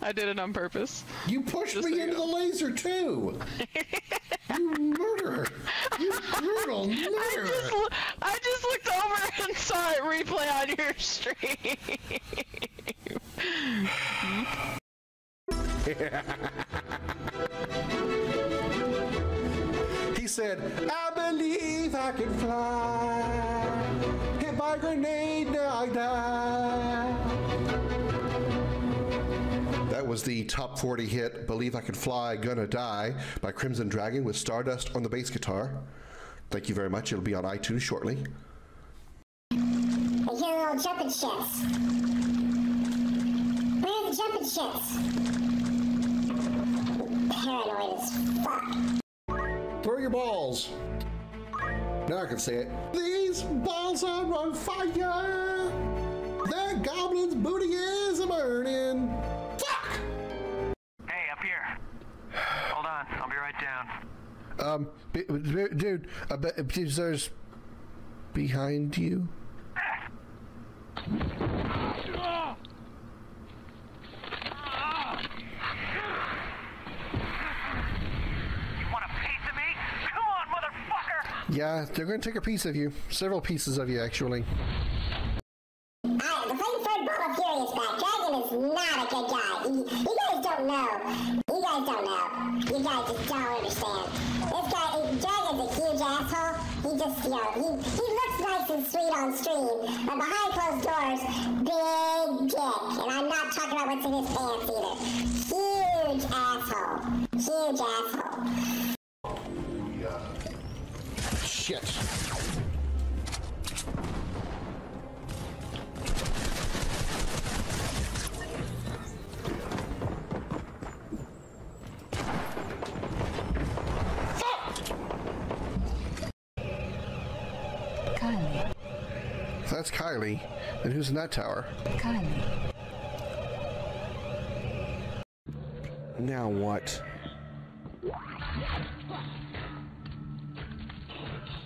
I did it on purpose. You pushed me into the laser too. You murderer! You brutal murderer! I just looked over and saw it replay on your stream. He said, "I believe I can fly. Hit by a grenade, now I die." That was the top 40 hit, Believe I Can Fly, Gonna Die, by Crimson Dragon with Stardust on the bass guitar. Thank you very much. It'll be on iTunes shortly. I hear little jumping shits. Where are the jumping shits? Paranoid as fuck. Throw your balls. Now I can say it. These balls are on fire. That goblin's booty is a burning. Fuck! Hey, up here. Hold on, I'll be right down. Dude, there's behind you. Yeah, they're going to take a piece of you. Several pieces of you, actually. Alright, the Flamethrower Ball of Fury is back. Dragon is not a good guy. You guys don't know. You guys don't know. You guys just don't understand. This guy, Dragon's a huge asshole. He just, he looks nice and sweet on stream, but behind closed doors, big dick. And I'm not talking about what's in his pants either. Huge asshole. Huge asshole. Shit. Kylie. If that's Kylie, then who's in that tower? Kylie. Now what?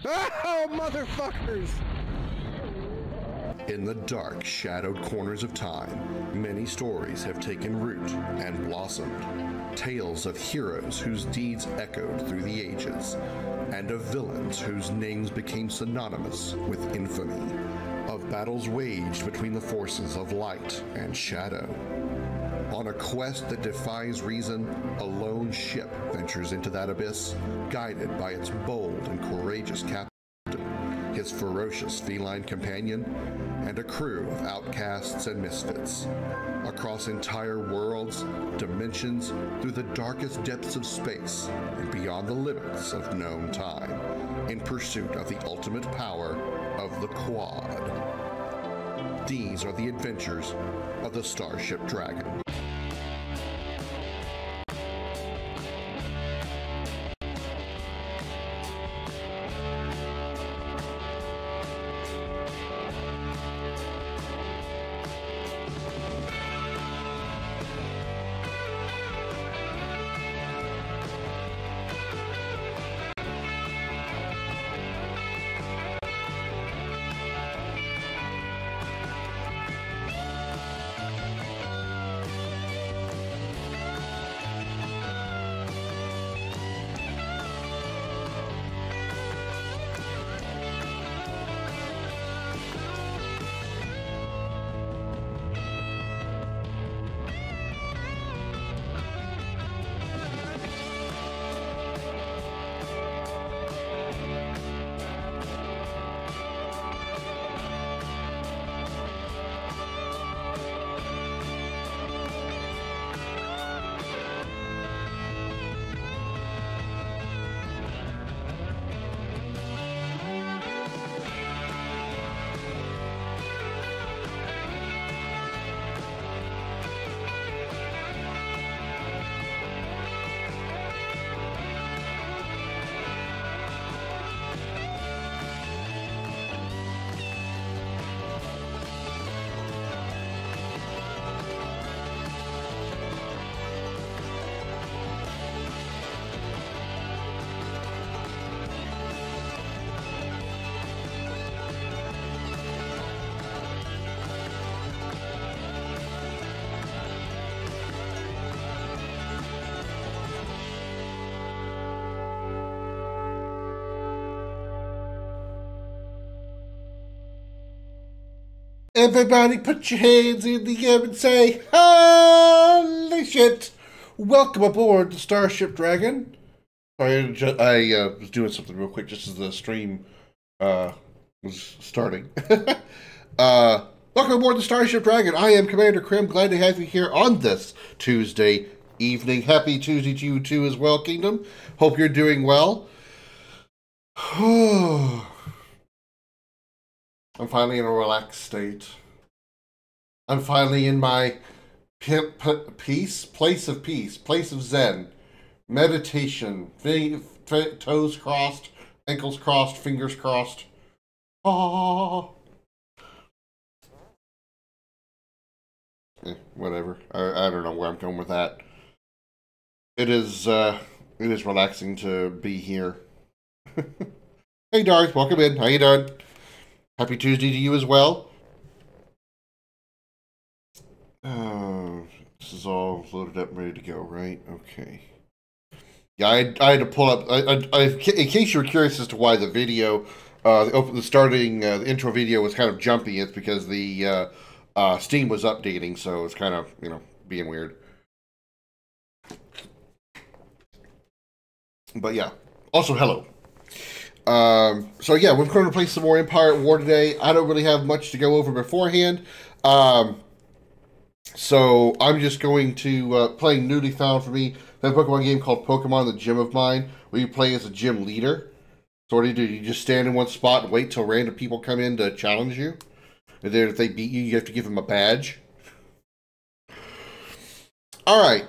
Oh, motherfuckers! In the dark, shadowed corners of time, many stories have taken root and blossomed. Tales of heroes whose deeds echoed through the ages, and of villains whose names became synonymous with infamy. Of battles waged between the forces of light and shadow. On a quest that defies reason, a lone ship ventures into that abyss, guided by its bold and courageous captain, his ferocious feline companion, and a crew of outcasts and misfits. Across entire worlds, dimensions, through the darkest depths of space, and beyond the limits of known time, in pursuit of the ultimate power of the Quad. These are the adventures of the Starship Dragon. Everybody put your hands in the air and say, holy shit! Welcome aboard the Starship Dragon. Sorry, I was doing something real quick just as the stream was starting. Welcome aboard the Starship Dragon. I am Commander Krim. Glad to have you here on this Tuesday evening. Happy Tuesday to you too as well, Kingdom. Hope you're doing well. I'm finally in a relaxed state. I'm finally in my place of zen, meditation, toes crossed, ankles crossed, fingers crossed. Oh, whatever. I don't know where I'm going with that. It is relaxing to be here. Hey, Darth, welcome in. How you doing? Happy Tuesday to you as well. This is all loaded up and ready to go, right? Okay. Yeah, I had to pull up. In case you were curious as to why the video, the intro video was kind of jumpy, it's because the Steam was updating, so it's kind of, being weird. But yeah. Also, hello. So yeah, we're going to play some more Empire at War today. I don't really have much to go over beforehand. So I'm just going to play newly found for me that Pokemon game called Pokemon the Gym of Mine, where you play as a gym leader. So what do? You just stand in one spot and wait till random people come in to challenge you. And then if they beat you, you have to give them a badge. Alright.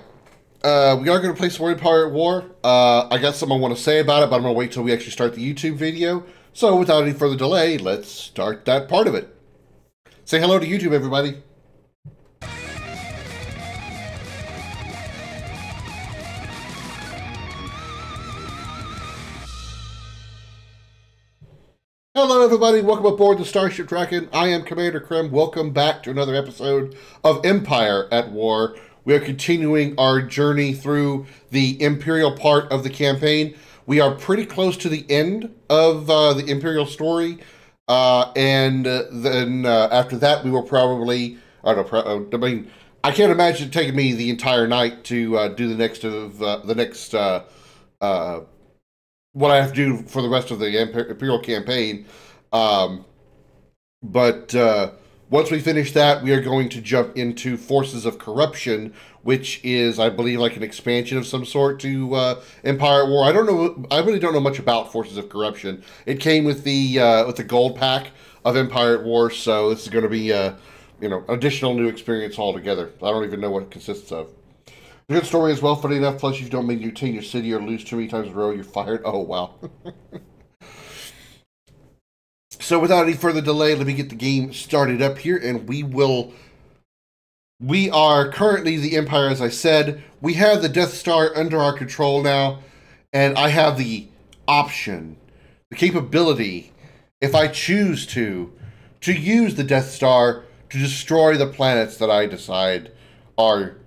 We are going to play some more Empire at War. I got something I want to say about it, but I'm going to wait till we actually start the YouTube video. So without any further delay, let's start that part of it. Say hello to YouTube, everybody. Hello, everybody. Welcome aboard the Starship Dragon. I am Commander Krim. Welcome back to another episode of Empire at War. We are continuing our journey through the Imperial part of the campaign. We are pretty close to the end of the Imperial story. And then after that, we will probably... I can't imagine it taking me the entire night to do the next what I have to do for the rest of the Imperial campaign. But once we finish that, we are going to jump into Forces of Corruption, which is, I believe, like an expansion of some sort to Empire at War. I don't know. I really don't know much about Forces of Corruption. It came with the gold pack of Empire at War, so this is going to be additional new experience altogether. I don't even know what it consists of. A good story as well, funny enough, plus if you don't maintain your city or lose too many times in a row, you're fired. Oh, wow. So without any further delay, let me get the game started up here, and we are currently the Empire, as I said. We have the Death Star under our control now, and I have the option, the capability, if I choose to use the Death Star to destroy the planets that I decide are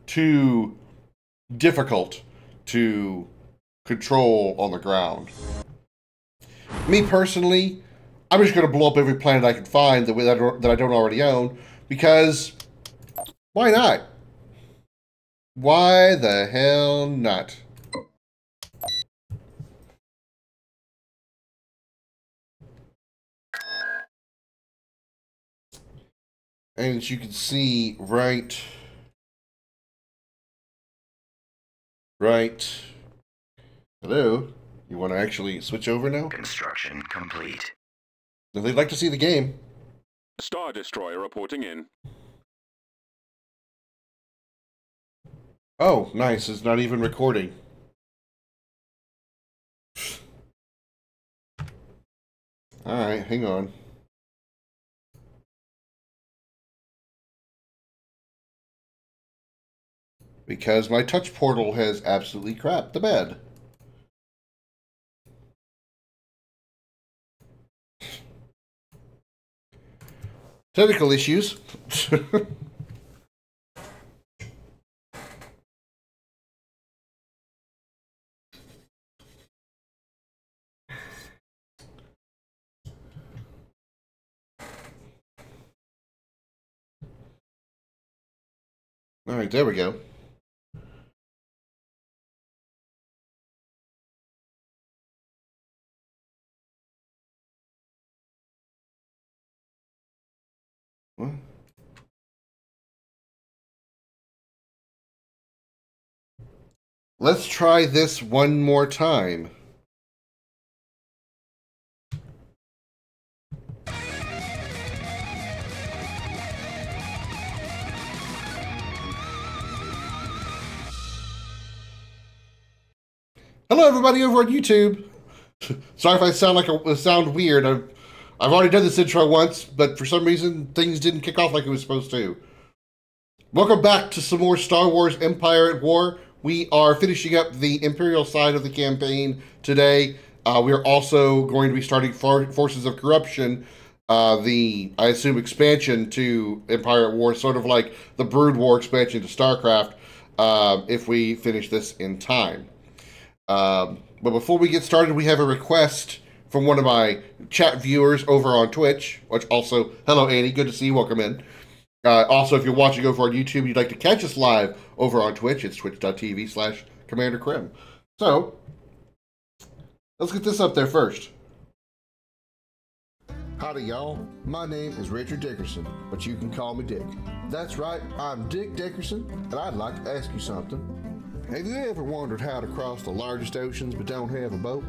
too difficult to control on the ground. Me personally, I'm just going to blow up every planet I can find that I don't already own, because why not? Why the hell not? And as you can see, right. Hello? You want to actually switch over now? Construction complete. If they'd like to see the game. Star Destroyer reporting in. Oh, nice. It's not even recording. Alright, hang on. Because my touch portal has absolutely crapped the bed. Technical issues. All right, there we go. What? Let's try this one more time. Hello, everybody over on YouTube. Sorry if I sound weird. I've already done this intro once, but for some reason things didn't kick off like it was supposed to. Welcome back to some more Star Wars Empire at War. We are finishing up the Imperial side of the campaign today. We are also going to be starting Forces of Corruption, I assume, expansion to Empire at War, sort of like the Brood War expansion to StarCraft, if we finish this in time. But before we get started, we have a request from one of my chat viewers over on Twitch, which also, hello Annie, good to see you, welcome in. Also, if you're watching over on YouTube and you'd like to catch us live over on Twitch, it's twitch.tv/Commander Krim. So, let's get this up there first. Howdy y'all, my name is Richard Dickerson, but you can call me Dick. That's right, I'm Dick Dickerson, and I'd like to ask you something. Have you ever wondered how to cross the largest oceans but don't have a boat?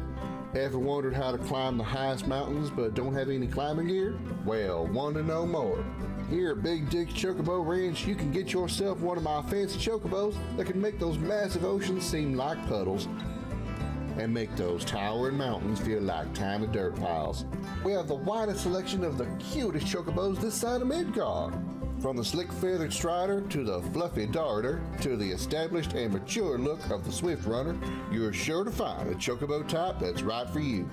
Ever wondered how to climb the highest mountains but don't have any climbing gear? Well, want to know more? Here at Big Dick's Chocobo Ranch, you can get yourself one of my fancy chocobos that can make those massive oceans seem like puddles and make those towering mountains feel like tiny dirt piles. We have the widest selection of the cutest chocobos this side of Midgard. From the slick feathered strider to the fluffy darter to the established and mature look of the swift runner, you're sure to find a chocobo type that's right for you.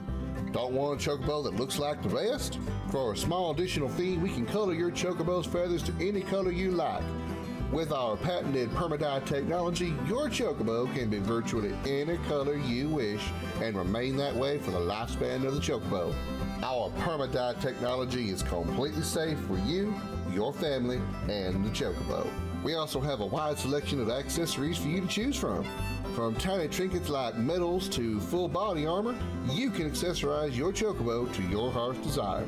Don't want a chocobo that looks like the rest? For a small additional fee, we can color your chocobo's feathers to any color you like. With our patented permadye technology, your chocobo can be virtually any color you wish and remain that way for the lifespan of the chocobo. Our permadye technology is completely safe for you, your family, and the chocobo. We also have a wide selection of accessories for you to choose from. From tiny trinkets like medals to full body armor, you can accessorize your chocobo to your heart's desire.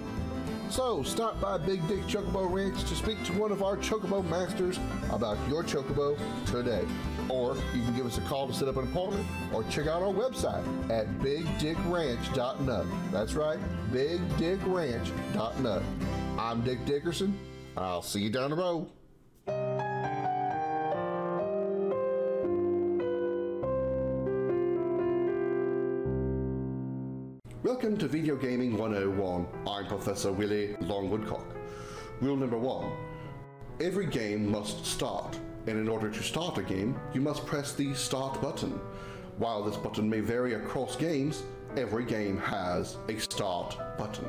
So stop by Big Dick Chocobo Ranch to speak to one of our chocobo masters about your chocobo today. Or you can give us a call to set up an appointment or check out our website at bigdickranch.nut. That's right, bigdickranch.nut. I'm Dick Dickerson. I'll see you down the road. Welcome to Video Gaming 101. I'm Professor Willie Longwoodcock. Rule number 1. Every game must start, and in order to start a game, you must press the start button. While this button may vary across games, every game has a start button.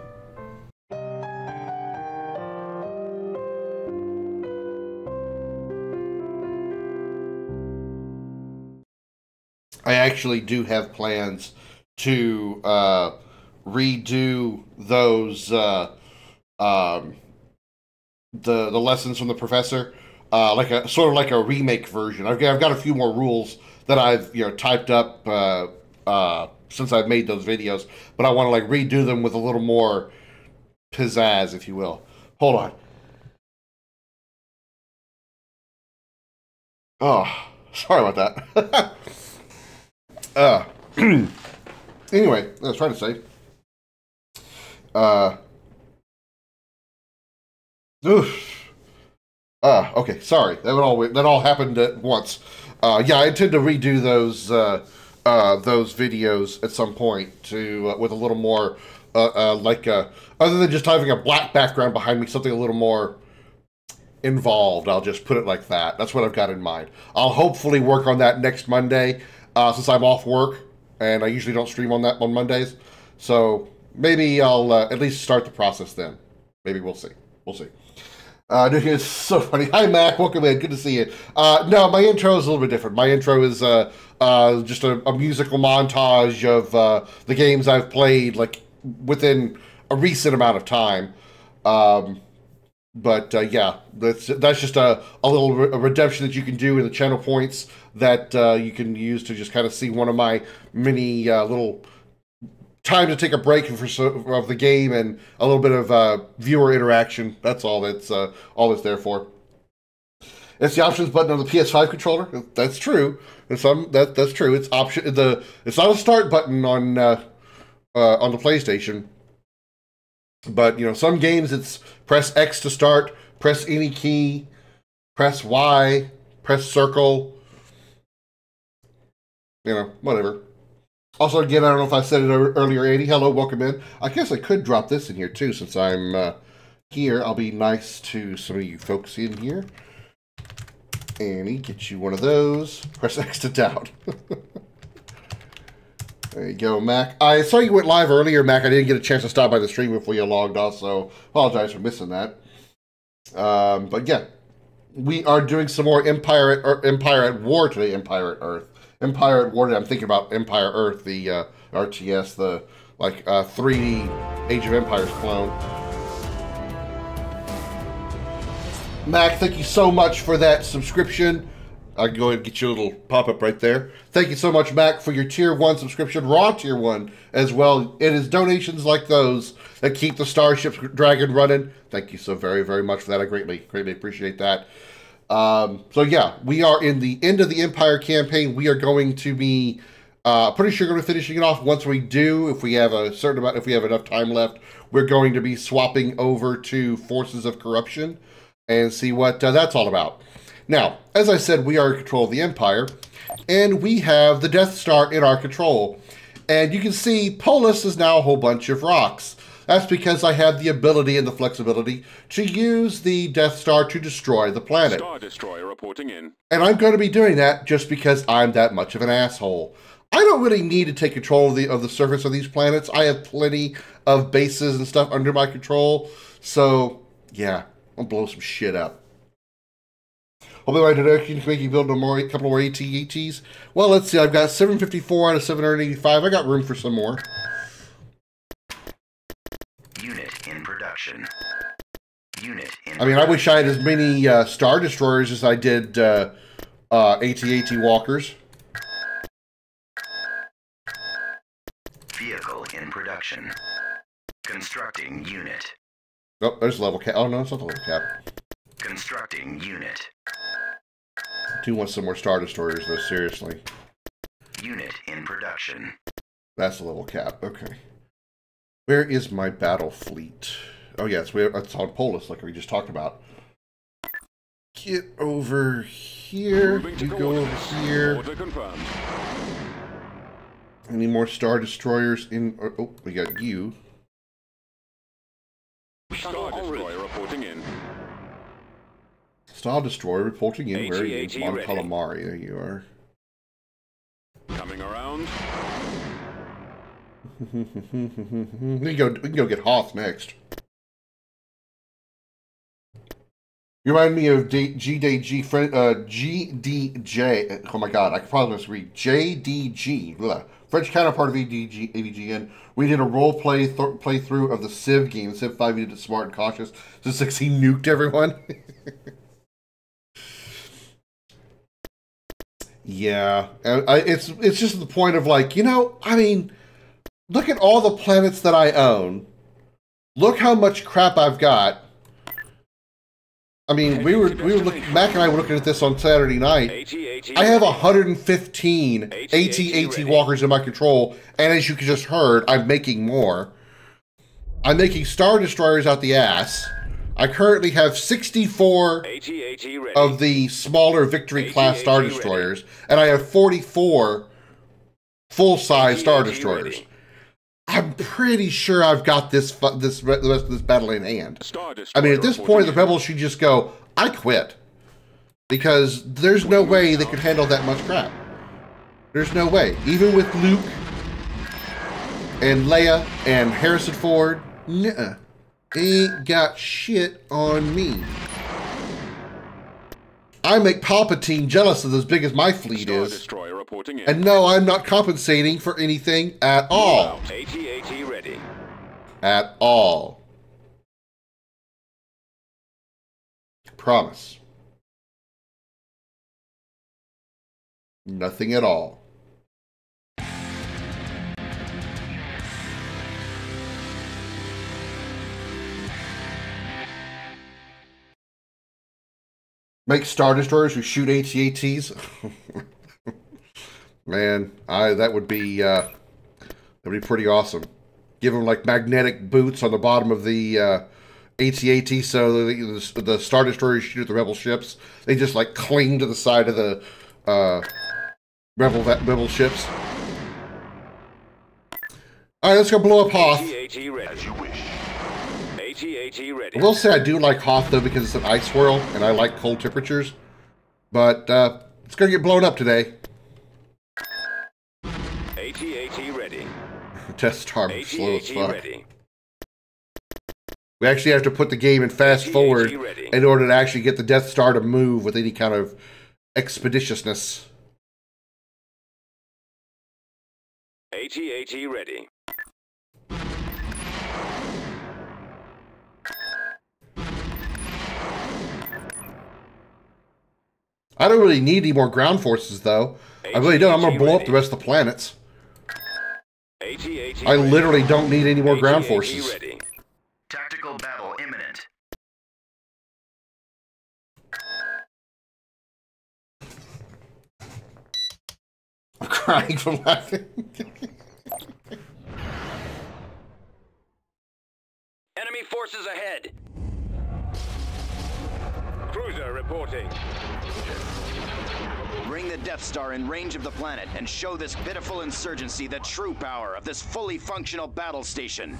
I actually do have plans to redo those the lessons from the professor, like a sort of like a remake version. I've got a few more rules that I've typed up since I've made those videos, but I want to like redo them with a little more pizzazz, if you will. Hold on. Oh, sorry about that. Anyway, I was trying to say. Okay, sorry. That all happened at once. Yeah, I intend to redo those videos at some point to with a little more other than just having a black background behind me, something a little more involved. I'll just put it like that. That's what I've got in mind. I'll hopefully work on that next Monday, since I'm off work and I usually don't stream on Mondays. So maybe I'll at least start the process then. Maybe we'll see. We'll see. It's so funny. Hi, Mac. Welcome in. Good to see you. No, my intro is a little bit different. My intro is just a musical montage of the games I've played, like within a recent amount of time. But yeah, that's just a little redemption that you can do in the channel points that you can use to just kind of see one of my many little time to take a break of the game and a little bit of viewer interaction. That's all that's there for. It's the options button on the PS5 controller. That's true. That's true. It's it's not a start button on the PlayStation. But you know, some games it's press X to start, press any key, press Y, press circle. You know, whatever. Also, again, I don't know if I said it earlier, Andy. Hello, welcome in. I guess I could drop this in here too, since I'm here. I'll be nice to some of you folks in here. Annie, get you one of those. Press X to doubt. There you go, Mac. I saw you went live earlier, Mac. I didn't get a chance to stop by the stream before you logged off, so apologize for missing that. But yeah, we are doing some more Empire at War today. Empire at Earth. Empire at War today. I'm thinking about Empire Earth, the RTS, the like 3D Age of Empires clone. Mac, thank you so much for that subscription. I can go ahead and get you a little pop-up right there. Thank you so much, Mac, for your Tier 1 subscription, Raw Tier 1 as well. It is donations like those that keep the Starship Dragon running. Thank you so very, very much for that. I greatly appreciate that. So yeah, we are in the end of the Empire campaign. We are going to be pretty sure going to finishing it off. Once we do, if we have a certain amount, if we have enough time left, we're going to be swapping over to Forces of Corruption and see what that's all about. Now, as I said, we are in control of the Empire, and we have the Death Star in our control. And you can see Polis is now a whole bunch of rocks. That's because I have the ability and the flexibility to use the Death Star to destroy the planet. Star Destroyer reporting in. And I'm going to be doing that just because I'm that much of an asshole. I don't really need to take control of the surface of these planets. I have plenty of bases and stuff under my control. So, yeah, I'll blow some shit up. Hopefully my introduction can make you build a couple more AT-ATs. Well, let's see. I've got 754 out of 785. I got room for some more. Unit in production. Unit in I mean, I wish I had as many Star Destroyers as I did AT-AT walkers. Vehicle in production. Constructing unit. Oh, there's level cap. Oh, no, it's not the level cap. Constructing unit. I do want some more Star Destroyers, though, seriously. Unit in production. That's the level cap, okay. Where is my battle fleet? Oh, yeah, it's on Polis, like we just talked about. Get over here. You go over here. Any more Star Destroyers in... Oh, we got you. Star Destroyer reporting in. Star Destroyer reporting in. Where are you? AT-AT Mon ready. Calamari. There you are. Coming around. We can go get Hoth next. You remind me of GDJ. Oh my god, I can probably just read JDG. Blah. French counterpart of AVGN. We did a role playthrough of the Civ game. Civ 5, we did it smart and cautious. Just like he nuked everyone. Yeah, it's just the point of like, you know, I mean, look at all the planets that I own. Look how much crap I've got. I mean, we were looking. Mac and I were looking at this on Saturday night. I have 115 AT-AT walkers in my control, and as you just heard, I'm making more. I'm making Star Destroyers out the ass. I currently have 64 of the smaller Victory class Star Destroyers, and I have 44 full-size Star Destroyers. I'm pretty sure I've got the rest of this battle in hand. I mean, at this point, the Rebels should just go, I quit. Because there's no way they could handle that much crap. There's no way. Even with Luke and Leia and Harrison Ford, nuh-uh. Ain't got shit on me. I make Palpatine jealous of as big as my fleet is. And no, I'm not compensating for anything at all. AT-AT ready. At all. Promise. Nothing at all. Make Star Destroyers who shoot AT-ATs. Man, that'd be pretty awesome. Give them like magnetic boots on the bottom of the AT-AT, so the Star Destroyers shoot at the Rebel ships. They just like cling to the side of the Rebel ships. All right, let's go blow up Hoth. AT-AT ready. As you wish. AT-AT ready. I will say I do like Hoth though because it's an ice world and I like cold temperatures. But it's gonna get blown up today. AT-AT ready. Death Star slow as fuck. Ready. We actually have to put the game in fast forward in order to actually get the Death Star to move with any kind of expeditiousness. AT-AT ready. I don't really need any more ground forces, though. I really don't. I'm going to blow up the rest of the planets. I literally don't need any more ground forces. Tactical battle imminent. I'm crying from laughing. Enemy forces ahead. Cruiser reporting. Bring the Death Star in range of the planet and show this pitiful insurgency the true power of this fully functional battle station.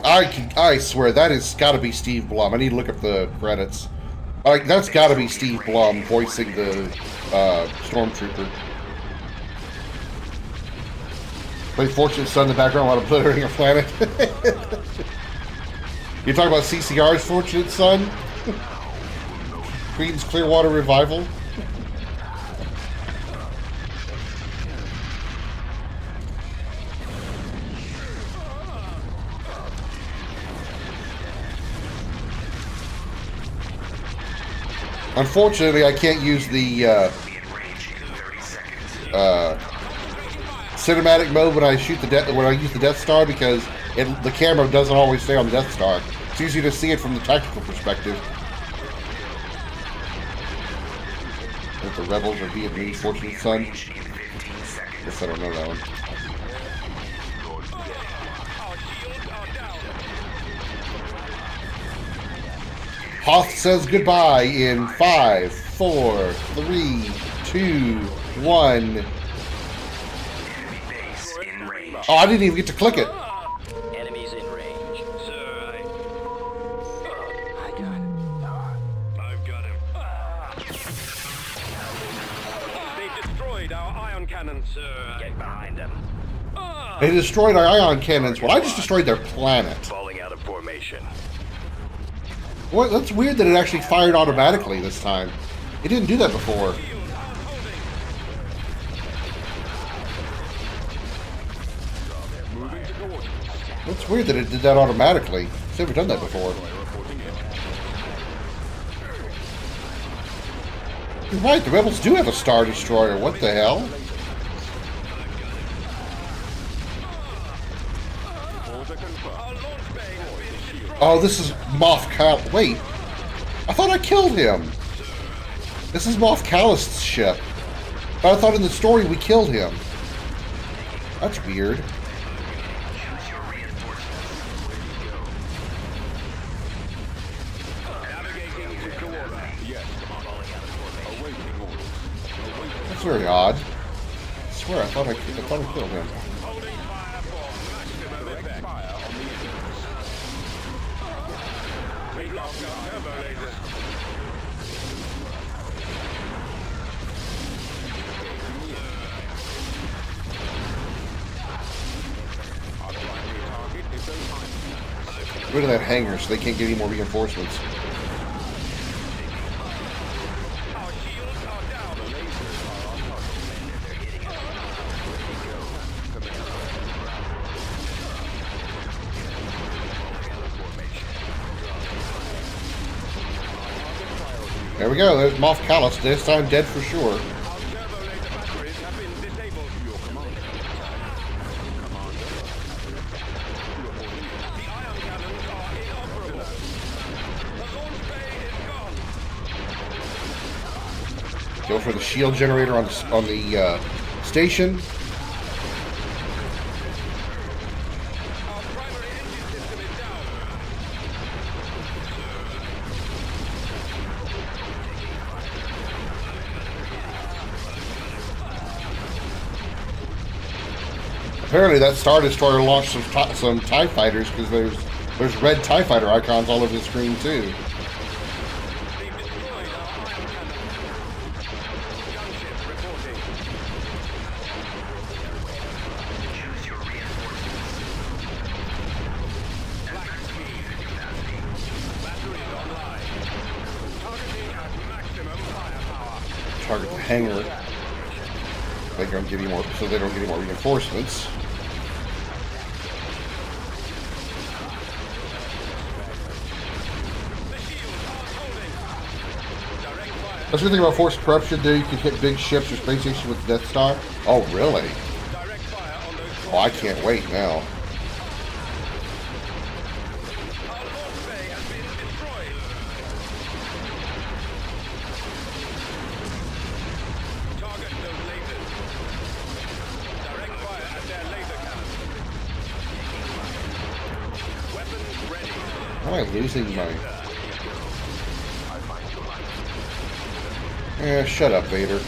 I swear that has got to be Steve Blum. I need to look up the credits. That's got to be Steve Blum voicing the Stormtrooper. Play Fortunate Son in the background while obliterating a planet. You're talking about CCR's Fortunate Son? Queen's Clearwater Revival? Unfortunately, I can't use the cinematic mode when I use the Death Star because the camera doesn't always stay on the Death Star. It's easy to see it from the tactical perspective. If the Rebels are Vietnamese Fortunate Son. Guess I don't know that one. Hoth says goodbye in 5, 4, 3, 2, 1. Oh, I didn't even get to click it. Enemies in range. Sir, I got it. I've got him. They destroyed our ion cannons, sir. Get behind them. They destroyed our ion cannons. Well, I just destroyed their planet. Falling out of formation. Well, that's weird that it actually fired automatically this time. It didn't do that before. It's weird that it did that automatically. It's never done that before. You're right, the Rebels do have a Star Destroyer. What the hell? Oh, this is Moff Cal. Wait. I thought I killed him. This is Moff Kallist's ship. But I thought in the story we killed him. That's weird. That's very odd. I swear, I thought I killed him. Get rid of that hangar so they can't get any more reinforcements. There we go. There's Moff Callus. This time dead for sure. Go for the shield generator on the station. Apparently that Star Destroyer launched some TIE fighters because there's red TIE fighter icons all over the screen too. Target the hangar. They don't give you more, so they don't get any more reinforcements. That's the good thing about forced corruption, dude. You can hit big ships or space stations with Death Star. Oh, really? Oh, I can't wait now. Am I losing my... shut up, Vader.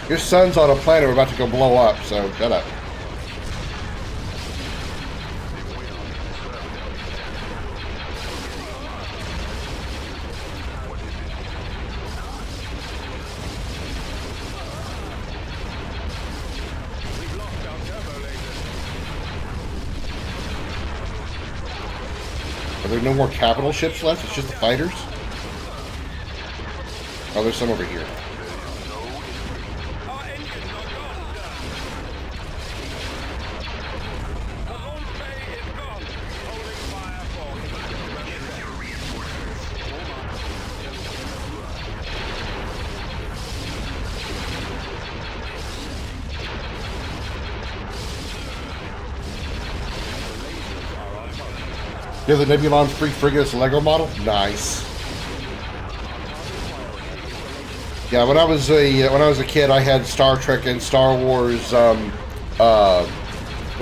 Your son's on a planet we're about to go blow up, so shut up. Are there no more capital ships left? It's just the fighters? Oh, there's some over here. You have the Nebulon free frigates Lego model? Nice. Yeah, when I was a kid, I had Star Trek and Star Wars. Were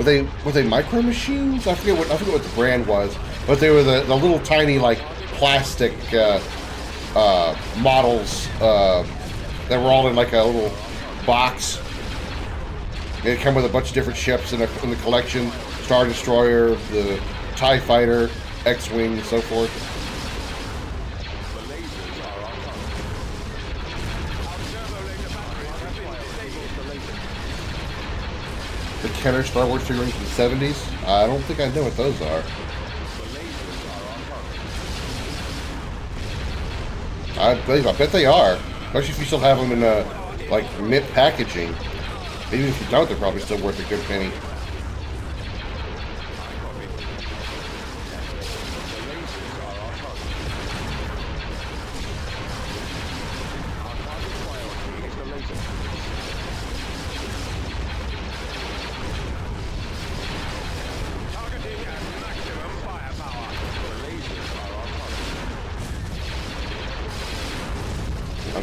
they Micro Machines? I forget what the brand was, but they were the little tiny like plastic models that were all in like a little box. They come with a bunch of different ships in the collection: Star Destroyer, the TIE Fighter, X-Wing, and so forth. The Kenner Star Wars figurines from the 70s? I don't think I know what those are. I bet they are. Especially if you still have them in like mint packaging. Even if you don't, they're probably still worth a good penny.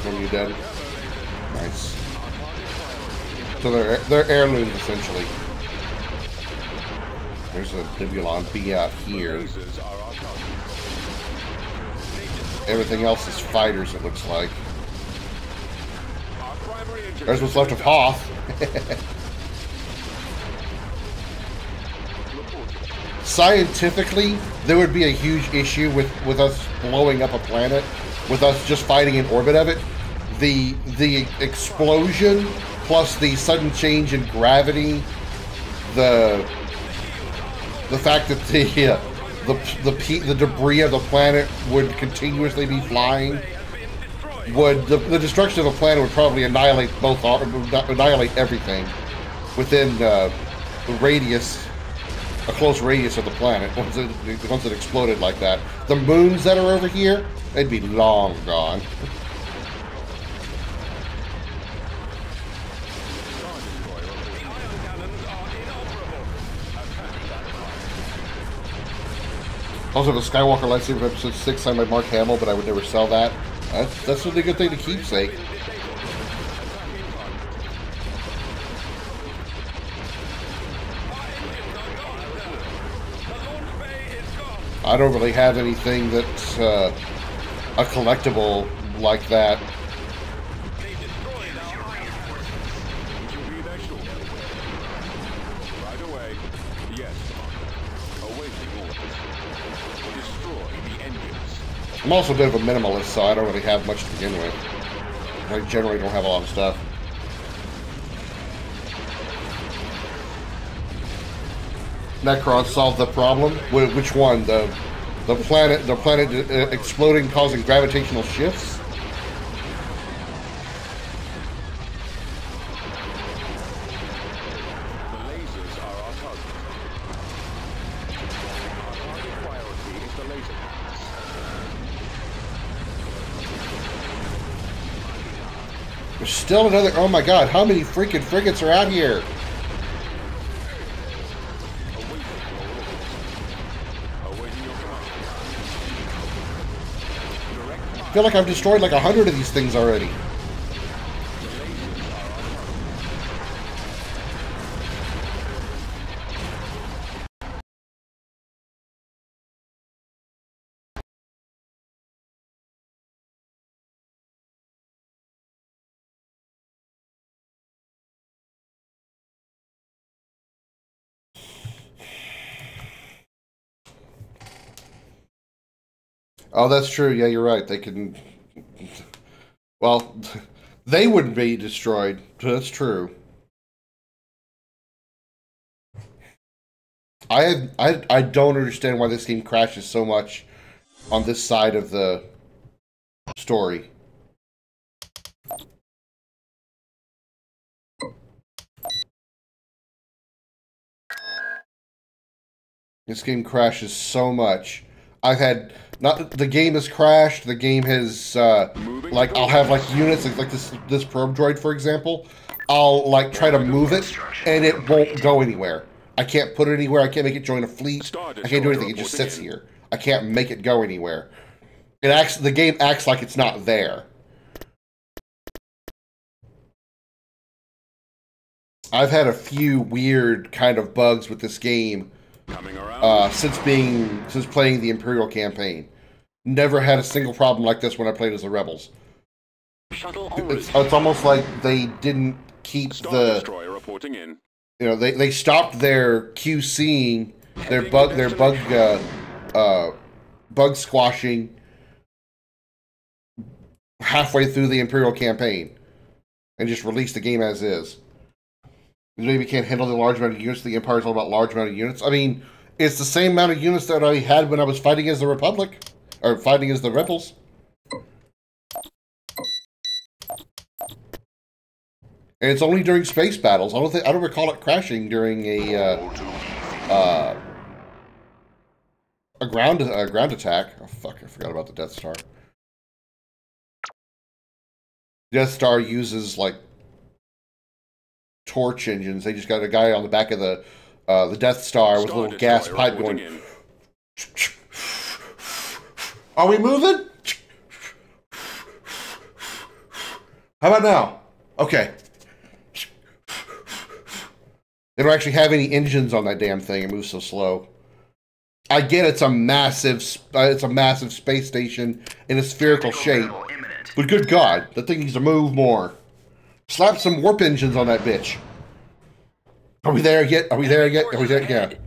You dead? Nice. So they're heirlooms essentially. There's a Nebulon B out here. Everything else is fighters, it looks like. There's what's left of Hoth. Scientifically, there would be a huge issue with us blowing up a planet, with us just fighting in orbit of it. The explosion plus the sudden change in gravity, the fact that the debris of the planet would continuously be flying, the destruction of a planet would probably annihilate annihilate everything within the radius a close radius of the planet once it exploded like that. The moons that are over here, they'd be long gone. Also, the Skywalker lightsaber from episode 6 signed by Mark Hamill, but I would never sell that. That's a really good thing to keepsake. I don't really have anything that's a collectible like that. I'm also a bit of a minimalist, so I don't really have much to begin with. I generally don't have a lot of stuff. Necron solved the problem. Which one? The planet exploding, causing gravitational shifts. There's still another. Oh my God! How many freaking frigates are out here? I feel like I've destroyed like 100 of these things already. Oh, that's true. Yeah, you're right. They can... Well, they wouldn't be destroyed. That's true. I don't understand why this game crashes so much on this side of the story. This game crashes so much. I've had... Not the game has crashed. The game has like I'll have like units like this probe droid, for example. I'll like try to move it and it won't go anywhere. I can't put it anywhere. I can't make it join a fleet. I can't do anything. It just sits here. I can't make it go anywhere. The game acts like it's not there. I've had a few weird kind of bugs with this game. Since playing the Imperial campaign. Never had a single problem like this when I played as the Rebels. It's almost like they didn't keep the... You know, they stopped their QCing, their bug squashing halfway through the Imperial campaign. And just released the game as is. Maybe can't handle the large amount of units. The Empire's all about large amount of units. I mean, it's the same amount of units that I had when I was fighting as the Republic. Or fighting as the Rebels. And it's only during space battles. I don't recall it crashing during a ground attack. Oh fuck, I forgot about the Death Star. Death Star uses like torch engines. They just got a guy on the back of the Death Star with a little gas pipe going. Are we moving? How about now? Okay. They don't actually have any engines on that damn thing. It moves so slow. I get it's a massive space station in a spherical shape. But good God, that thing needs to move more. Slap some warp engines on that bitch. Are we there yet? Are we there yet? Are we there yet? Yeah.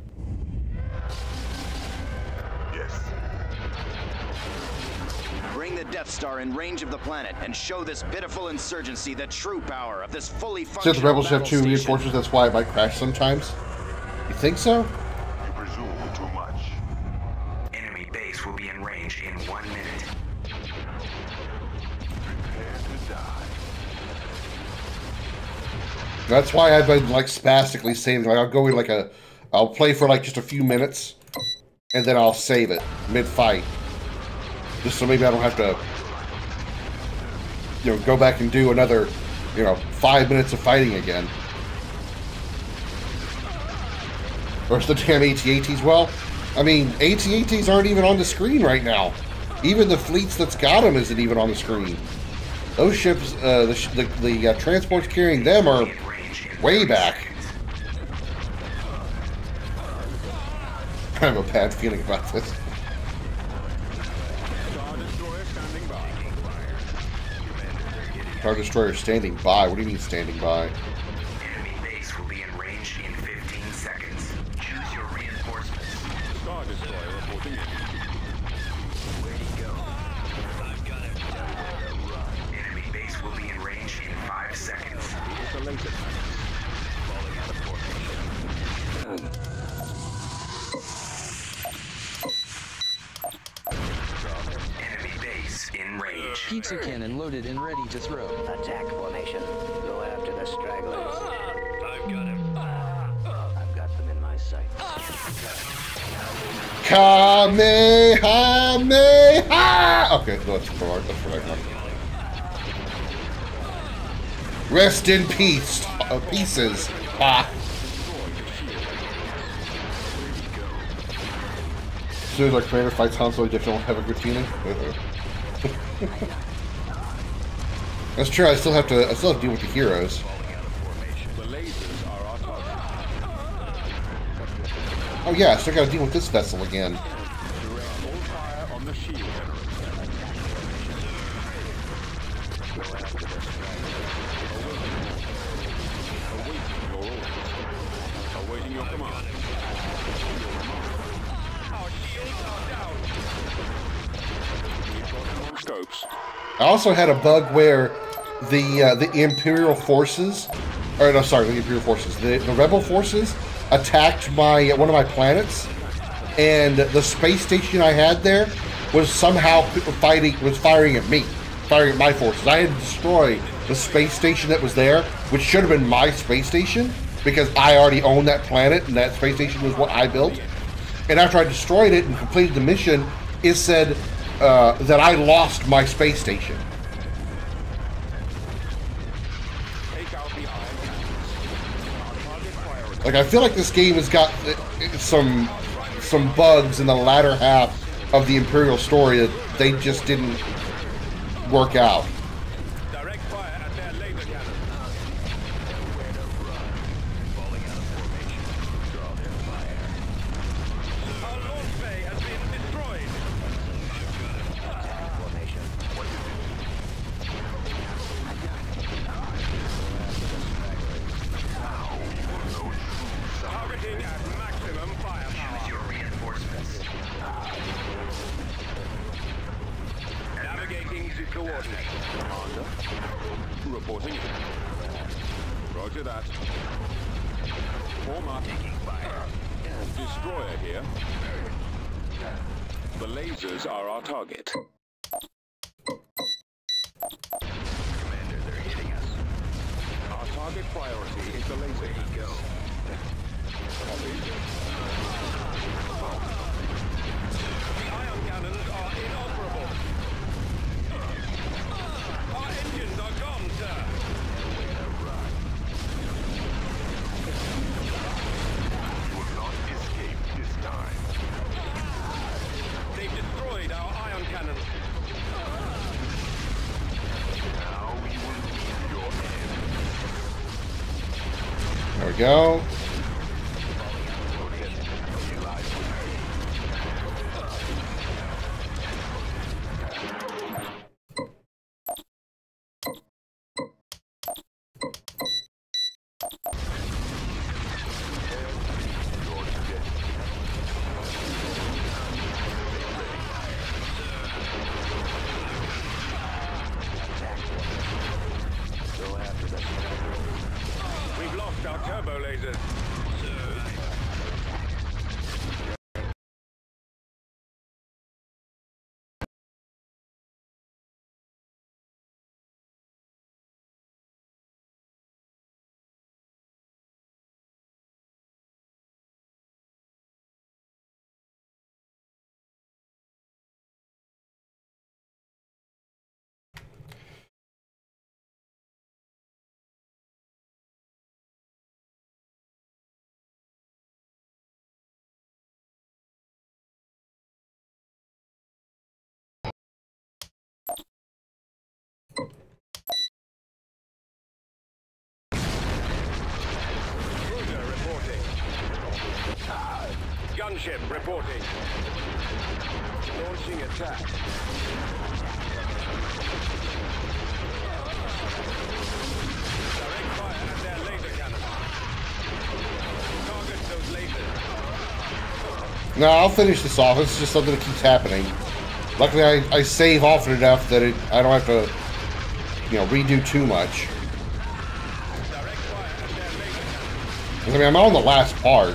Bring the Death Star in range of the planet and show this pitiful insurgency the true power of this fully functional Since the Rebels have two station. reinforcements, that's why it might crash sometimes. You think so? You presume too much. Enemy base will be in range in 1 minute. Prepare to die. That's why I've been like spastically saving. Like I'll go in like a I'll play for like just a few minutes, and then I'll save it mid-fight. Just so maybe I don't have to, you know, go back and do another, you know, 5 minutes of fighting again. Or it's the damn AT-ATs. Well, I mean, AT-ATs aren't even on the screen right now. Even the fleets that's got them isn't even on the screen. Those ships, the transports carrying them are way back. I have a bad feeling about this. Star Destroyer standing by? What do you mean standing by? Enemy base will be in range in 15 seconds. Choose your reinforcements. Star Destroyer reporting in. Where'd he go? I've got him. Enemy base will be in range in 5 seconds. It's the laser cannon. Falling out of formation. Enemy base in range. Pizza cannon loaded and ready to throw. Attack formation. Go after the stragglers. I've got him. I've got them in my sights. Kamehameha! Okay, so that's correct. That's what I got. Rest in peace, pieces. Ah. As soon as our commander fights Han Solo, you don't have a good feeling. That's true. I still have to deal with the heroes. The lasers are our target. Oh yeah, I still got to deal with this vessel again. Direct all fire on the shield generator. Go after the stragglers. Awaiting your command. Our shields are down. We've got them on scopes. I also had a bug where the Imperial forces, or no, sorry, the Imperial forces, the Rebel forces attacked one of my planets, and the space station I had there was somehow firing at me, firing at my forces. I had destroyed the space station that was there, which should have been my space station because I already owned that planet, and that space station was what I built. And after I destroyed it and completed the mission, it said that I lost my space station. Like, I feel like this game has got some bugs in the latter half of the Imperial story that they just didn't work out. Direct fire at their laser cannon. Falling out of formation. Draw their fire. Our launch bay has been destroyed. Attack formation. Targeting at maximum firepower. Choose your reinforcements. Navigating to coordinates. Commander. Reporting in. Roger that. Form up. Taking fire. Destroyer here. The lasers are our target. Commander, they're hitting us. Our target priority is the laser. Where'd he go? The ion cannons are inoperable. Our engines are gone, sir. They've destroyed our ion cannons. There we go. We've lost our turbo lasers. gunship reporting. Launching attack. Direct fire at their laser cannon. Target those lasers. No, I'll finish this off. It's just something that keeps happening. Luckily, I save often enough that I don't have to, redo too much. I mean, I'm on the last part.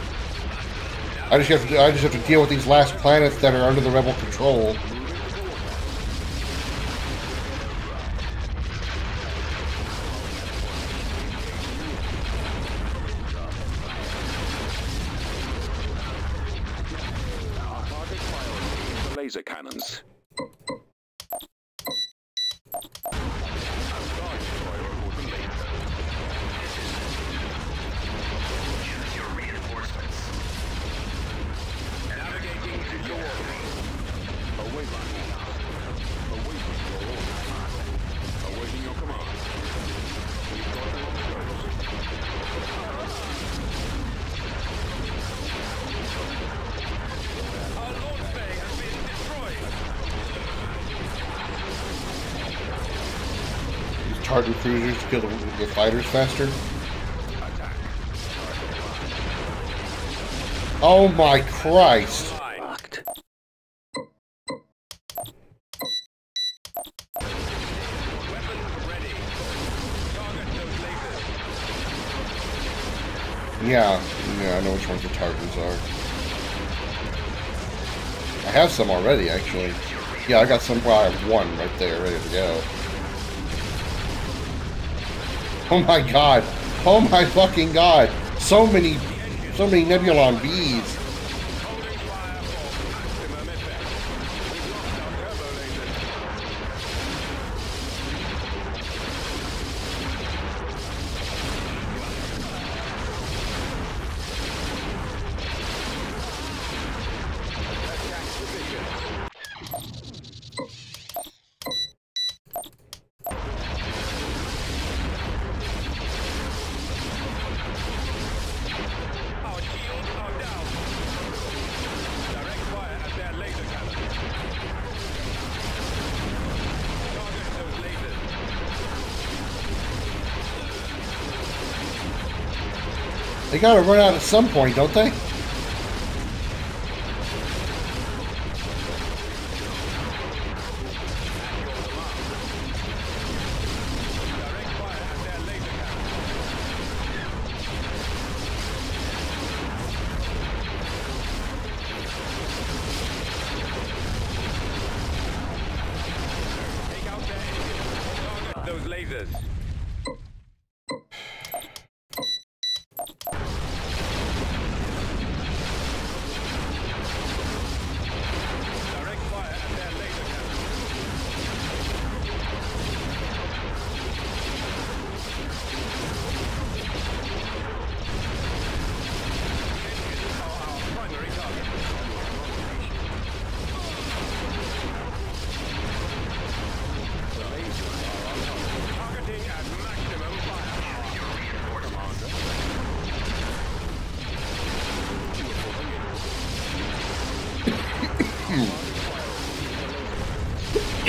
I just have to deal with these last planets that are under the rebel control. Laser cannons. Hardened cruisers to kill the fighters faster. Oh my Christ! Yeah, I know which ones the Tartans are. I have some already, actually. Yeah, I got some. Well, I have one right there, ready to go. Oh my god. Oh my fucking god. So many Nebulon bees. They gotta run out at some point, don't they? Those lasers.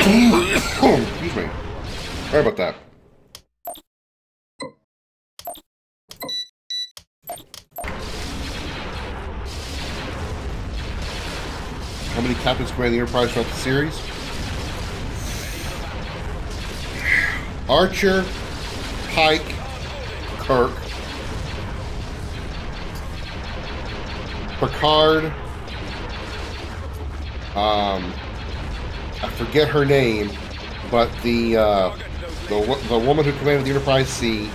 Excuse me. Sorry about that. How many captains command the Enterprise throughout the series? Archer, Pike, Kirk, Picard, I forget her name, but the woman who commanded the Enterprise C.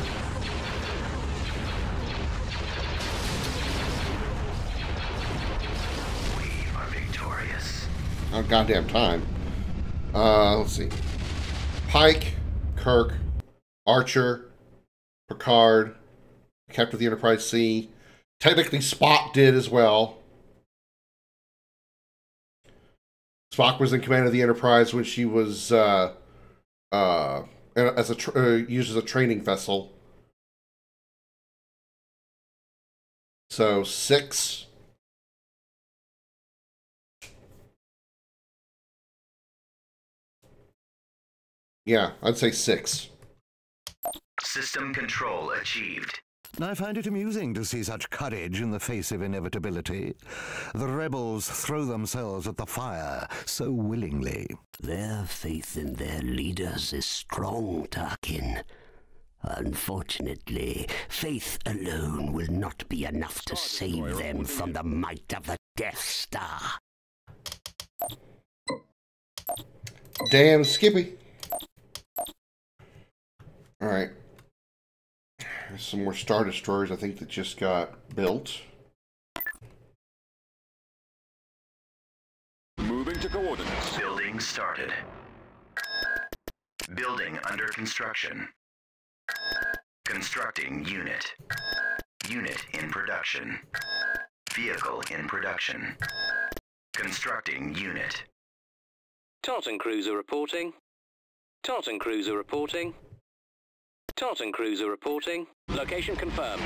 We are victorious. Oh, goddamn time. Let's see. Pike, Kirk, Archer, Picard, Captain of the Enterprise C. Technically, Spock did as well. Spock was in command of the Enterprise when she was used as a training vessel. So 6, Yeah, I'd say 6. System control achieved. I find it amusing to see such courage in the face of inevitability. The rebels throw themselves at the fire so willingly. Their faith in their leaders is strong, Tarkin. Unfortunately, faith alone will not be enough to save them from the might of the Death Star. Damn Skippy. Alright. There's some more Star Destroyers, I think, that just got built. Moving to coordinates. Building started. Building under construction. Constructing unit. Unit in production. Vehicle in production. Constructing unit. Tartan Cruiser reporting. Tartan Cruiser reporting. Tartan Cruiser reporting. Location confirmed.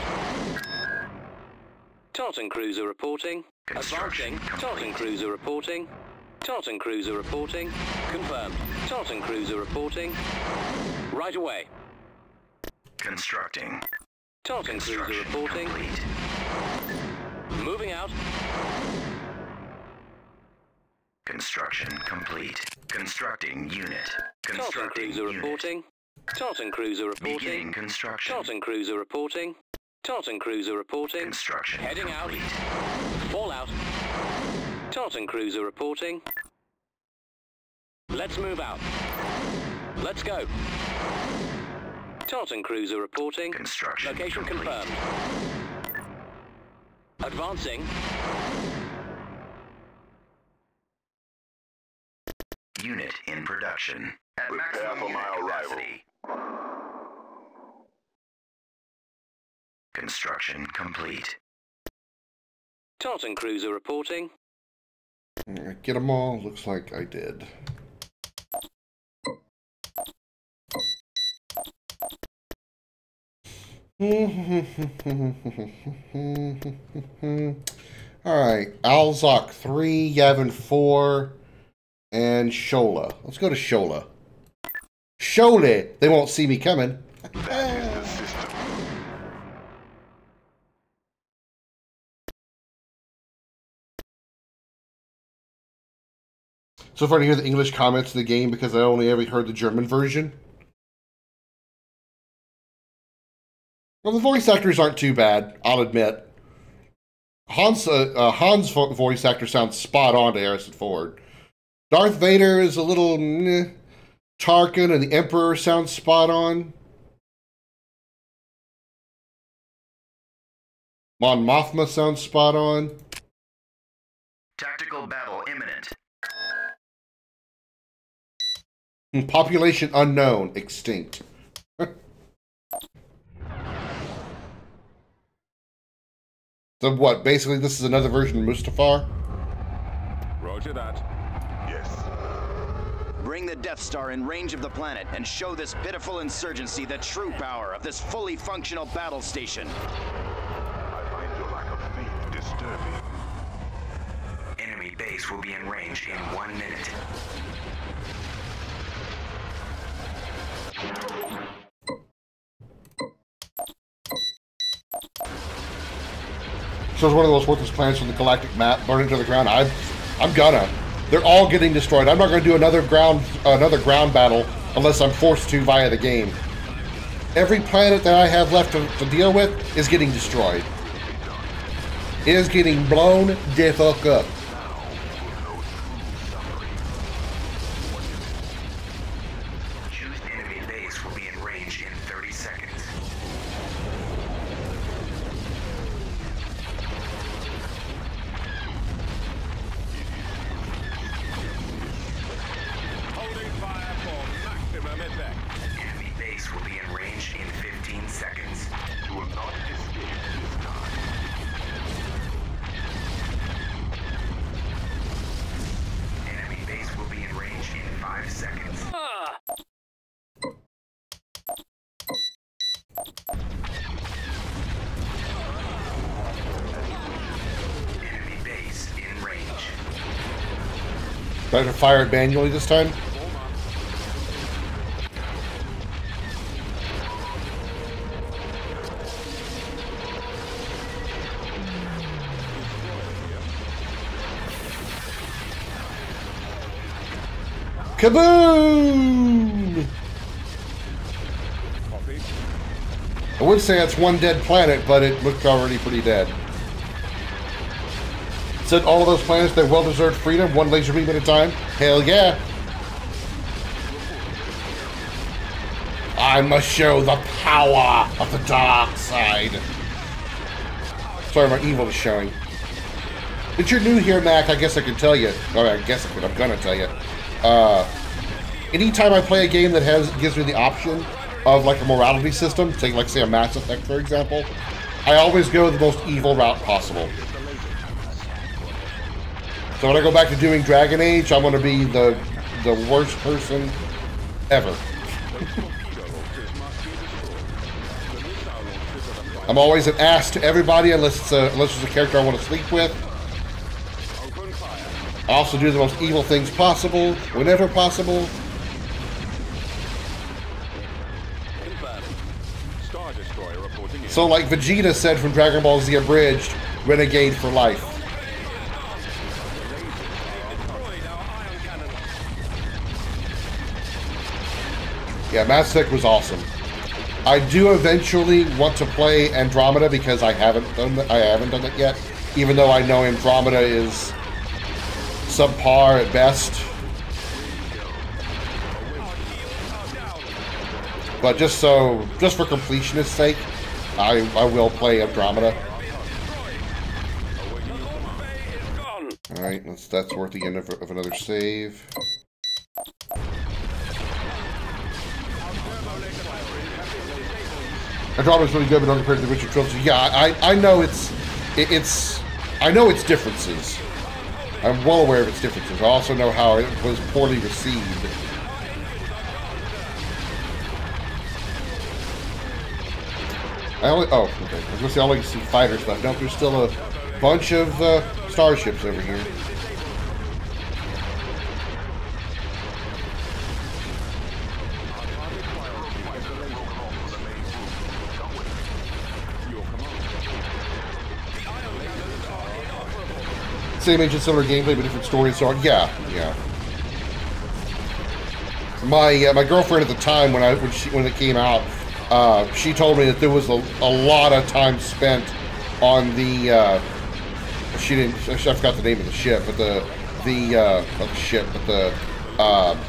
Tartan Cruiser reporting. Advancing. Tartan Cruiser reporting. Tartan Cruiser reporting. Confirmed. Tartan Cruiser reporting. Right away. Constructing. Tartan Cruiser reporting. Complete. Moving out. Construction complete. Constructing unit. Tartan Constructing Cruiser unit. reporting. Tartan Cruiser reporting. Beginning construction. Tartan Cruiser reporting. Tartan Cruiser reporting. Construction Heading complete. out. Fallout. Tartan Cruiser reporting. Let's move out. Let's go. Tartan Cruiser reporting. Construction Location complete. confirmed. Advancing. Unit in production. At Prepare maximum for unit my arrival. capacity. Construction complete. Tartan Cruiser reporting. Get them all. Looks like I did. Alright. Alzok 3, Yavin 4, and Shola. Let's go to Shola. Shola! They won't see me coming. That is the system. So far to hear the English comments of the game because I only ever heard the German version. Well, the voice actors aren't too bad, I'll admit. Han's voice actor sounds spot on to Harrison Ford. Darth Vader is a little meh. Tarkin and the Emperor sound spot on. Mon Mothma sounds spot on. Tactical battle imminent. Population unknown, extinct. So what, basically this is another version of Mustafar? Roger that. Yes. Bring the Death Star in range of the planet and show this pitiful insurgency the true power of this fully functional battle station. I find your lack of faith disturbing. Enemy base will be in range in 1 minute. So it's one of those worthless planets from the galactic map, burning to the ground. I'm gonna. They're all getting destroyed. I'm not gonna do another ground battle unless I'm forced to via the game. Every planet that I have left to deal with is getting destroyed. It is getting blown the fuck up. Choose enemy base will be in range in 30 seconds. Holding fire for maximum effect. Enemy base will be in range in 15 seconds. You will not escape this time. Enemy base will be in range in 5 seconds. Enemy base in range. Do I have to fire it manually this time? Kaboom! I would say that's one dead planet, but it looked already pretty dead. Said all of those planets, their well-deserved freedom, one laser beam at a time. Hell yeah! I must show the power of the dark side. Sorry, my evil is showing. If you're new here, Mac, I guess I can tell you. Or I guess I could. I'm gonna tell you. Anytime I play a game that gives me the option of like a morality system, take like say a Mass Effect for example, I always go the most evil route possible. So when I go back to doing Dragon Age, I'm gonna be the worst person ever. I'm always an ass to everybody unless it's a character I want to sleep with. I also do the most evil things possible, whenever possible. So like Vegeta said from Dragon Ball Z Abridged, renegade for life. Yeah, Mass Effect was awesome. I do eventually want to play Andromeda because I haven't done it yet, even though I know Andromeda is subpar at best. But just for completionist's sake, I will play Andromeda. All right, that's worth the end of another save. Andromeda's really good, but not compared to the Richard Trilogy. Yeah, I know I know its differences. I'm well aware of its differences. I also know how it was poorly received. Oh, okay. I was gonna say I only see fighter stuff. Nope, there's still a bunch of starships over here. Same age and similar gameplay, but different story and so on. Yeah. My girlfriend at the time when it came out, she told me that there was a lot of time spent on the I forgot the name of the ship, but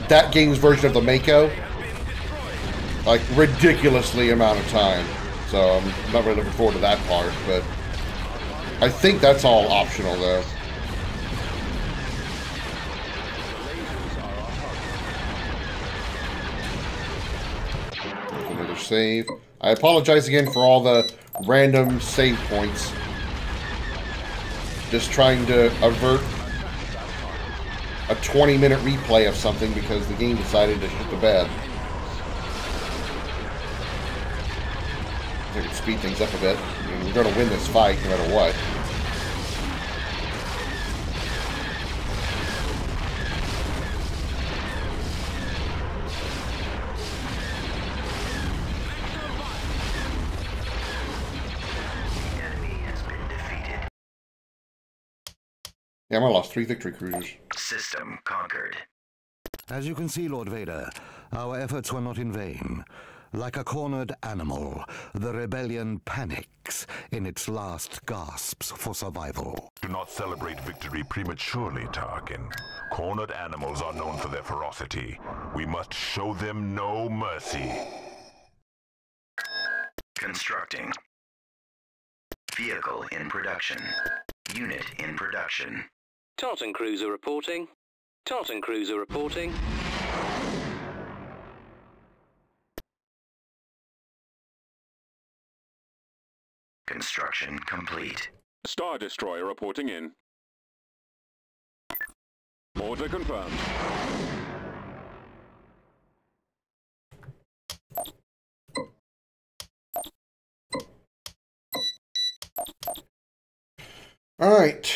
that game's version of the Mako, like ridiculously amount of time. So I'm not really looking forward to that part, but I think that's all optional though. Another save. I apologize again for all the random save points. Just trying to avert a 20-minute replay of something because the game decided to shit the bed. I could speed things up a bit. I mean, we're going to win this fight no matter what. Yeah, I lost 3 victory cruisers. System conquered. As you can see, Lord Vader, our efforts were not in vain. Like a cornered animal, the rebellion panics in its last gasps for survival. Do not celebrate victory prematurely, Tarkin. Cornered animals are known for their ferocity. We must show them no mercy. Constructing. Vehicle in production. Unit in production. Tartan cruiser reporting. Tartan cruiser reporting. Construction complete. Star Destroyer reporting in. Order confirmed. All right.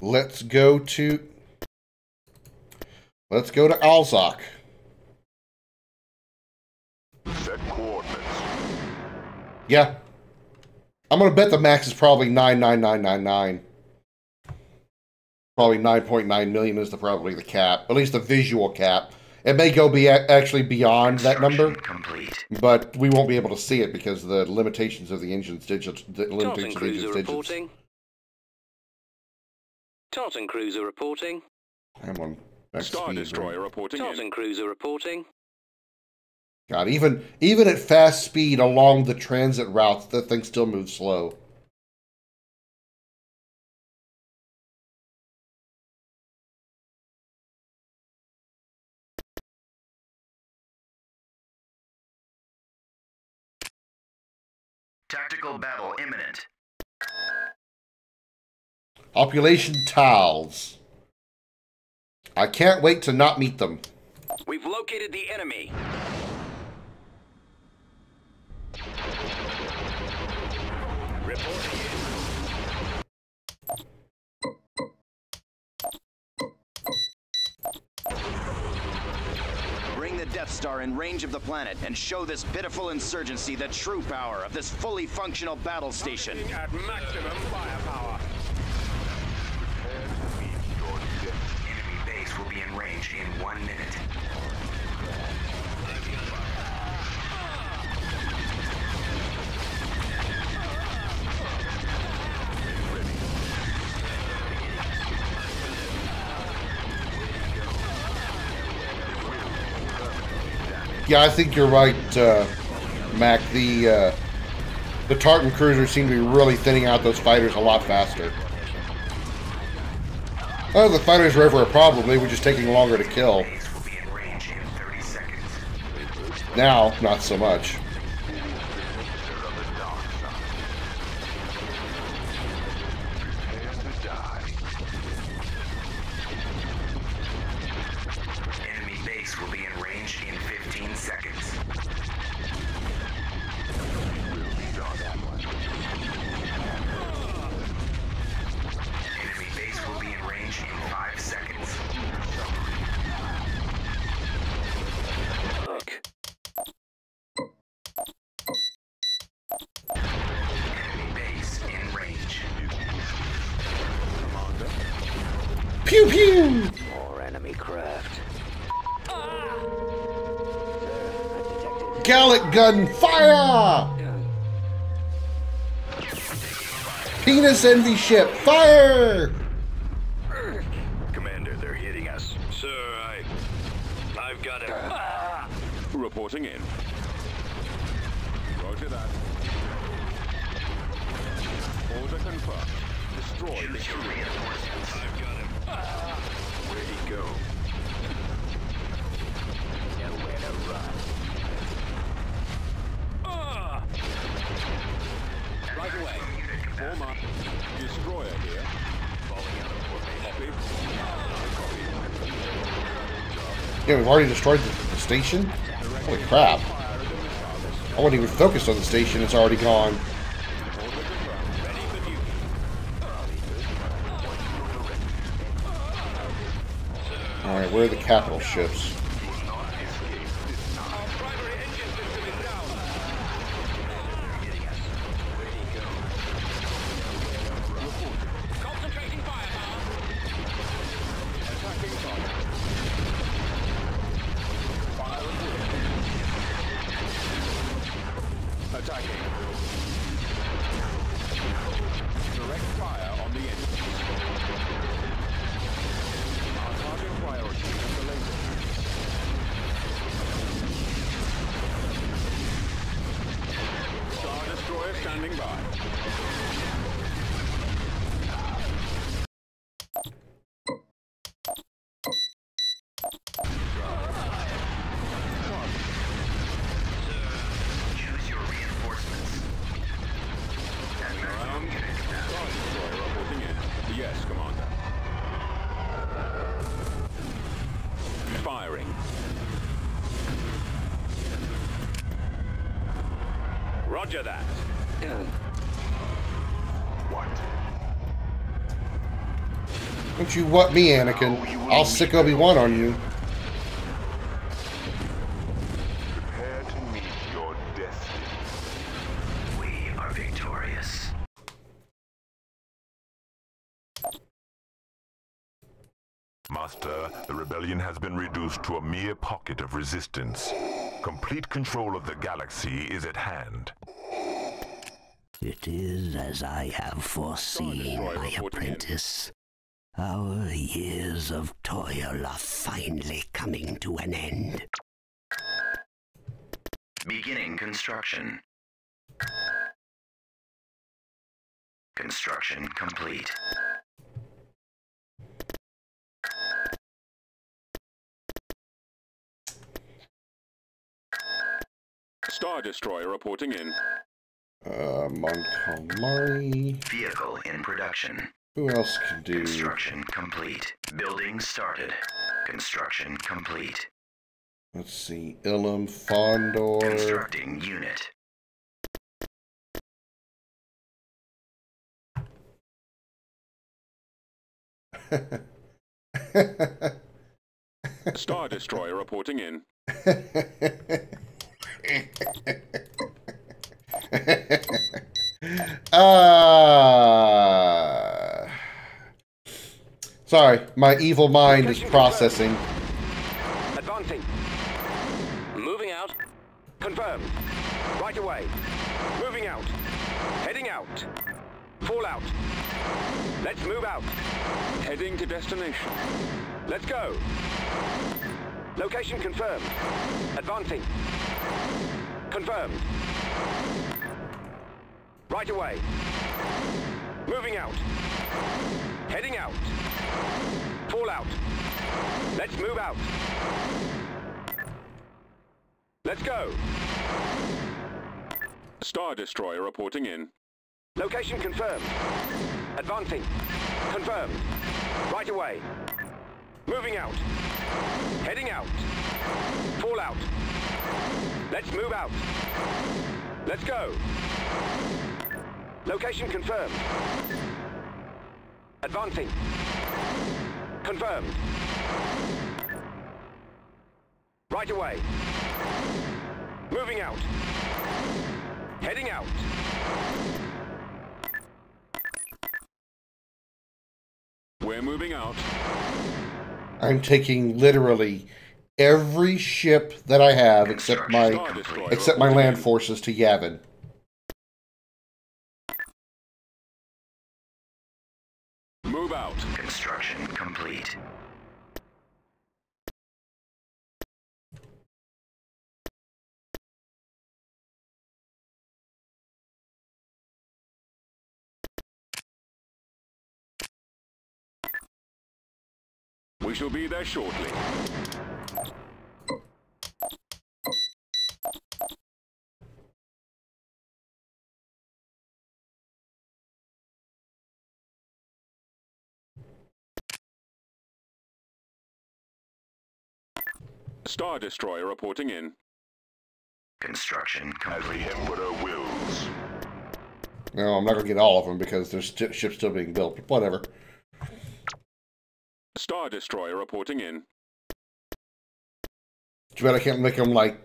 Let's go to Alzok. Set coordinates. Yeah. I'm going to bet the max is probably 99999. Probably 9.9 million is probably the cap, at least the visual cap. It may go actually beyond that number, but we won't be able to see it because of the limitations of the engine's digits. Reporting. Tartan cruiser reporting. I'm on Star Destroyer reporting. Tartan cruiser reporting. God, even at fast speed along the transit routes, that thing still moves slow. Tactical battle imminent. Population tiles. I can't wait to not meet them. We've located the enemy. Reporting Bring the Death Star in range of the planet and show this pitiful insurgency the true power of this fully functional battle station. At maximum firepower. Enemy base will be in range in 1 minute. Yeah, I think you're right, Mac. The Tartan cruisers seem to be really thinning out those fighters a lot faster. Oh, the fighters were ever a problem. They were just taking longer to kill. Now, not so much. Enemy base will be in range in 15 seconds. Enemy base will be in range in 5 seconds. Enemy base in range. Pew pew! More enemy craft. Gallic gun fire! Penis envy ship fire! Commander, they're hitting us. Sir, I've got it. Reporting in. Roger that. Order confirmed. Destroy the shield. I've got him. Where'd he go? Nowhere to run. Right away. Form up. Destroyer here. Falling out of formation. Copy. Yeah, we've already destroyed the station? Holy crap. I wasn't even focused on the station, it's already gone. Alright, where are the capital ships? Attacking. Direct fire on the enemies. Our target priority is the laser. Star Destroyer standing by. Choose your reinforcements. Around. Star Destroyer reporting in. Yes, Commander. Firing. Roger that. What? Don't you what me, Anakin? I'll sick Obi-Wan on you. Master, the rebellion has been reduced to a mere pocket of resistance. Complete control of the galaxy is at hand. It is as I have foreseen, my apprentice. Our years of toil are finally coming to an end. Beginning construction. Construction complete. Star Destroyer reporting in. Montgomery. Vehicle in production. Who else can do? Construction complete. Building started. Construction complete. Let's see. Ilum, Fondor. Constructing unit. Star Destroyer reporting in. Sorry, my evil mind is processing. Advancing. Moving out. Confirmed. Right away. Moving out. Heading out. Fallout. Let's move out. Heading to destination. Let's go. Location confirmed. Advancing. Confirmed. Right away. Moving out. Heading out. Fallout. Let's move out. Let's go. Star Destroyer reporting in. Location confirmed. Advancing. Confirmed. Right away. Moving out. Heading out. Fallout. Let's move out. Let's go. Location confirmed. Advancing. Confirmed. Right away. Moving out. Heading out. We're moving out. I'm taking literally every ship that I have except my land forces to Yavin. Move out. Construction complete. We shall be there shortly. Star Destroyer reporting in. Construction complete. As the Emperor wills. No, I'm not going to get all of them because there's ships still being built, but whatever. Star Destroyer reporting in. Too bad I can't make them like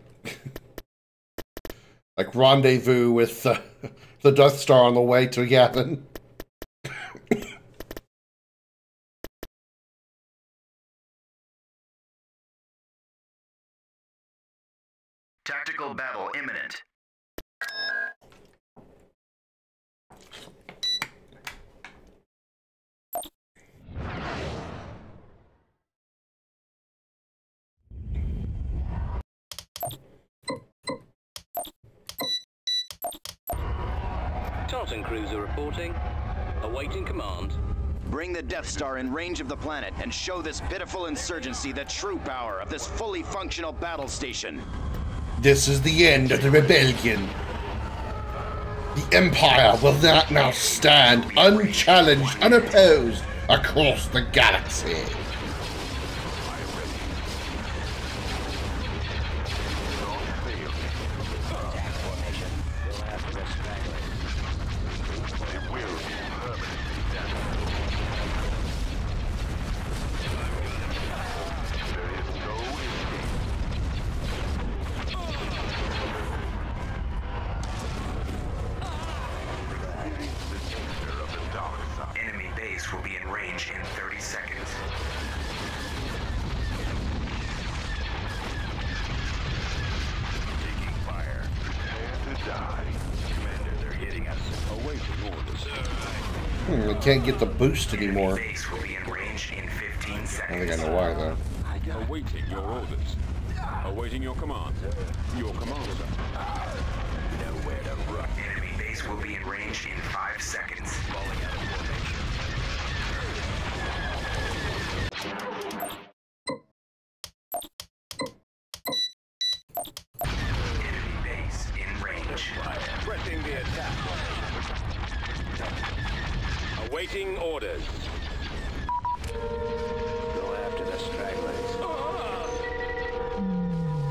rendezvous with the Death Star on the way to Yavin. Tactical battle imminent. Tartan cruiser reporting. Awaiting command. Bring the Death Star in range of the planet and show this pitiful insurgency the true power of this fully functional battle station. This is the end of the rebellion. The Empire will not now stand unchallenged, unopposed across the galaxy. Enemy base will be in range in 30 seconds. can't get the boost anymore. Base will be in range in 15 seconds. I think I know why, though. Awaiting your orders. Awaiting your command. Your command, sir. Nowhere to run. Enemy base will be in range in 5 seconds. Falling out of formation. Enemy base in range. Pressing the attack. Awaiting orders. Go after the stragglers.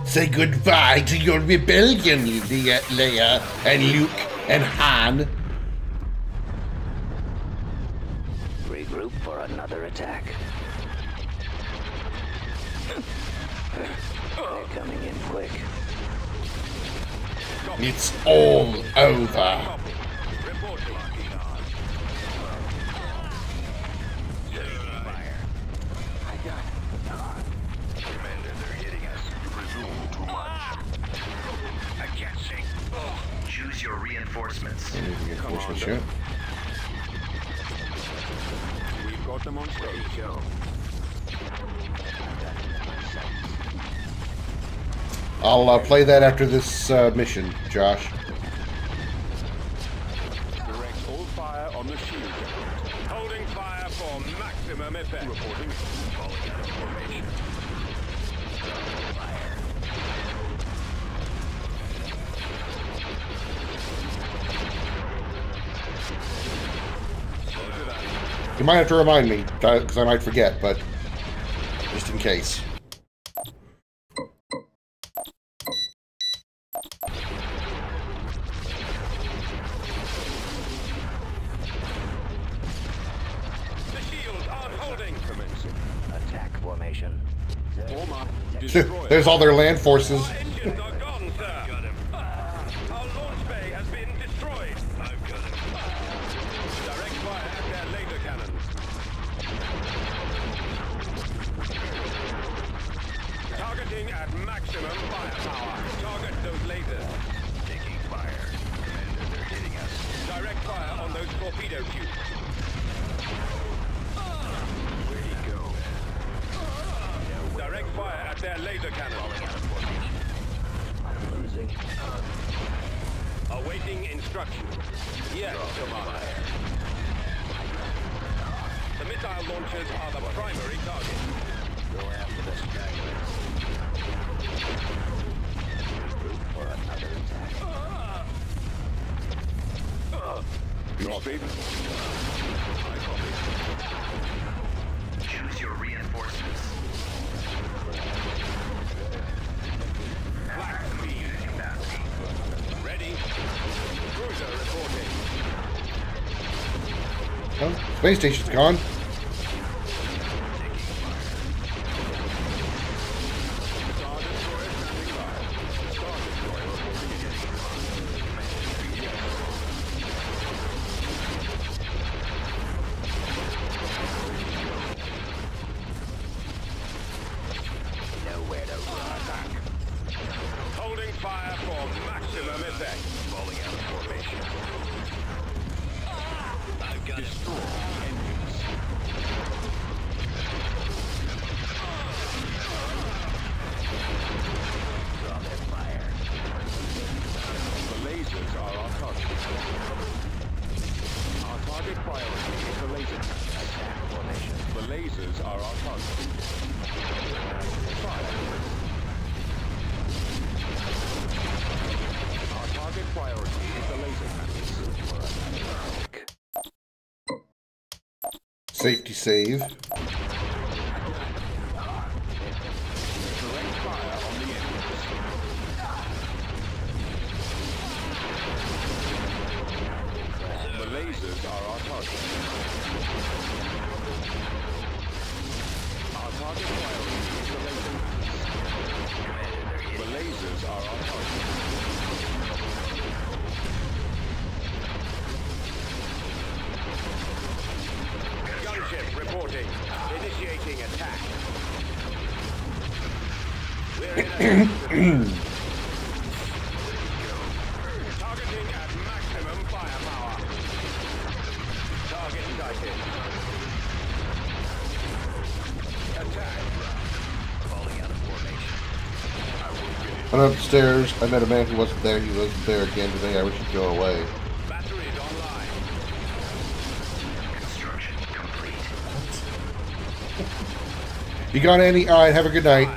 Say goodbye to your rebellion, Leia and Luke and Han. Regroup for another attack. They're coming in quick. It's all over. Choose your reinforcements. Reinforcements, yeah. We've got them on stage. I'll play that after this mission, Josh. Direct all fire on the shield. Holding fire for maximum effect. Reporting. Falling out of formation. You might have to remind me, because I might forget, but just in case. Attack formation. There's all their land forces. Awaiting instruction. Yes, Commander. The missile launchers are the primary target. Go after the stragglers. Regroup for another attack. Copy. I copy. Choose your reinforcements. Black speed capacity. Ready. Cruiser reporting. Oh, space station's gone. Nowhere to run. Holding fire for maximum effect. Falling out of formation. I've got destroy engines. Draw their fire. The lasers are our target. Our target priority is the laser. Attack formation. The lasers are our target. Fire. Our target priority is the laser patches. Safety save. Direct fire on the engines. The lasers are our target. Our target priority is the laser patches. The lasers are our target. Gunship reporting. Initiating attack. We're in a targeting at maximum firepower. Target sighted. Went upstairs. I met a man who wasn't there. He wasn't there again today. I wish he'd go away. Batteries online. Construction complete. You got any? All right. Have a good night.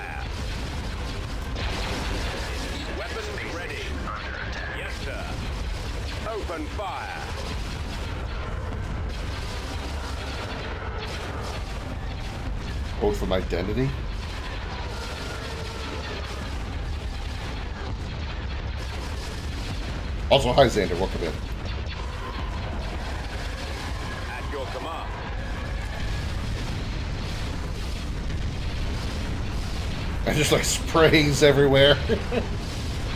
Weapons ready. Yes, sir. Open fire. Vote for my identity. Also, hi Xander, welcome in. At your command. I just like sprays everywhere.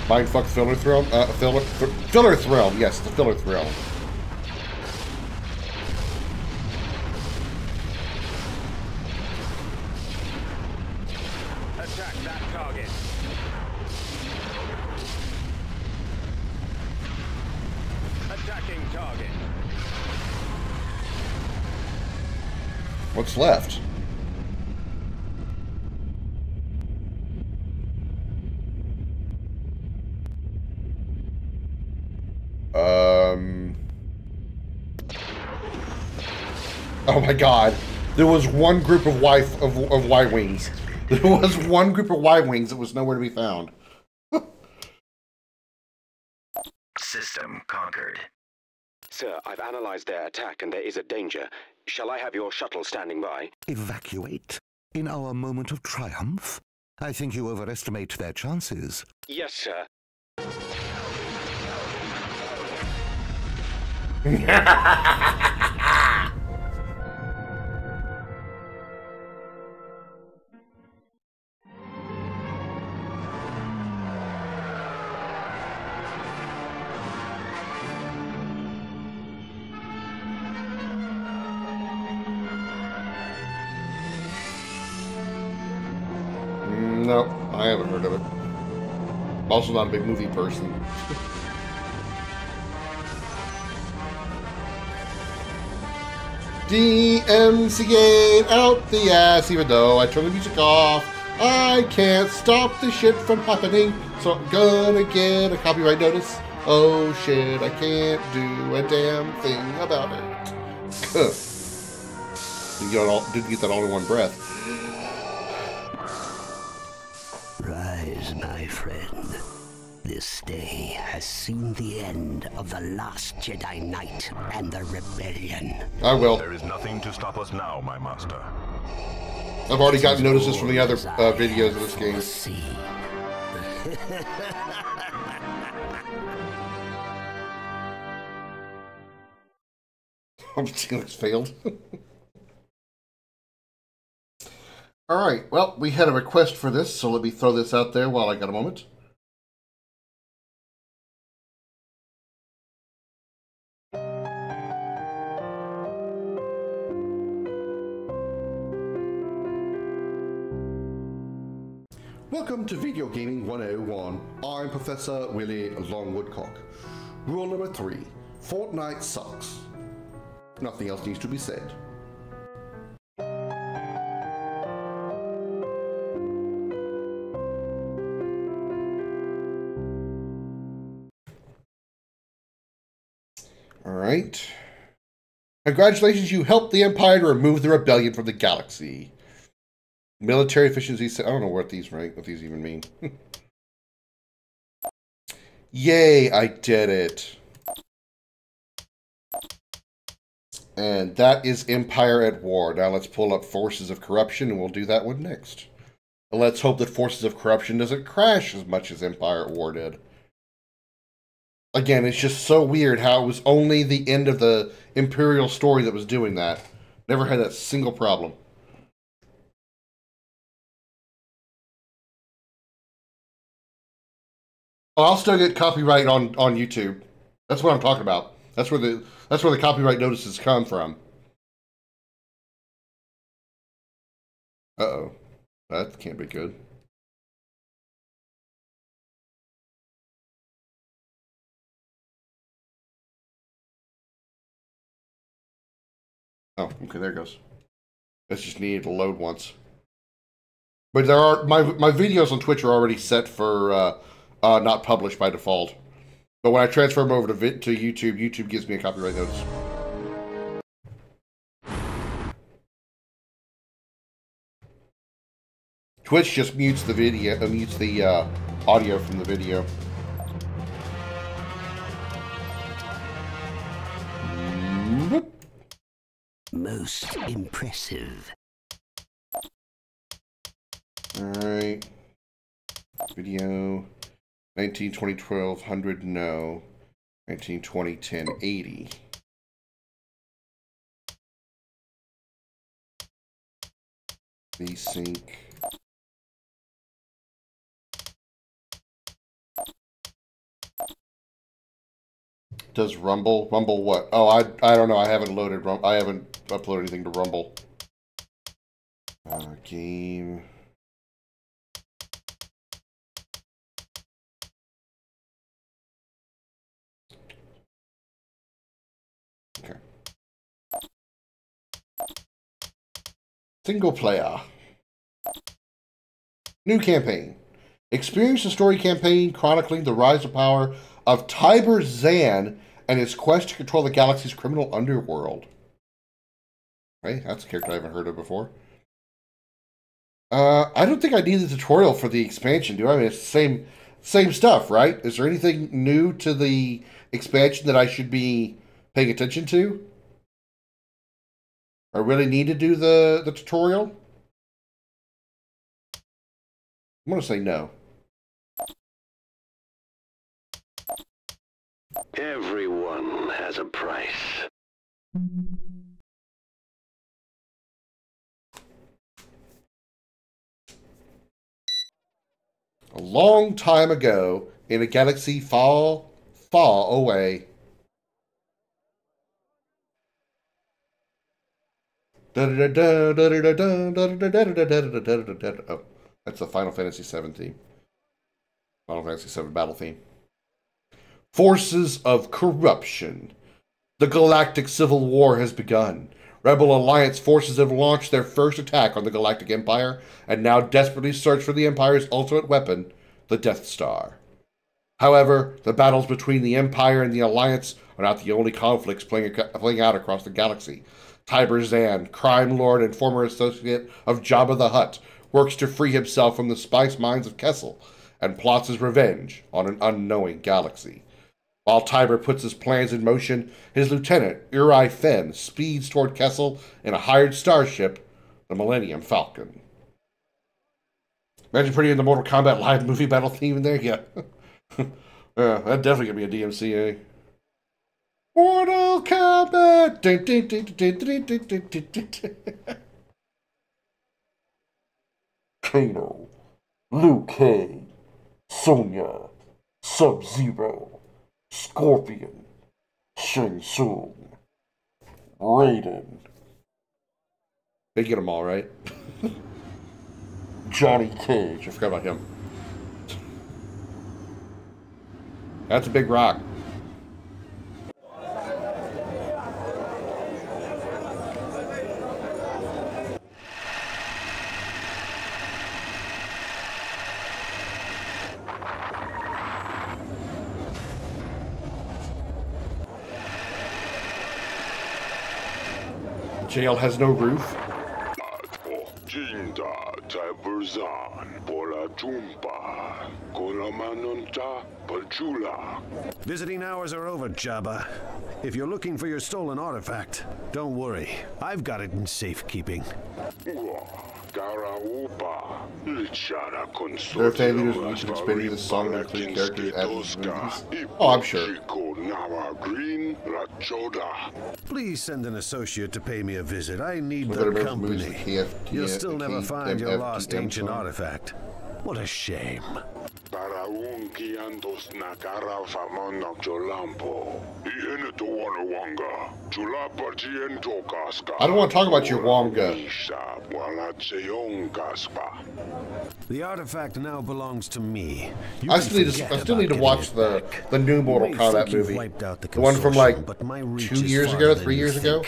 Mindfuck filler throne? Filler throne, yes, the filler throne. Attack that target. Attacking target. What's left? Oh my god. There was one group of Y-Wings. There was one group of Y-Wings that was nowhere to be found. System conquered. Sir, I've analyzed their attack and there is a danger. Shall I have your shuttle standing by? Evacuate? In our moment of triumph? I think you overestimate their chances. Yes, sir. No, I haven't heard of it. I'm also not a big movie person. DMCA out the ass, even though I turn the music off. I can't stop the shit from happening, so I'm gonna get a copyright notice. Oh shit, I can't do a damn thing about it. Didn't get that all in one breath. Rise, my friend. This day has seen the end of the last Jedi Knight and the rebellion. I will. There is nothing to stop us now, my master. I've already gotten notices from the other videos of this game. Felix failed. Alright, well, we had a request for this, so let me throw this out there while I got a moment. Welcome to Video Gaming 101. I'm Professor Willie Longwoodcock. Rule number 3. Fortnite sucks. Nothing else needs to be said. Alright. Congratulations, you helped the Empire to remove the rebellion from the galaxy. Military efficiency, I don't know what these even mean. Yay, I did it. And that is Empire at War. Now let's pull up Forces of Corruption, and we'll do that one next. And let's hope that Forces of Corruption doesn't crash as much as Empire at War did. Again, it's just so weird how it was only the end of the Imperial story that was doing that. Never had that single problem. I'll still get copyright on YouTube. That's what I'm talking about. That's where the copyright notices come from. Uh-oh. That can't be good. Oh, okay, there it goes. That's just needed to load once. But there are my videos on Twitch are already set for not published by default. But when I transfer them over to YouTube, YouTube gives me a copyright notice. Twitch just mutes the video, mutes the audio from the video. Most impressive. Alright. Video. 19, 20, 12, 100, no. 19, 20, 10, 80. Vsync. Does Rumble? Rumble what? Oh, I don't know. I haven't loaded Rumble. I haven't uploaded anything to Rumble. Game. Okay. Single player. New campaign. Experience the story campaign chronicling the rise of power of Tiber Zan and his quest to control the galaxy's criminal underworld. Hey, that's a character I haven't heard of before. I don't think I need the tutorial for the expansion, do I? I mean, it's the same stuff, right? Is there anything new to the expansion that I should be paying attention to? I really need to do the tutorial? I'm going to say no. Everyone has a price. A long time ago, in a galaxy far, far away. Oh, that's the Final Fantasy VII theme. Final Fantasy VII battle theme. Forces of corruption. The Galactic Civil War has begun. Rebel Alliance forces have launched their first attack on the Galactic Empire and now desperately search for the Empire's ultimate weapon, the Death Star. However, the battles between the Empire and the Alliance are not the only conflicts playing out across the galaxy. Tiber Zan, crime lord and former associate of Jabba the Hutt, works to free himself from the spice mines of Kessel and plots his revenge on an unknowing galaxy. While Tiber puts his plans in motion, his lieutenant, Uri Fenn, speeds toward Kessel in a hired starship, the Millennium Falcon. Imagine putting in the Mortal Kombat live movie battle theme in there? Yeah. Yeah, that'd definitely give me a DMCA. Mortal Kombat! Kano, Liu Kang, Sonya, Sub-Zero, Scorpion, Shang Tsung, Raiden. They get them all, right? Johnny Cage. I forgot about him. That's a big rock. Jail has no roof. Visiting hours are over, Jabba. If you're looking for your stolen artifact, don't worry. I've got it in safekeeping. There are fan leaders who should expanding this song to include characters as movies. Oh, I'm sure. Please send an associate to pay me a visit. I need the company. You'll still never find your lost ancient artifact. What a shame. I don't want to talk about your Wonga. The artifact now belongs to me. I still need to watch the new Mortal Kombat movie. The one from like 2 years ago, 3 years ago.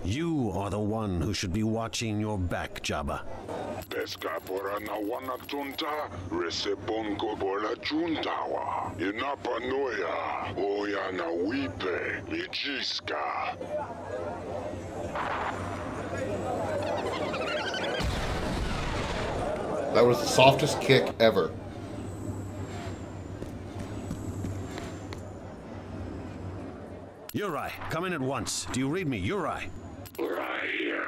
You are the one who should be watching your back, Jabba. Pesca por na wana junta, resebongo por la juntawa. Inapa noya, oya na wipe, mijiska. That was the softest kick ever. Uri, come in at once. Do you read me, Uri? Right here.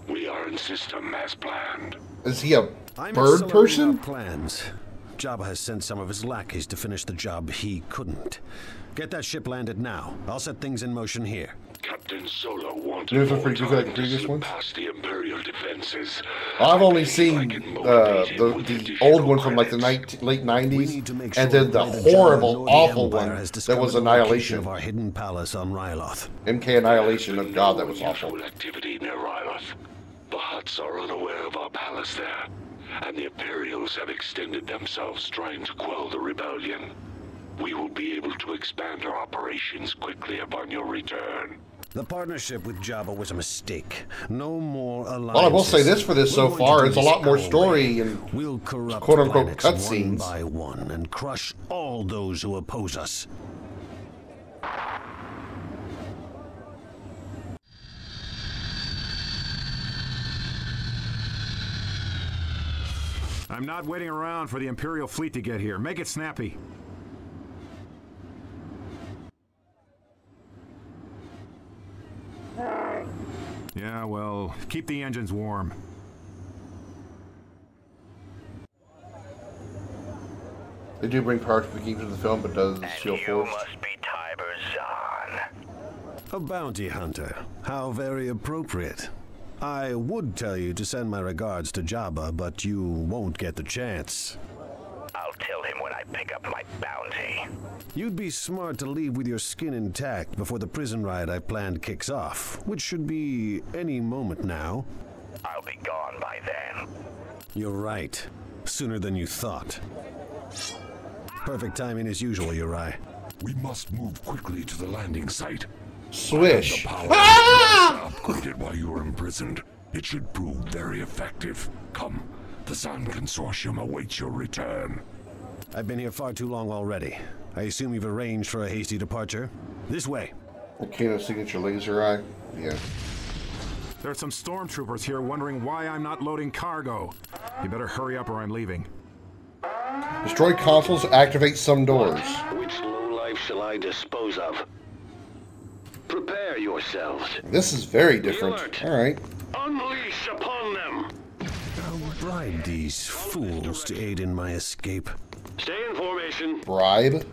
We are in system as planned. Is he a bird person? Plans. Jabba has sent some of his lackeys to finish the job he couldn't. Get that ship landed now. I'll set things in motion here. Captain Solo wanted Yours was pretty good like the previous ones. Past the Imperial defenses. I've only seen the old one from like the late 90s, and then the horrible, awful one that was Annihilation. Of our hidden palace on Ryloth. MK Annihilation. Oh God, that was awful. Activity near Ryloth. The Hutts are unaware of our palace there, and the Imperials have extended themselves trying to quell the rebellion. We will be able to expand our operations quickly upon your return. The partnership with Jabba was a mistake. No more alliances. Well, I will say this for this so far, it's a lot more story and we'll corrupt quote-unquote cutscenes. One by one and crush all those who oppose us. I'm not waiting around for the Imperial fleet to get here. Make it snappy. Yeah, well, keep the engines warm. They do bring power to the geeks of the film, but does feel forced. Must be Tiber Zahn. A bounty hunter. How very appropriate. I would tell you to send my regards to Jabba, but you won't get the chance. I'll tell him when I pick up my bounty. You'd be smart to leave with your skin intact before the prison ride I planned kicks off, which should be any moment now. I'll be gone by then. You're right. Sooner than you thought. Perfect timing as usual, Uri. We must move quickly to the landing site. Swish. The power upgraded while you were imprisoned. It should prove very effective. Come, the Zahn Consortium awaits your return. I've been here far too long already. I assume you've arranged for a hasty departure? This way. Volcano signature laser eye? Yeah. There's some stormtroopers here wondering why I'm not loading cargo. You better hurry up or I'm leaving. Destroy consoles, activate some doors. Which lowlife shall I dispose of? Prepare yourselves. This is very different. Alright. Unleash upon them! I'll bribe these fools to aid in my escape. Stay in formation. Bribe?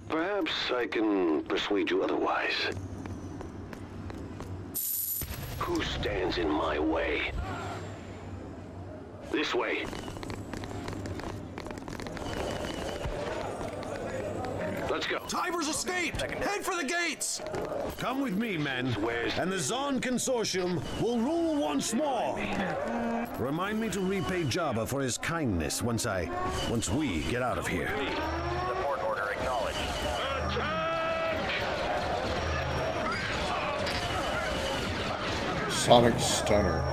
Perhaps I can persuade you otherwise. Who stands in my way? This way. Let's go. Tiber's escaped! Head for the gates! Come with me, men, and the Zahn Consortium will rule once more. Remind me to repay Jabba for his kindness once we get out of here. Support order acknowledged. Sonic Stunner.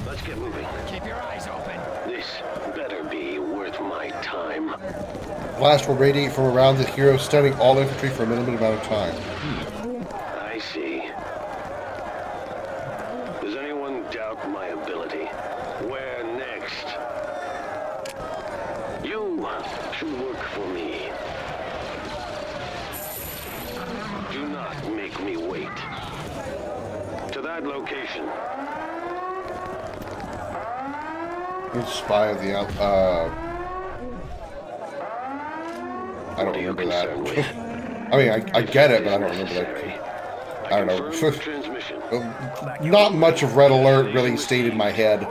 Let's get moving. Keep your eyes open. This better be worth my time. Blast will radiate from around the hero, stunning all infantry for a limited amount of time. I see. Does anyone doubt my ability? Where next? You should work for me. Do not make me wait. To that location. Who's Spy of the I don't remember that. I mean, I get it, but I don't remember that. I don't know. Not much of Red Alert really stayed in my head.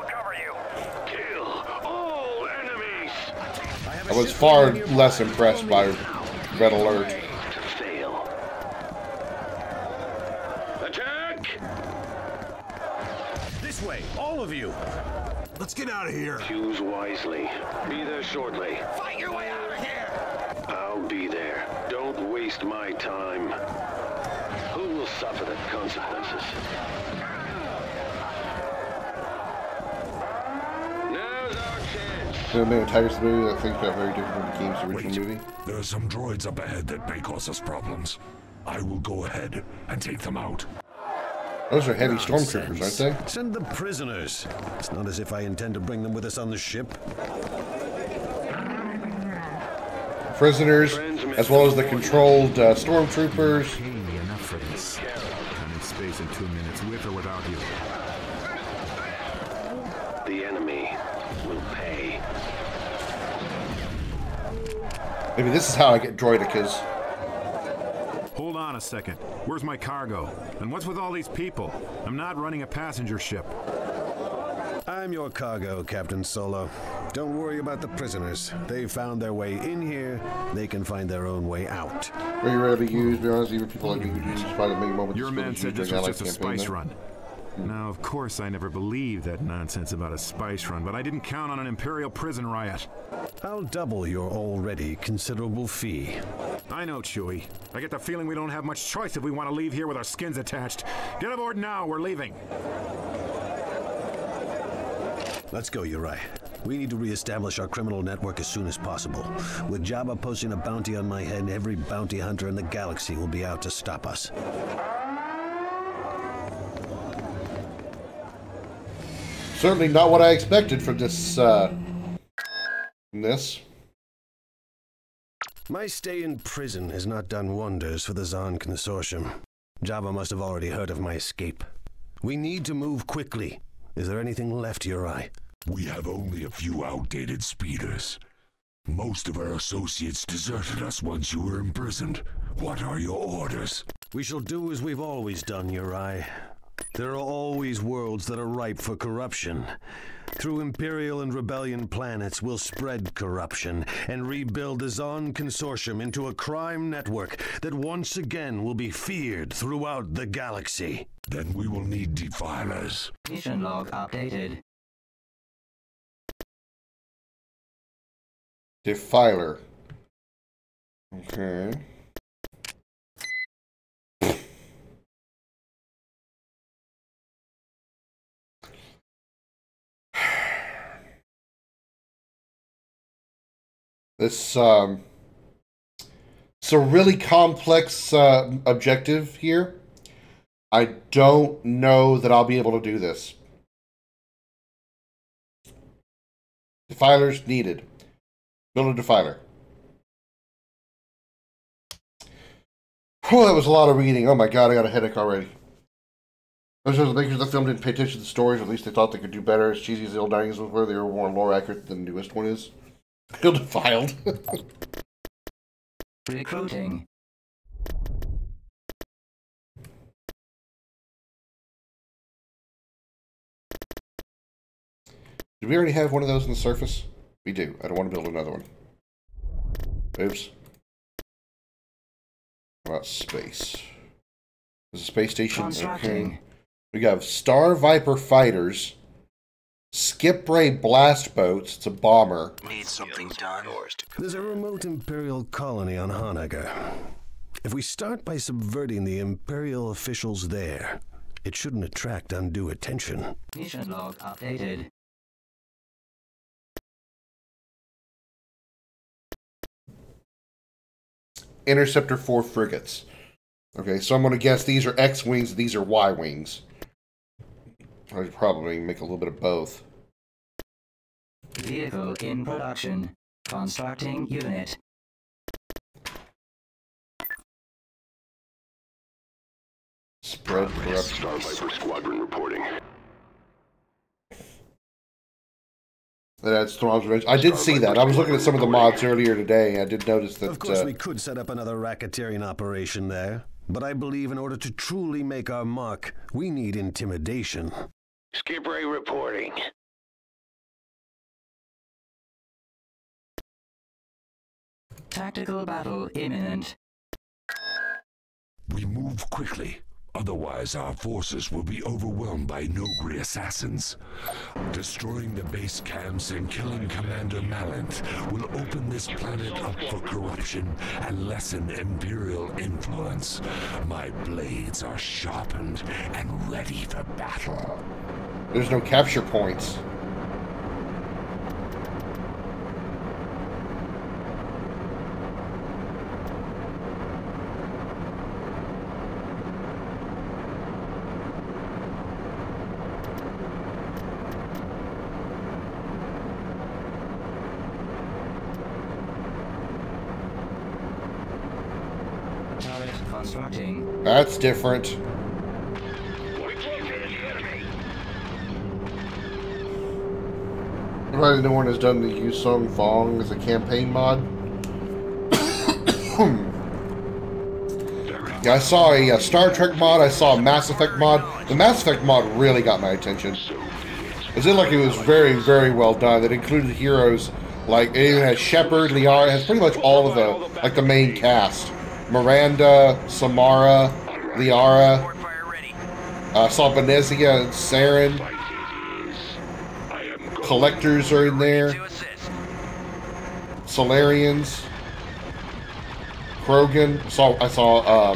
I was far less impressed by Red Alert. Attack! This way, all of you. Let's get out of here. Choose wisely. Be there shortly. Fight your way out of here! I'll be there. Don't waste my time. Who will suffer the consequences? Now's our chance. The Man Tigers the movie that things got very different from the game's original movie. There are some droids up ahead that may cause us problems. I will go ahead and take them out. Those are heavy stormtroopers, aren't they? Send the prisoners. It's not as if I intend to bring them with us on the ship. Prisoners, as well as the controlled stormtroopers. Paying me enough for this. I'm in space in 2 minutes, with or without you. The enemy will pay. Maybe this is how I get droidicas. Hold on a second. Where's my cargo? And what's with all these people? I'm not running a passenger ship. I'm your cargo, Captain Solo. Don't worry about the prisoners. They've found their way in here. They can find their own way out. Very rarely used, be honest, even people like me who do spy that make moments. Your man said this was just a spice run. Now, of course, I never believed that nonsense about a spice run, but I didn't count on an Imperial prison riot. I'll double your already considerable fee. I know, Chewie. I get the feeling we don't have much choice if we want to leave here with our skins attached. Get aboard now, we're leaving. Let's go, Uri. We need to reestablish our criminal network as soon as possible. With Jabba posting a bounty on my head, every bounty hunter in the galaxy will be out to stop us. Certainly not what I expected from this, My stay in prison has not done wonders for the Zon Consortium. Jabba must have already heard of my escape. We need to move quickly. Is there anything left, Uri? We have only a few outdated speeders. Most of our associates deserted us once you were imprisoned. What are your orders? We shall do as we've always done, Uri. There are always worlds that are ripe for corruption. Through Imperial and Rebellion planets, we'll spread corruption and rebuild the Zon Consortium into a crime network that once again will be feared throughout the galaxy. Then we will need defilers. Mission log updated. Defiler. Okay. This, it's a really complex objective here. I don't know that I'll be able to do this. Defilers needed. Build a defiler. Oh, that was a lot of reading. Oh my god, I got a headache already. I was just thinking the film didn't pay attention to the stories, or at least they thought they could do better. As cheesy as the old 90s were, they were more lore accurate than the newest one is. Build defiled. Recruiting. Do we already have one of those on the surface? We do. I don't want to build another one. Oops. How about space? There's a space station. Okay. We got Star Viper fighters. Skip Ray blast boats. It's a bomber. Need something done. There's a remote Imperial colony on Honager. If we start by subverting the Imperial officials there, it shouldn't attract undue attention. Mission log updated. Interceptor 4 frigates. Okay, so I'm going to guess these are X-Wings, these are Y-Wings. I should probably make a little bit of both. Vehicle in production. Constructing unit. Spread corruption. Star Viper Squadron reporting. That adds Thrawn's Revenge. I did see that. I was looking at some of the mods earlier today. I did notice that... Of course, we could set up another racketeering operation there. But I believe in order to truly make our mark, we need intimidation. Skip Ray reporting. Tactical battle imminent. We move quickly. Otherwise, our forces will be overwhelmed by Nogri assassins. Destroying the base camps and killing Commander Malant will open this planet up for corruption and lessen Imperial influence. My blades are sharpened and ready for battle. There's no capture points. Constructing. That's different. Probably no one has done the Yusong Fong as a campaign mod. Yeah, I saw a Star Trek mod, I saw a Mass Effect mod. The Mass Effect mod really got my attention. It seemed like it was very, very well done. It included heroes like, it even has Shepard, Liara, it has pretty much all of the, like the main cast. Miranda, Samara, Liara, saw Benezia and Saren. Collectors are in there. Solarians. Krogan. I saw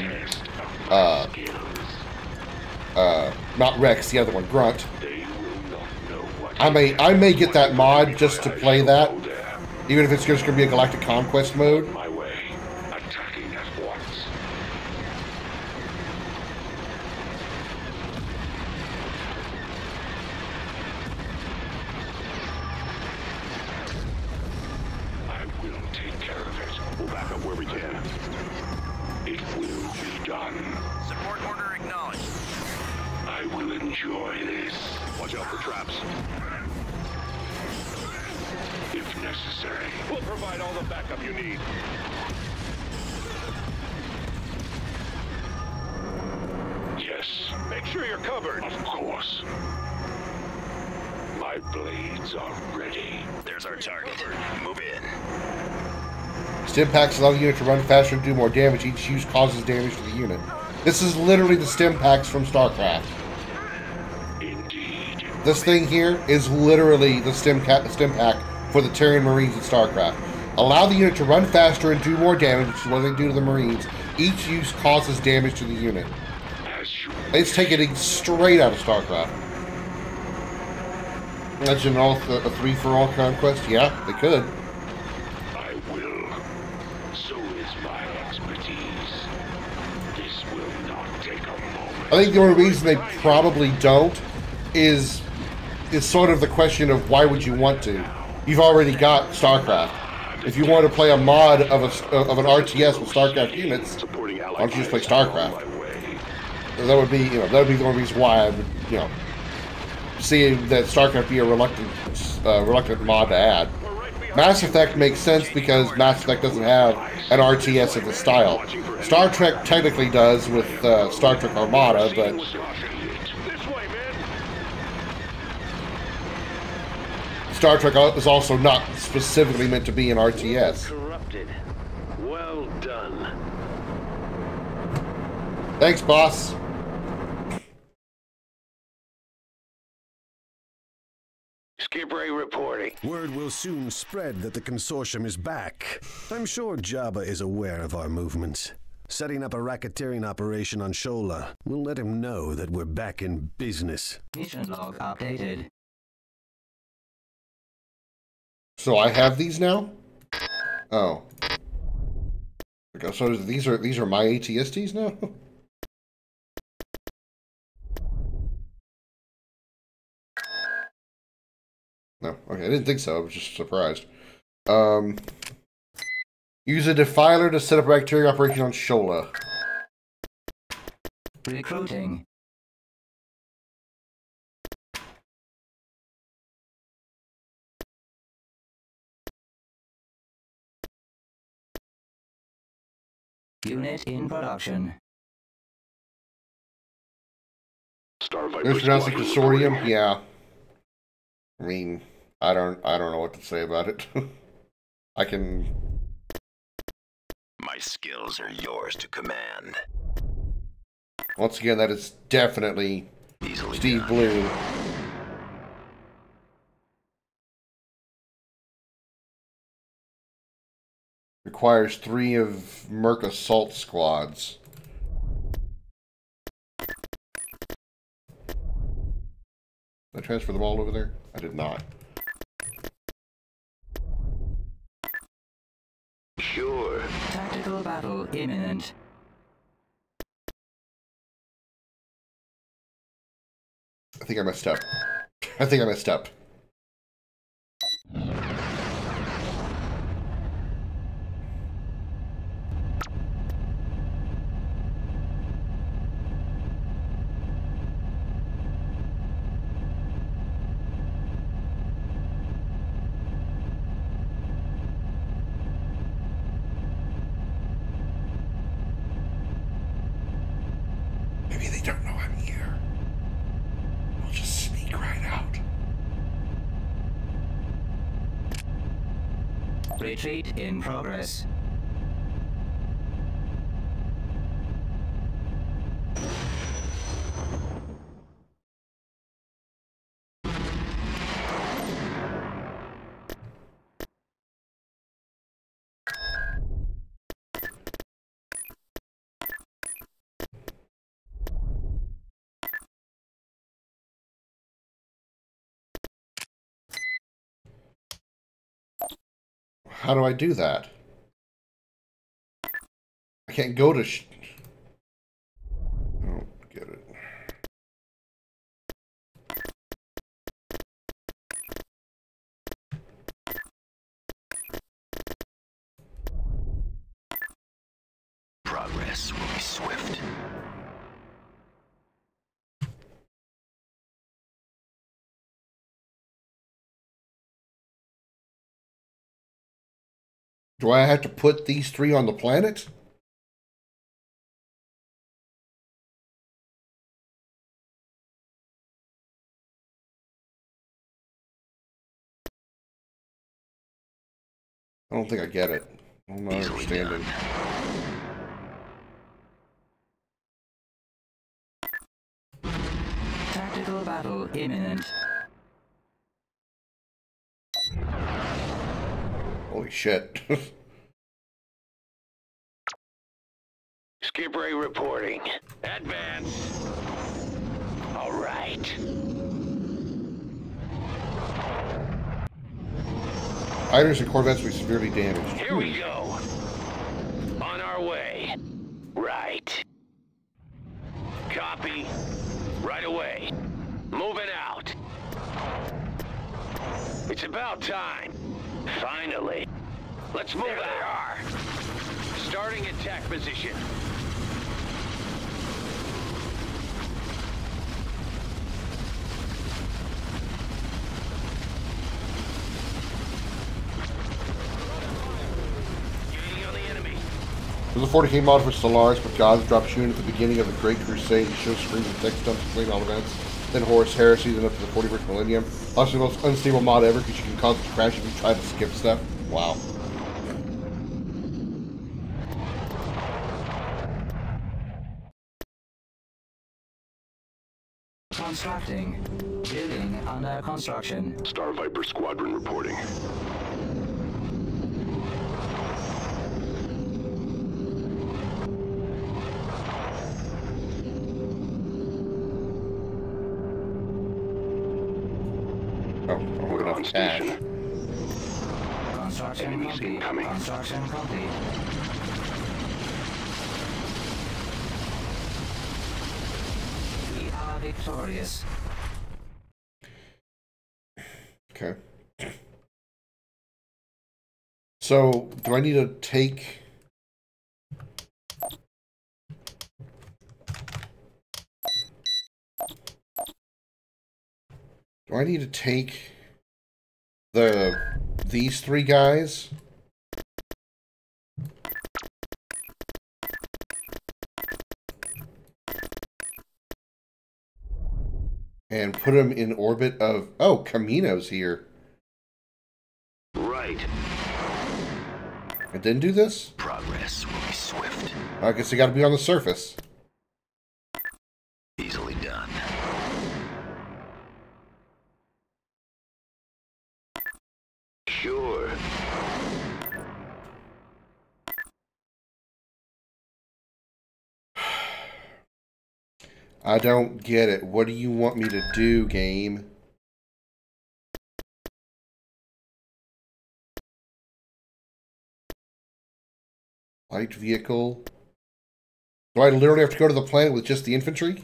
not Rex, the other one, Grunt. I may get that mod just to play that, even if it's just gonna be a Galactic Conquest mode. Stim packs allow the unit to run faster and do more damage. Each use causes damage to the unit. This is literally the stim packs from StarCraft. Indeed. This thing here is literally the stim pack for the Terran Marines in StarCraft. Allow the unit to run faster and do more damage, which is what they do to the Marines. Each use causes damage to the unit. It's taken straight out of StarCraft. Imagine a 3-for-all conquest? Yeah, they could. I think the only reason they probably don't is sort of the question of why would you want to? You've already got StarCraft. If you want to play a mod of an RTS with StarCraft units, why don't you just play StarCraft? That would be, that would be the only reason why I would, see that StarCraft be a reluctant mod to add. Mass Effect makes sense because Mass Effect doesn't have an RTS of the style. Star Trek technically does with Star Trek Armada, but Star Trek is also not specifically meant to be an RTS. Corrupted. Well done. Thanks, boss. Skip Ray reporting. Word will soon spread that the consortium is back. I'm sure Jabba is aware of our movements. Setting up a racketeering operation on Shola will let him know that we're back in business. Mission log updated. So I have these now? Oh. Okay, so these are my ATSTs now? No, okay, I didn't think so. I was just surprised. Use a defiler to set up a racketeering operation on Shola. Recruiting. Unit in production. Mispronouncing consortium? Yeah. I mean, I don't know what to say about it. I can. My skills are yours to command. Once again, that is definitely Steve Blue. Requires 3 of Merc assault squads. Did I transfer them all over there? I did not. Sure. Tactical battle imminent. I think I messed up. I think I messed up. Maybe they don't know I'm here. I'll just sneak right out. Retreat in progress. How do I do that? I can't go to I don't get it. Progress will be swift. Do I have to put these 3 on the planet? I don't think I get it. I'm not understanding. Tactical battle imminent. Holy shit. Skip Ray reporting. Advance. All right. Fighters and corvettes will be severely damaged. Here we go. On our way. Right. Copy. Right away. Moving out. It's about time. Finally. Let's move out. There they are. Starting attack position. There's a 40k mod for Stellaris, but gods drop shooting at the beginning of the Great Crusade and show screens and text dumps explaining all events. Then Horus Heresy, then up to the 41st Millennium. Also the most unstable mod ever because you can cause it to crash if you try to skip stuff. Wow. Constructing. Building under construction. Star Viper Squadron reporting. Cash. Construction complete. Construction complete. We are victorious. Okay. So, do I need to take... Do I need to take these 3 guys and put them in orbit of... Oh, Camino's here. Right. I didn't do this? Progress will be swift. I guess they gotta be on the surface. I don't get it. What do you want me to do, game? Light vehicle. Do I literally have to go to the planet with just the infantry?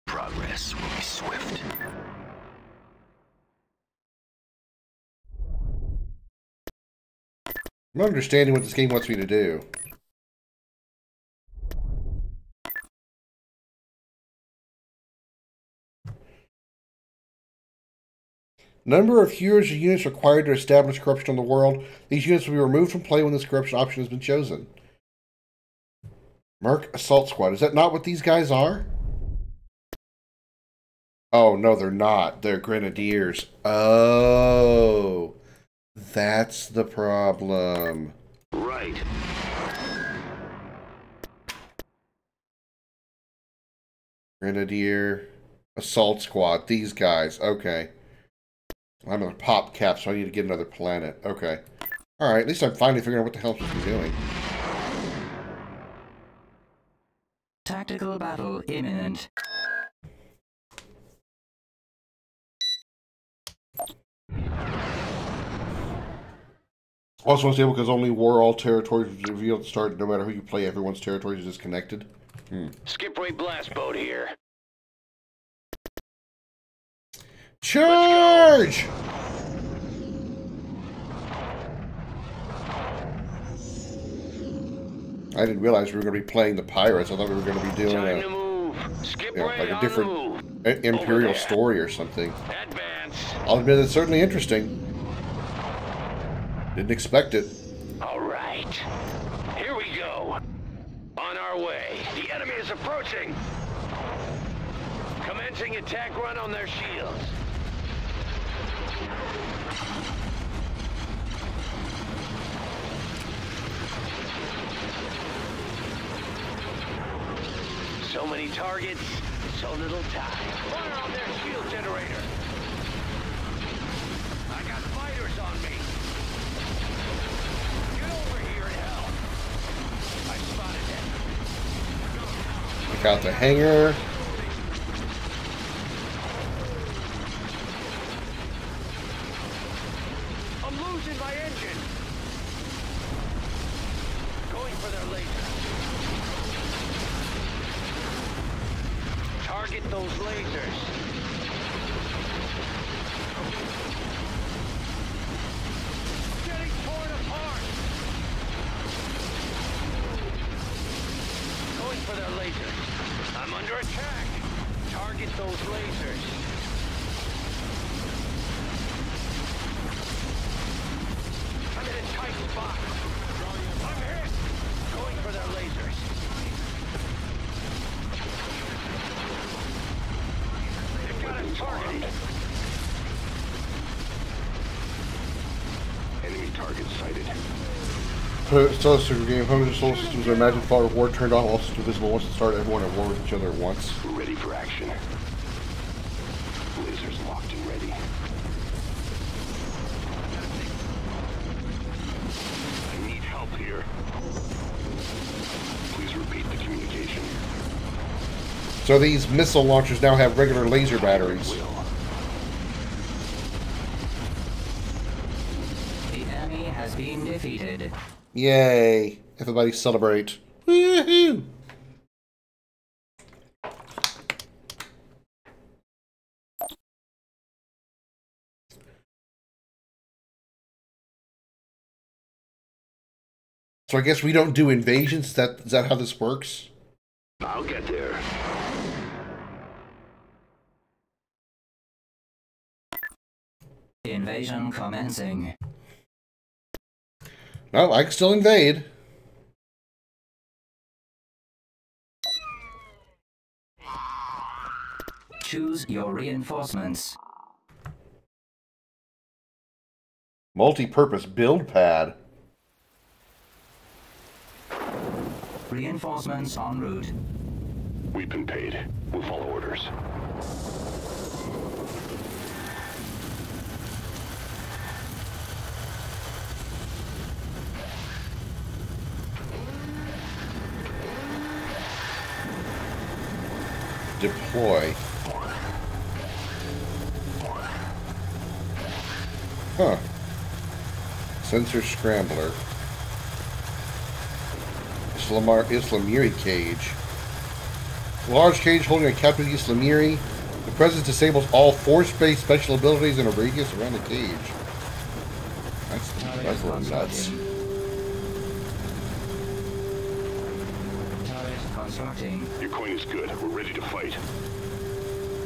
Progress will be swift. I'm not understanding what this game wants me to do. Number of heroes or units required to establish corruption on the world. These units will be removed from play when this corruption option has been chosen. Merc Assault Squad. Is that not what these guys are? Oh, no, they're not. They're Grenadiers. Oh, that's the problem. Right. Grenadier Assault Squad. These guys. Okay. I'm gonna pop cap, so I need to get another planet. Okay. Alright, at least I'm finally figuring out what the hell I'm supposed to be doing. Tactical battle imminent. Also unstable because only war all territories revealed at the start. No matter who you play, everyone's territory is disconnected. Skip ray blast boat here. Charge! I didn't realize we were going to be playing the pirates. I thought we were going to be doing like a different Imperial story or something. I'll admit it's certainly interesting. Didn't expect it. All right. Here we go. On our way. The enemy is approaching. Commencing attack run on their shields. So many targets, so little time. Fire on their shield generator. I got fighters on me. Get over here and help. I spotted them. Pick out the hangar. I'm losing my engine. Going for their laser. Target those lasers. Getting torn apart. Going for their lasers. I'm under attack. Target those lasers. I'm in a tight spot. I'm hit. Going for their lasers. They've got us targeted. Enemy target sighted. Solar System game. Hundreds of solar systems are imagined fought with war turned off. All systems visible once it started. Everyone at war with each other at once. Ready for action. Lasers locked and ready. I need help here. Please repeat the communication. So these missile launchers now have regular laser batteries. The enemy has been defeated. Yay! Everybody celebrate. Woohoo! So I guess we don't do invasions? Is that how this works? I'll get there. Invasion commencing. No, I can still invade. Choose your reinforcements. Multi-purpose build pad. Reinforcements en route. We've been paid. We'll follow orders. deploy. Huh. Sensor scrambler. Islamiri cage. Large cage holding a captive Islamiri. The presence disables all force-based special abilities in a radius around the cage. That's a little nuts. Your coin is good. We're ready to fight.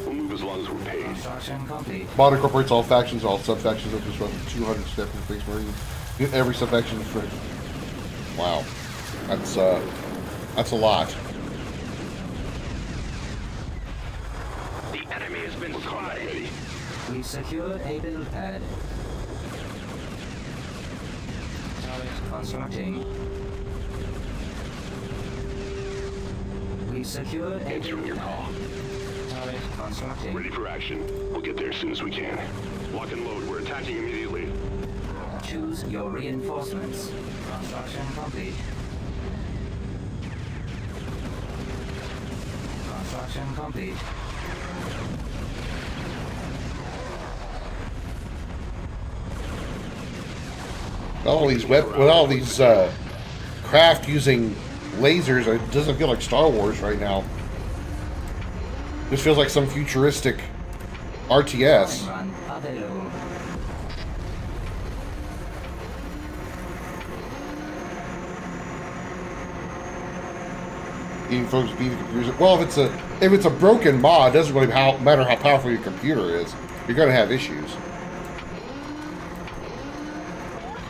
We'll move as long as we're paid. Mod incorporates all factions, all sub-factions up to 200 step in Space Marine. Get every sub-faction for... Wow. That's a lot. The enemy has been spotted. We secured a build pad. Turret constructing. We secured a Answering your call. Turret constructing. Ready for action. We'll get there as soon as we can. Lock and load. We're attacking immediately. Choose your reinforcements. Construction complete. Construction complete. All these craft using lasers, it doesn't feel like Star Wars right now. This feels like some futuristic RTS. Even folks beat the computers. Well, if it's a broken mod, it doesn't really matter how powerful your computer is. You're going to have issues.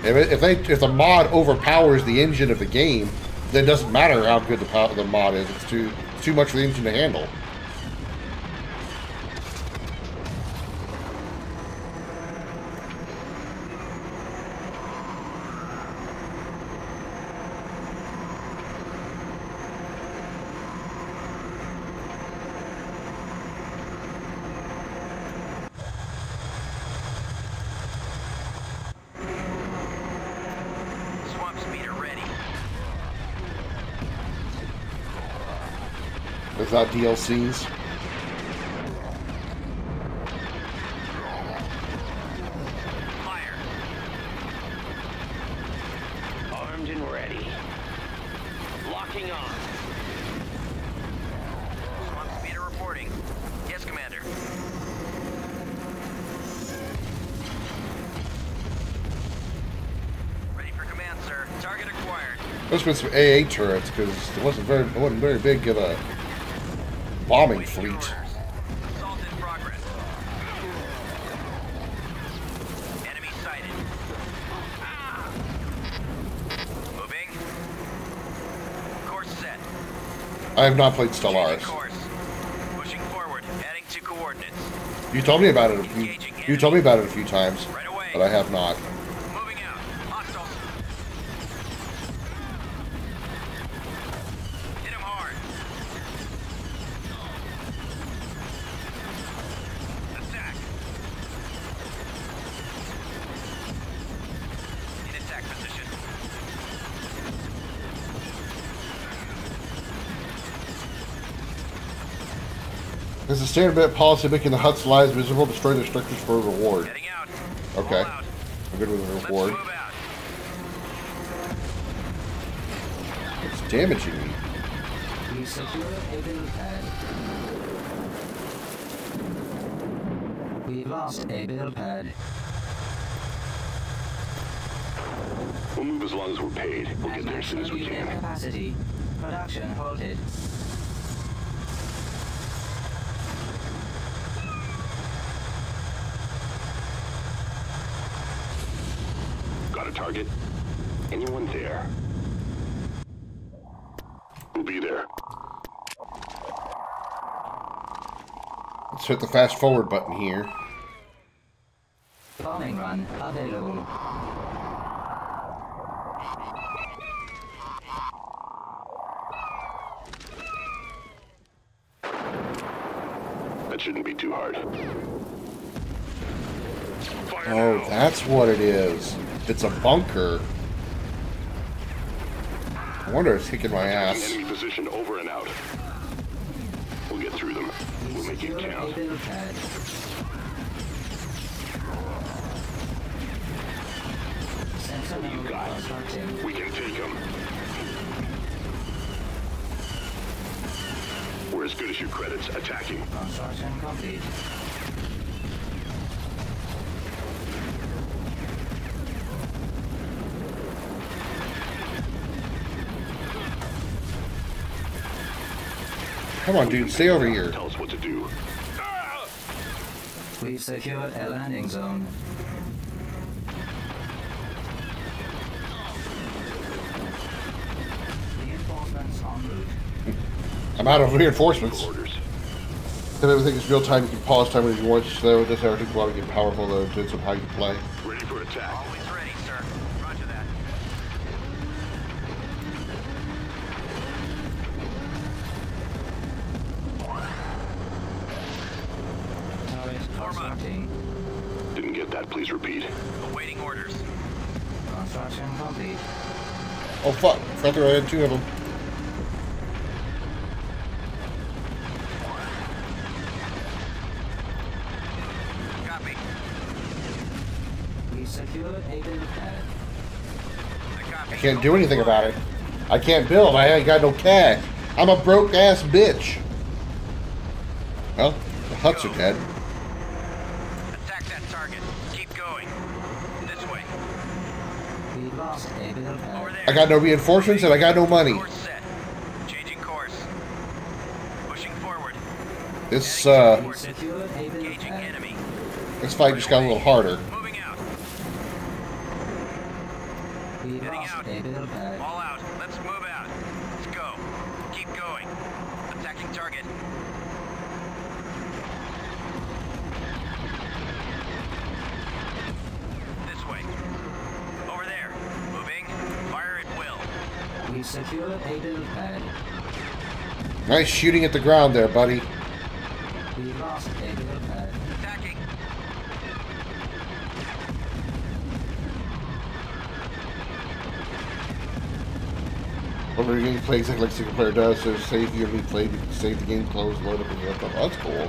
If the mod overpowers the engine of the game, then it doesn't matter how good the mod is. It's too much for the engine to handle. Without DLCs. Fire. Armed and ready. Locking on. Swamp speeder reporting. Yes, Commander. Ready for command, sir. Target acquired. There's been some AA turrets because it wasn't very big of a bombing fleet. Assault in progress. Enemy sighted. Moving. Course set. I have not played Stellaris. Pushing forward. Heading to coordinates. You told me about it you told me about it a few times, but I have not. Moving out. Hostile. Hit him hard. Attack. In attack position. There's a standard policy making the Hutt's lives miserable, destroy their structures for a reward. Okay. I'm good with the reward. It's damaging me. We secure a build pad. We've lost a build pad. We'll move as long as we're paid. We'll get there as soon as we can. Capacity. Production halted. Got a target? Anyone there? We'll be there. Let's hit the fast forward button here. Bombing run available. That shouldn't be too hard. Oh, that's what it is. It's a bunker. I wonder if it's kicking my ass. Enemy position over and out. We'll get through them. Secure a build pad. You guys, we can take them. We're as good as your credits attacking. Construction complete. Come on, dude, stay over here. Tell us what to do. We've secured a landing zone. Reinforcements en route. I'm out of reinforcements. If everything is real time, you can pause time when you want. Slow. This everything while to get powerful, though. It's on how you play. Ready for attack. Always ready, sir. Roger that. Didn't get that. Please repeat. Awaiting orders. Construction complete. Oh fuck! I thought I had two of them. Copy. We secured a build pad. I can't do anything about it. I can't build. I ain't got no cash. I'm a broke ass bitch. Well, the huts are dead. Attack that target. Keep going. This way. We lost a build pad. Over there. I got no reinforcements and I got no money. Course set. Changing course. Pushing forward. This Secured a build Engaging pad. enemy. this fight just got a little harder. Moving out. We Heading lost out. a build pad. All out. Let's move out. Let's go. Keep going. Attacking target. This way. Over there. Moving. Fire at will. We secured a build pad. Nice shooting at the ground there, buddy. We lost a build pad. Attacking. Whenever your game plays exactly like single player does, so save you and replayed, you can save the game, close, load up, and stuff. Oh, that's cool.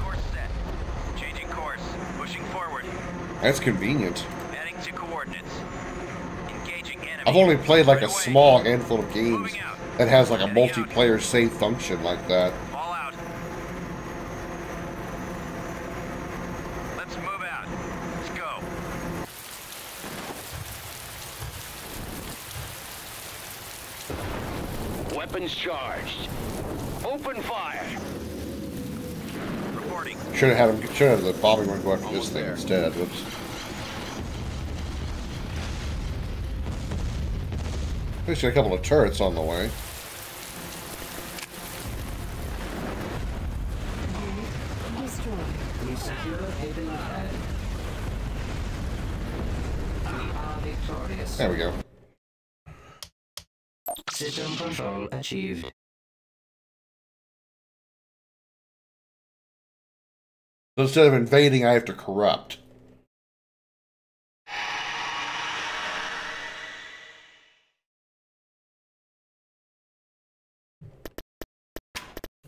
Course set. Changing course. Pushing forward. That's convenient. Heading to coordinates. Engaging enemy. I've only played like a Right away. small handful of games Moving out. that has like a Heading out. multiplayer save function like that. All out. Let's move out. Let's go. Weapons charged. Open fire. Reporting. Should have the bombing run go after this thing instead. Whoops. At least got a couple of turrets on the way. We secured a build pad. We are victorious. There we go. System control achieved. So instead of invading, I have to corrupt.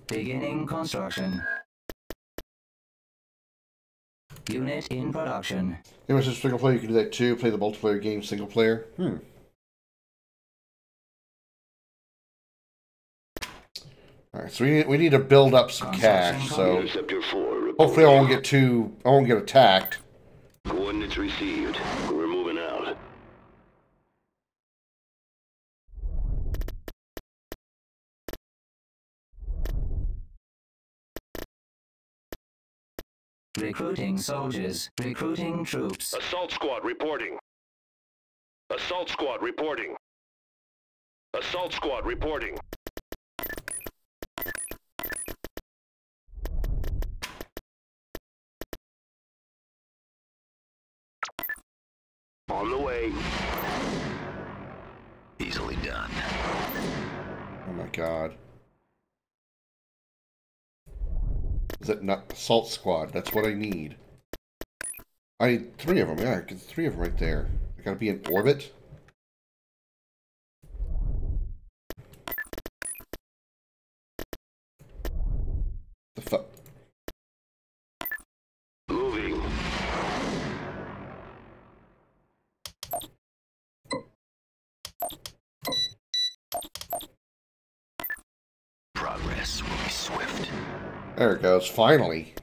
Beginning construction. Unit in production. It was just single player, you can do that too. Play the multiplayer game single player. Alright, so we need to build up some cash, so hopefully I won't get attacked. Coordinates received. We're moving out. Recruiting soldiers. Recruiting troops. Assault squad reporting. Assault squad reporting. Assault squad reporting. On the way. Easily done. Oh my god. Is it not assault squad? That's what I need. I need 3 of them. Yeah, I get 3 of them right there. I gotta be in orbit. The fuck? Moving. Progress will be swift. There it goes, finally.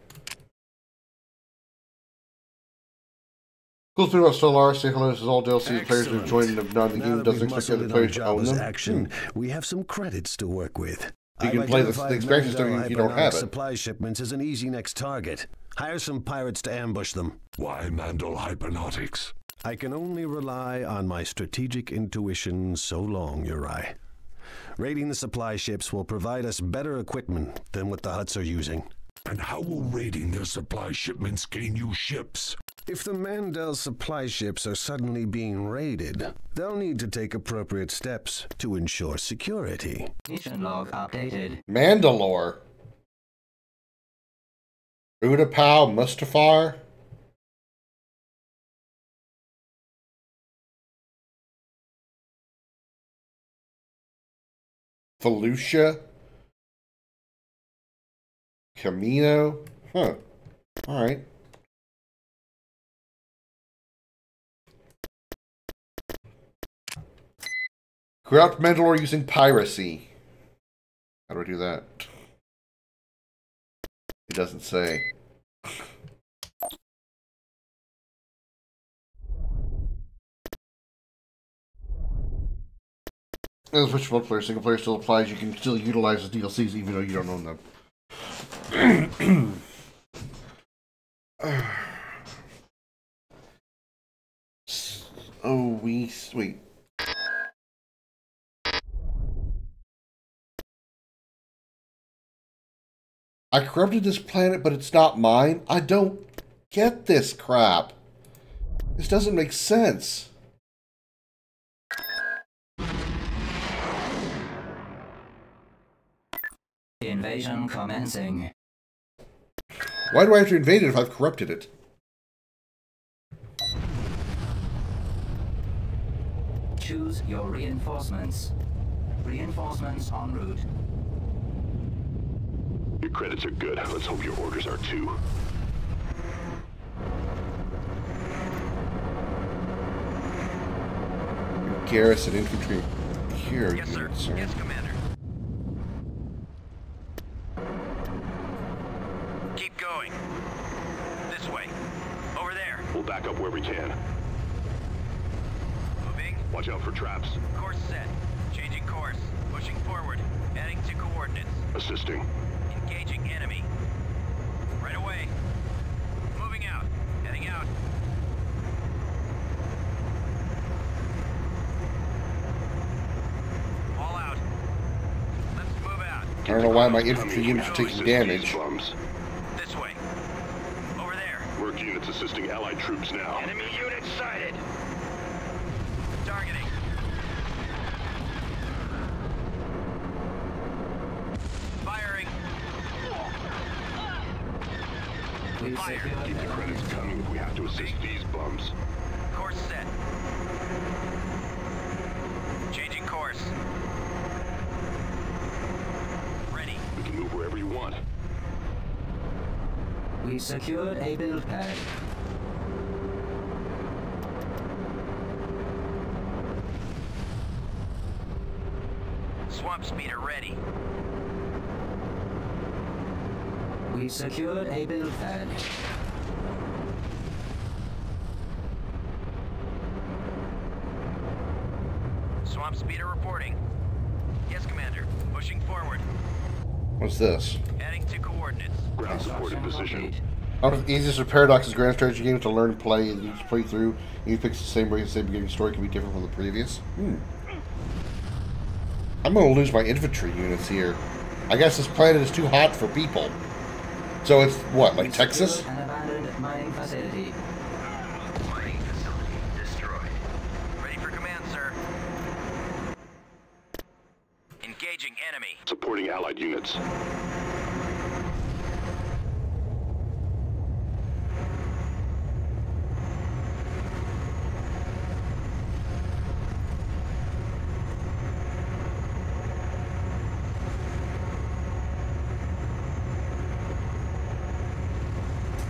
Cool thing about Stellaris, say hello to all DLC players who've joined the game. Doesn't expect the other players to own them. Action, we have some credits to work with. You can play the expansion stuff if you don't have it. Supply shipments is an easy next target. Hire some pirates to ambush them. Why Mandal Hypernautics? I can only rely on my strategic intuition so long, Uri. Raiding the supply ships will provide us better equipment than what the Hutts are using. And how will raiding their supply shipments gain you ships? If the Mandal supply ships are suddenly being raided, they'll need to take appropriate steps to ensure security. Mission log updated. Mandalore. Utapau, Mustafar. Felucia. Camino. Huh. Alright. Corrupt Mandalore using piracy. How do I do that? It doesn't say. As which multiplayer, single player still applies. You can still utilize the DLCs even though you don't own them. Oh, wait. I corrupted this planet, but it's not mine. I don't get this crap. This doesn't make sense. Invasion commencing. Why do I have to invade it if I've corrupted it? Choose your reinforcements. Reinforcements en route. Your credits are good. Let's hope your orders are too. Garrison infantry here. Yes, sir. Yes, Commander. Keep going. This way. Over there. We'll back up where we can. Moving. Watch out for traps. Course set. Changing course. Pushing forward. Heading to coordinates. Assisting. Engaging enemy. Right away. Moving out. Heading out. All out. Let's move out. I don't know why my infantry units are taking damage. This way. Over there. Work units assisting allied troops now. Enemy unit sighted. Targeting. Firing. Fire. Keep the credits coming if we have to assist these bums. Course set. Changing course. Ready. We can move wherever you want. We secured a build pad. Swamp speeder ready. We secured a build pad. Swamp speeder reporting. Yes, Commander. Pushing forward. What's this? Heading to coordinates. Ground support in position. Out of the easiest of Paradox's grand strategy game to learn, play, and each play through, each picks the same way, the same beginning story can be different from the previous. I'm gonna lose my infantry units here. I guess this planet is too hot for people. So it's what, like Texas? An abandoned mining facility. Mining facility destroyed. Ready for command, sir. Engaging enemy. Supporting allied units.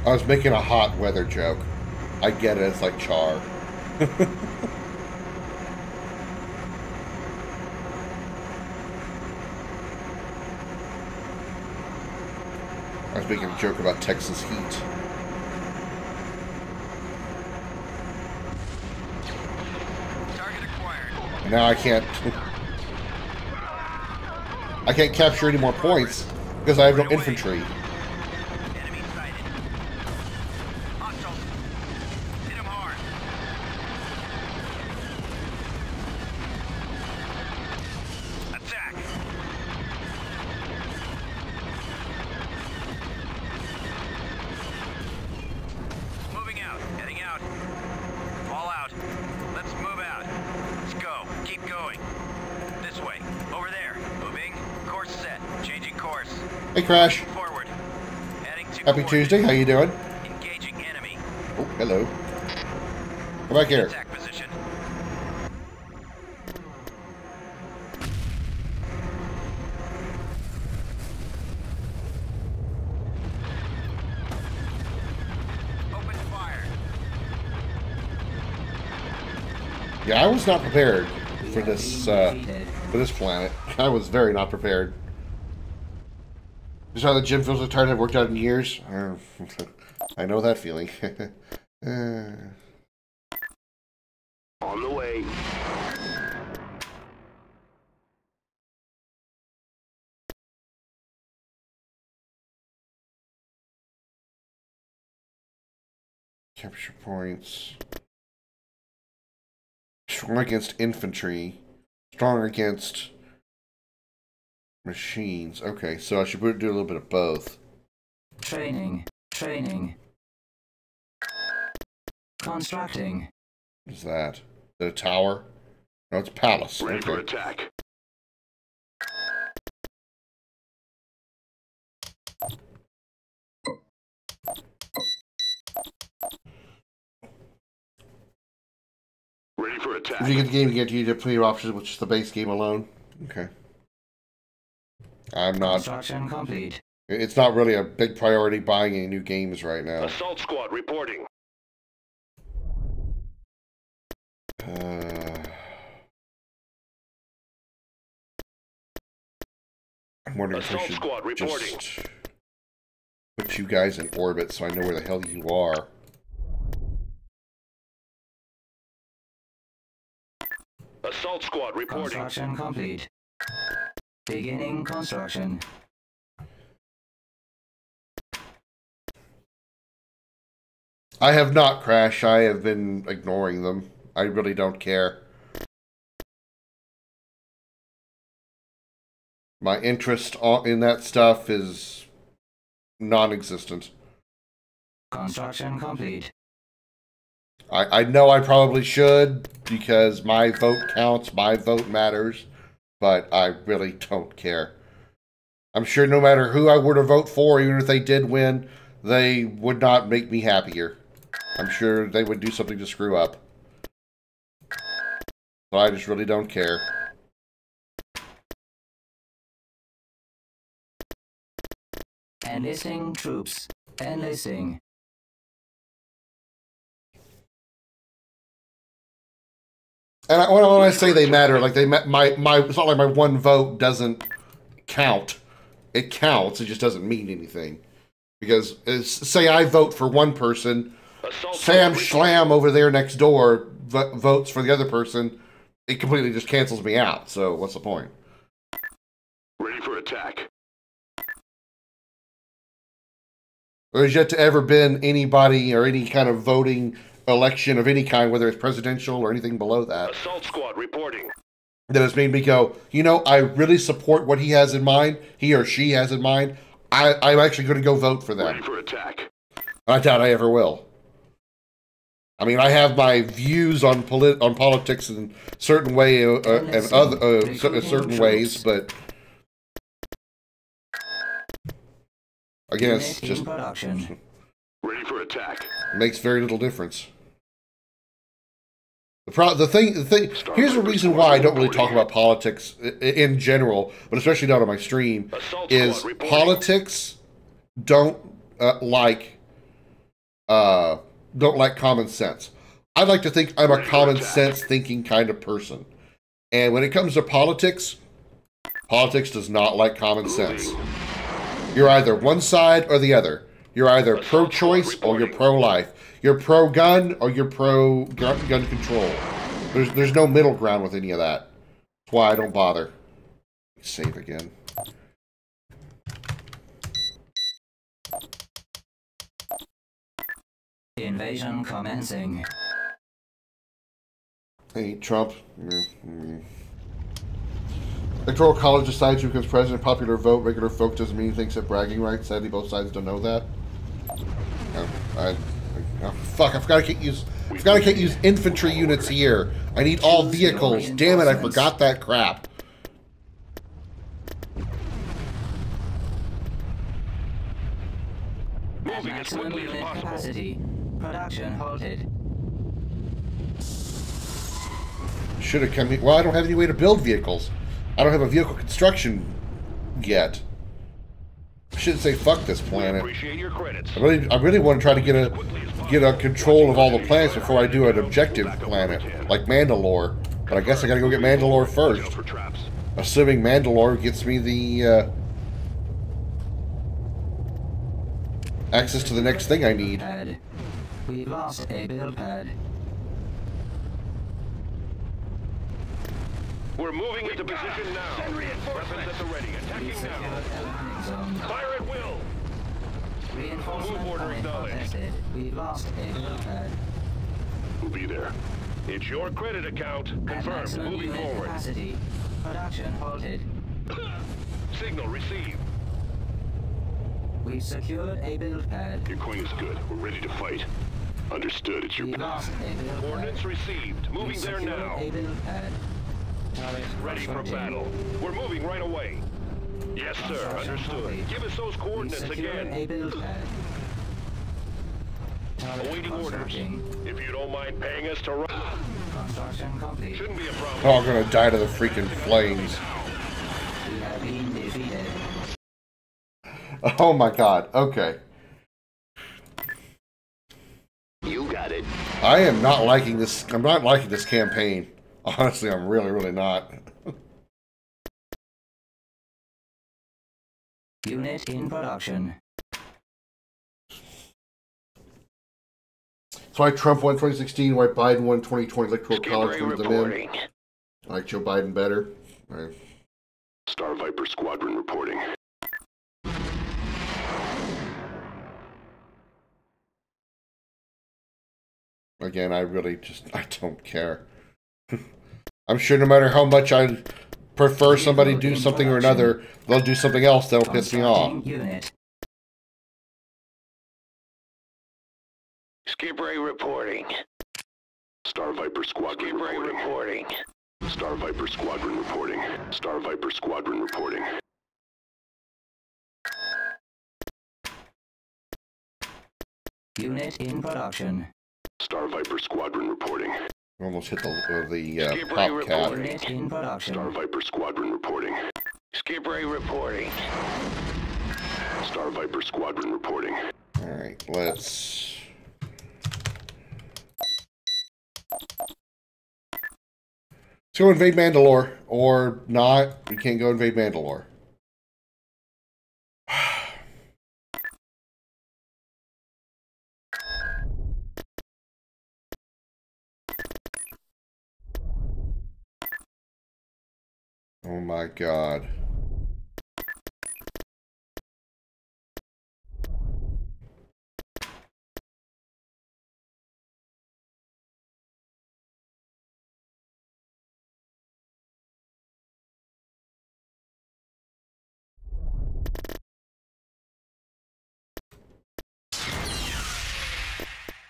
I was making a hot weather joke. I get it, it's like char. I was making a joke about Texas heat. Now I can't capture any more points because I have no infantry. Hey Crash. Forward. Happy Tuesday, how you doing? Oh, hello. Come back here. Open fire. Yeah, I was not prepared for this planet. I was very not prepared. Just how the gym feels so tired. I've worked out in years. I know that feeling. On the way. Capture points. Strong against infantry. Strong against machines. Okay, so I should do a little bit of both. Training. Constructing. What is that? Is that a tower? No, it's a palace. Ready for Okay. attack. Ready for attack. If you get the game, you get to use plenty of options, which is the base game alone. Okay. I'm not. Construction complete. It's not really a big priority buying any new games right now. Assault squad reporting. I'm wondering if I should just put you guys in orbit so I know where the hell you are. Assault squad reporting. Construction complete. Beginning construction. I have not, Crash. I have been ignoring them. I really don't care. My interest in that stuff is non-existent. Construction complete. I know I probably should because my vote counts, my vote matters, but I really don't care. I'm sure no matter who I were to vote for, even if they did win, they would not make me happier. I'm sure they would do something to screw up. So I just really don't care. Enlisting troops. Enlisting. And when I say they matter, like it's not like my one vote doesn't count. It counts. It just doesn't mean anything. Because say I vote for one person, Sam Schlam over there next door votes for the other person. It completely just cancels me out. So what's the point? Ready for attack. There's yet to ever been anybody or any kind of voting election of any kind, whether it's presidential or anything below that, Assault squad reporting. that has made me go, you know, I really support what he has in mind, he or she has in mind. I'm actually going to go vote for them. Ready for attack. I doubt I ever will. I mean, I have my views on politics in certain way and other certain ways, but again, it's just ready for attack. Makes very little difference. The thing. Here's the reason why I don't really talk about politics in general, but especially not on my stream, is politics don't like don't like common sense. I like to think I'm a common sense thinking kind of person. And when it comes to politics, politics does not like common sense. You're either one side or the other. You're either pro-choice or you're pro-life. You're pro-gun or you're pro-gun control. There's no middle ground with any of that. That's why I don't bother. Save again. Invasion commencing. Hey, Trump. Electoral College decides who becomes president. Popular vote. Regular folk doesn't mean anything except bragging rights. Sadly, both sides don't know that. Fuck! I've got to use infantry units here. I need all vehicles. Damn it! I forgot that crap. At maximum unit capacity. Production halted. Should have come here. Well, I don't have any way to build vehicles. I don't have a vehicle construction yet. I shouldn't say fuck this planet. I really want to try to get a control of all the planets before I do an objective planet, like Mandalore. But I guess I gotta go get Mandalore first. Assuming Mandalore gets me the access to the next thing I need. We've lost a build pad. We're moving into position now. Weapons at the ready. Attacking now. Fire at will. Reinforcement order acknowledged. We've lost a build pad. We'll be there. It's your credit account. Confirmed. Moving forward. Capacity. Production halted. Signal received. We've secured a build pad. Your coin is good. We're ready to fight. Understood. It's your coordinates received. Moving there now. A build pad. Ready for battle. We're moving right away. Yes, sir. Understood. Give us those coordinates again. A build pad. Awaiting orders. If you don't mind paying us to run. Construction complete. Shouldn't be a problem. We're all gonna die to the freaking flames. We have been defeated. Oh my god. Okay. You got it. I am not liking this. I'm not liking this campaign. Honestly, I'm really not. Unit in production. That's why Trump won 2016, why Biden won 2020 Electoral College moved them in. I like Joe Biden better. Right. Star Viper Squadron reporting. Again, I don't care. I'm sure no matter how much I prefer somebody do something or another, they'll do something else that'll piss me off. Skip Ray reporting. Star Viper Squadron reporting. Star Viper Squadron reporting. Star Viper Squadron reporting. Unit in production. Star Viper Squadron reporting. Almost hit the pop cap. Unit in production. Star Viper Squadron reporting. Skip Ray reporting. Star Viper Squadron reporting. Alright, let's go invade Mandalore, or not. We can't go invade Mandalore. Oh my god.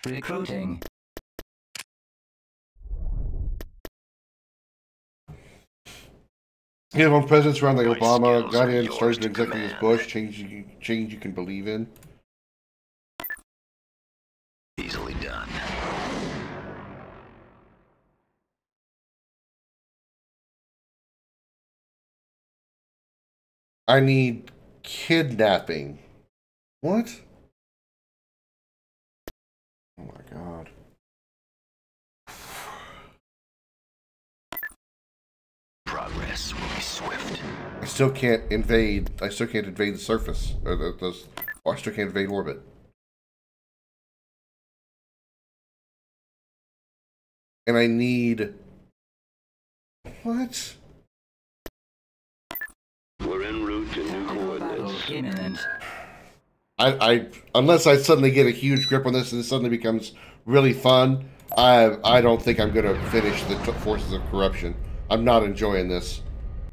Recruiting. Yeah, when presidents around like Obama, got in, started executive Bush, change you can believe in. Easily done. I need kidnapping. What? Progress will be swift. I still can't invade. I still can't invade the surface, or or I still can't invade orbit. And I need what? We're en route to new coordinates. I unless I suddenly get a huge grip on this and it suddenly becomes really fun, I don't think I'm gonna finish the Forces of Corruption. I'm not enjoying this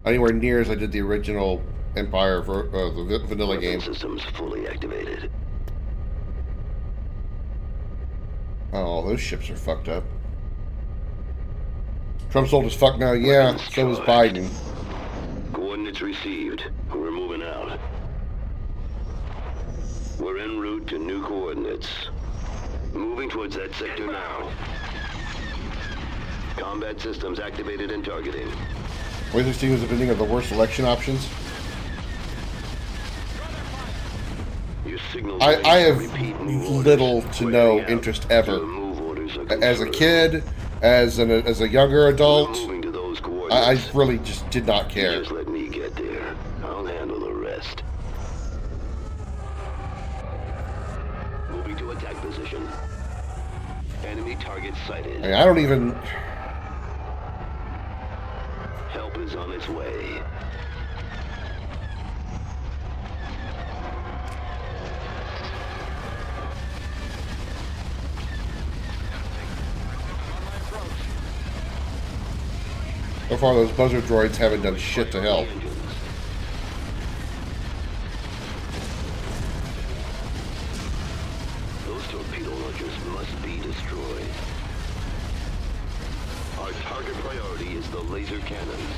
anywhere near as I did the original Empire for the vanilla game. Systems fully activated. Oh, those ships are fucked up. Trump's old as fuck now. Yeah, so is Biden. Coordinates received. We're moving out. We're en route to new coordinates. Moving towards that sector now. Combat systems activated and targeting. What do you think was the beginning of the worst election options? I have little to no interest ever. As a kid, as a younger adult, I really just did not care. Just let me get there. I'll handle the rest. Moving to attack position. Enemy target sighted. I mean, I don't even... Help is on its way. So far, those buzzer droids haven't done shit to help. Those torpedo launchers must be destroyed. Our target priority is the laser cannons.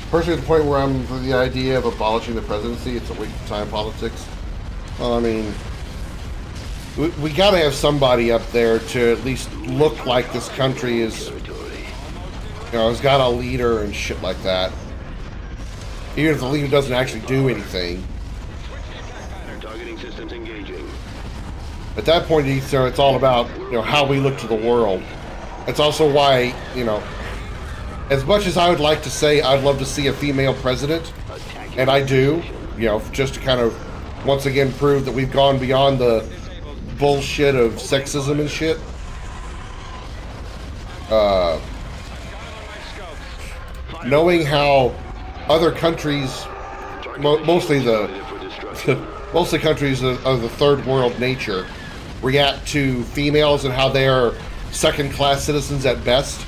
Personally, at the point where I'm for the idea of abolishing the presidency, it's a waste of time politics. Well, I mean, we gotta have somebody up there to at least look like this country is... You know, it's got a leader and shit like that. Even if the leader doesn't actually do anything. Targeting systems engaging. At that point, it's all about, you know, how we look to the world. It's also why, you know, as much as I would like to say I'd love to see a female president, and I do, you know, just to kind of once again prove that we've gone beyond the bullshit of sexism and shit. Knowing how other countries, mostly countries of the third world nature, react to females and how they are second-class citizens at best.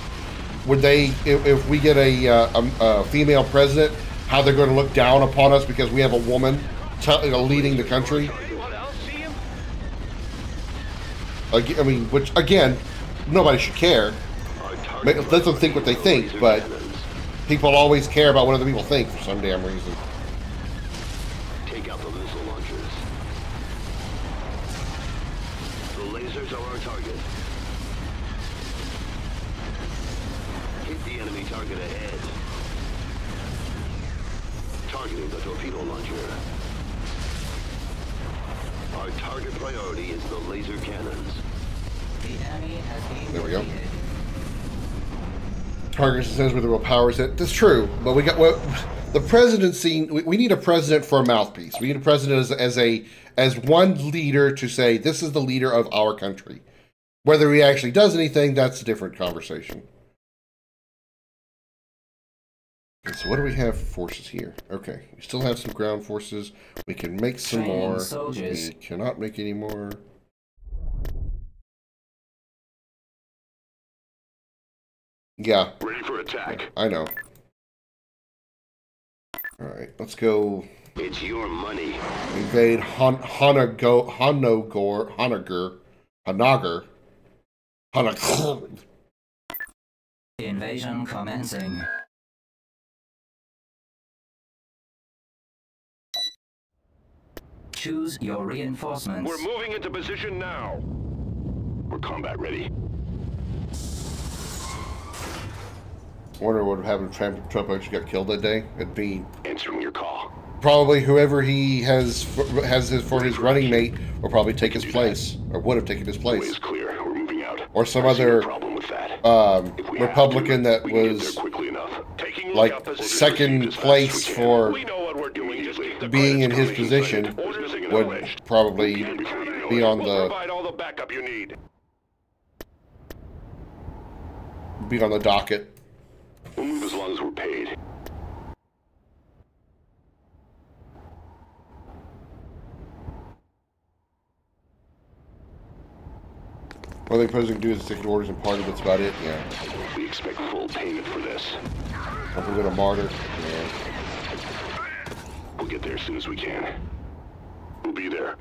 Would they, if we get a female president, how they're going to look down upon us because we have a woman leading the country? I mean, which again, nobody should care. Let them think what they think, but people always care about what other people think for some damn reason. Take out the missile launchers. The lasers are our target. Hit the enemy target ahead. Targeting the torpedo launcher. Our target priority is the laser cannons. The enemy has been there we go. Target systems with the real powers. That's true, but we got what the presidency. We need a president for a mouthpiece. We need a president as one leader to say this is the leader of our country. Whether he actually does anything, that's a different conversation. Okay, so what do we have for forces here? Okay, we still have some ground forces. We can make some more. Soldiers. We cannot make any more. Yeah. Ready for attack. I know. Alright, let's go. It's your money. Invade Hanagar. Invasion commencing. Choose your reinforcements. We're moving into position now. We're combat ready. I wonder what would happen if Trump actually got killed that day. It'd be answering your call. Probably whoever he has for his running mate will probably take his place, or would have taken his place. The way is clear. We're moving out. Or some other problem with that. Republican that was quickly enough. Taking like second place for being in his position would probably be on the docket. We'll move as long as we're paid. All the president can do is take orders and party. That's about it. Yeah. We expect full payment for this. If we're gonna martyr. Yeah. We'll get there as soon as we can. We'll be there.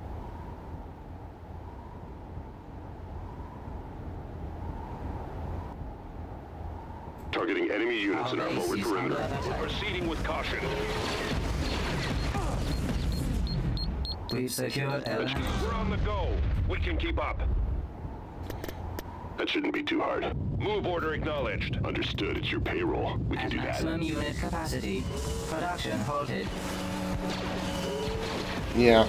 Targeting enemy units in our forward perimeter. Proceeding with caution. We've secured elements. We're on the go. We can keep up. That shouldn't be too hard. Move order acknowledged. Understood. It's your payroll. We can do that. Maximum unit capacity. Production halted. Yeah.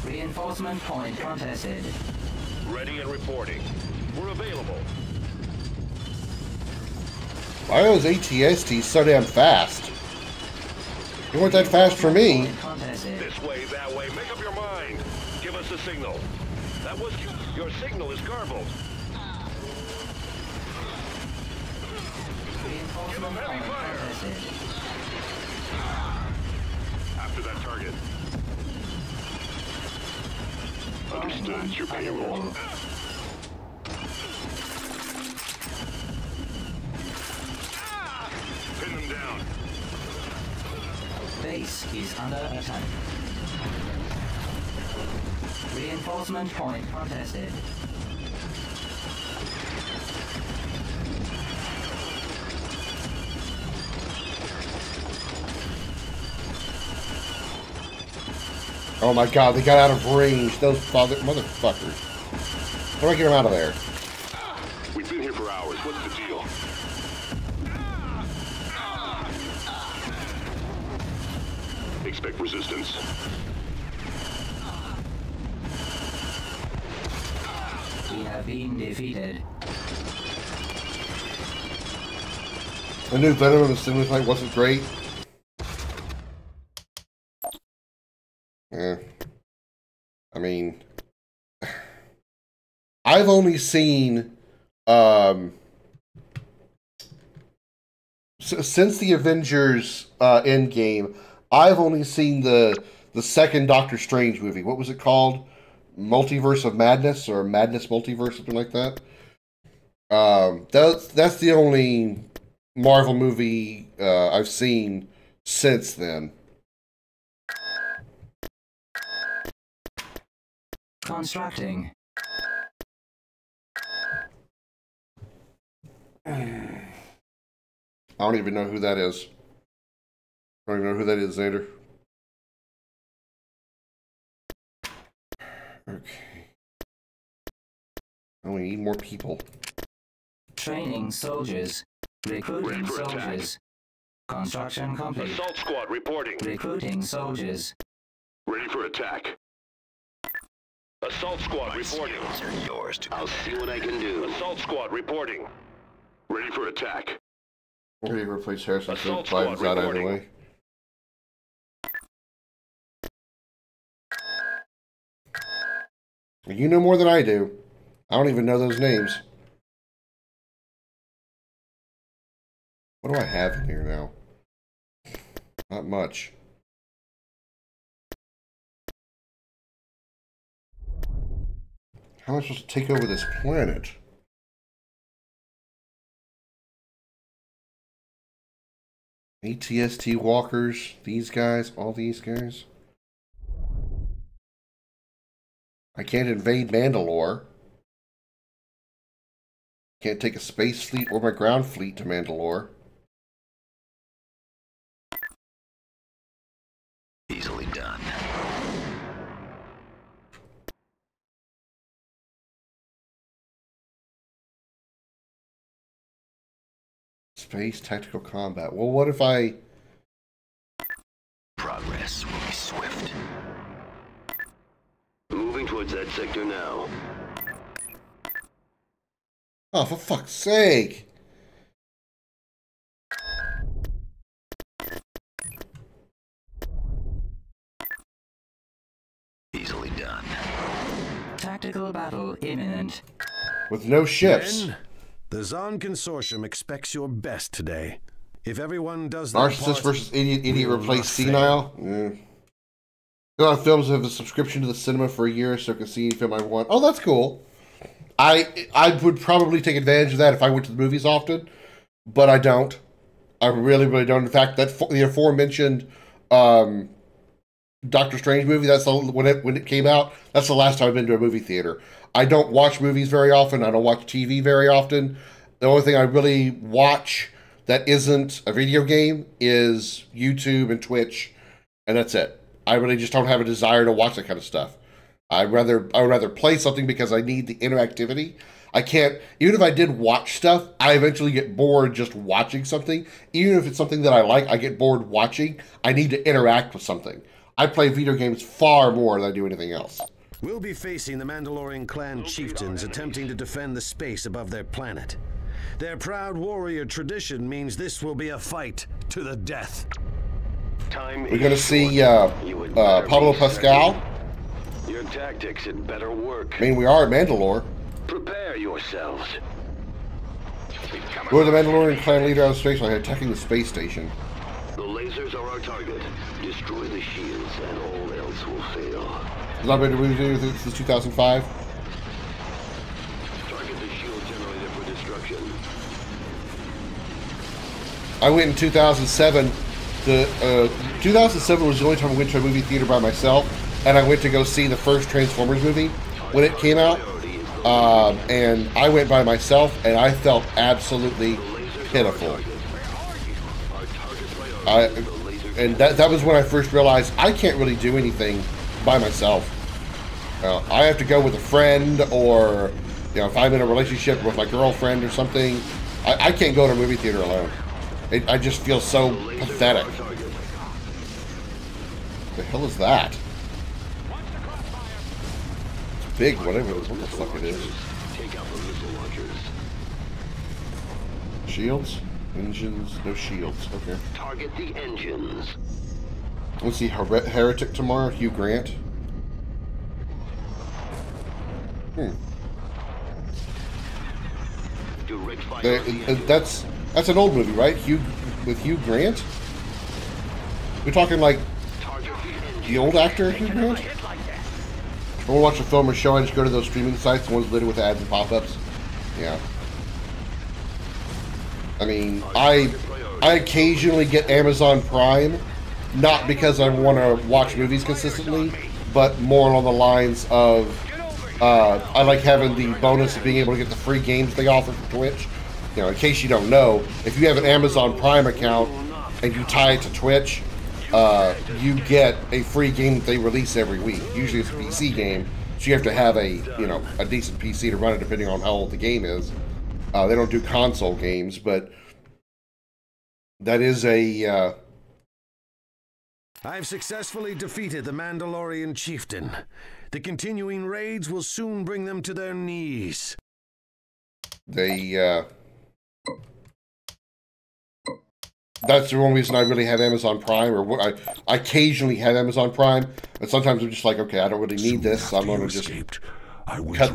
Reinforcement point contested. Ready and reporting. We're available. Why are those ATSTs so damn fast? You weren't that fast for me. This way, that way. Make up your mind. Give us a signal. That was... Your signal is garbled. Give them heavy fire. After that target. Understood. It's your payroll. Pin them down. Base is under attack. Reinforcement point contested. Oh my god, they got out of range. Those motherfuckers. How do I get them out of there? We've been here for hours. What's the deal? Expect resistance. We have been defeated. The new Venom in the Stimulus Fight wasn't great. Yeah. I mean, I've only seen, since the Avengers Endgame, I've only seen the second Doctor Strange movie. What was it called? Multiverse of Madness, or Madness Multiverse, something like that. That's the only Marvel movie I've seen since then. Constructing. I don't even know who that is. I don't even know who that is, Xander. Okay. Oh, we need more people. Training soldiers. Recruiting soldiers. Construction complete. Assault squad reporting. Recruiting soldiers. Ready for attack. Assault squad reporting. Are yours to I'll see what I can do. Assault squad reporting. Ready for attack. Ready to replace Harrison so Biden's out of the way. You know more than I do. I don't even know those names. What do I have in here now? Not much. How am I supposed to take over this planet? ATST walkers, these guys, all these guys. I can't invade Mandalore. Can't take a space fleet or my ground fleet to Mandalore. Easily done. Space tactical combat. Well, what if I... Progress will be swift. Moving towards that sector now. Oh, for fuck's sake. Tactical battle imminent. With no ships. Men, the Zon Consortium expects your best today. If everyone does their Narcissist part, versus idiot will replace not senile. Yeah. A lot of films have a subscription to the cinema for a year, so I can see any film I want. Oh, that's cool. I would probably take advantage of that if I went to the movies often, but I don't. I really, really don't. In fact, the aforementioned Doctor Strange movie, that's when it came out, that's the last time I've been to a movie theater. I don't watch movies very often. I don't watch TV very often. The only thing I really watch that isn't a video game is YouTube and Twitch, and that's it. I really just don't have a desire to watch that kind of stuff. I would rather play something because I need the interactivity. I can't, even if I did watch stuff, I eventually get bored just watching something. Even if it's something that I like, I get bored watching. I need to interact with something. I play video games far more than I do anything else. we'll be facing the Mandalorian clan chieftains attempting to defend the space above their planet. Their proud warrior tradition means this will be a fight to the death. We're going to see Pablo Pascal. Your tactics had better work. I mean, we are at Mandalore. Prepare yourselves. We're the Mandalorian clan leader out of space line attacking the space station. The lasers are our target. Destroy the shields and all else will fail. Has not been to movie theater since 2005. Target the shield generator for destruction. I went in 2007. 2007 was the only time I went to a movie theater by myself, and I went to go see the first Transformers movie when it came out. And I went by myself, and I felt absolutely pitiful. And that was when I first realized I can't really do anything by myself. I have to go with a friend, or if I'm in a relationship with my girlfriend or something. I can't go to a movie theater alone. I just feel so pathetic. The hell is that? It's big, whatever. What the fuck it is? Shields? Engines? No shields. Okay. Target the engines. Let's see. Heretic tomorrow. Hugh Grant. That's an old movie, right? With Hugh Grant? We're talking like the old actor Hugh Grant? I want to watch a film or show, I just go to those streaming sites, the ones littered with ads and pop-ups. Yeah. I mean, I occasionally get Amazon Prime, not because I want to watch movies consistently, but more along the lines of I like having the bonus of being able to get the free games they offer from Twitch. In case you don't know, if you have an Amazon Prime account and you tie it to Twitch, you get a free game that they release every week. Usually it's a PC game, so you have to have a decent PC to run it depending on how old the game is. They don't do console games, but that is a... I've successfully defeated the Mandalorian chieftain. The continuing raids will soon bring them to their knees. That's the only reason I really have Amazon Prime, or I occasionally have Amazon Prime, and sometimes I'm just like, okay, I don't really need this, so I'm going to just cut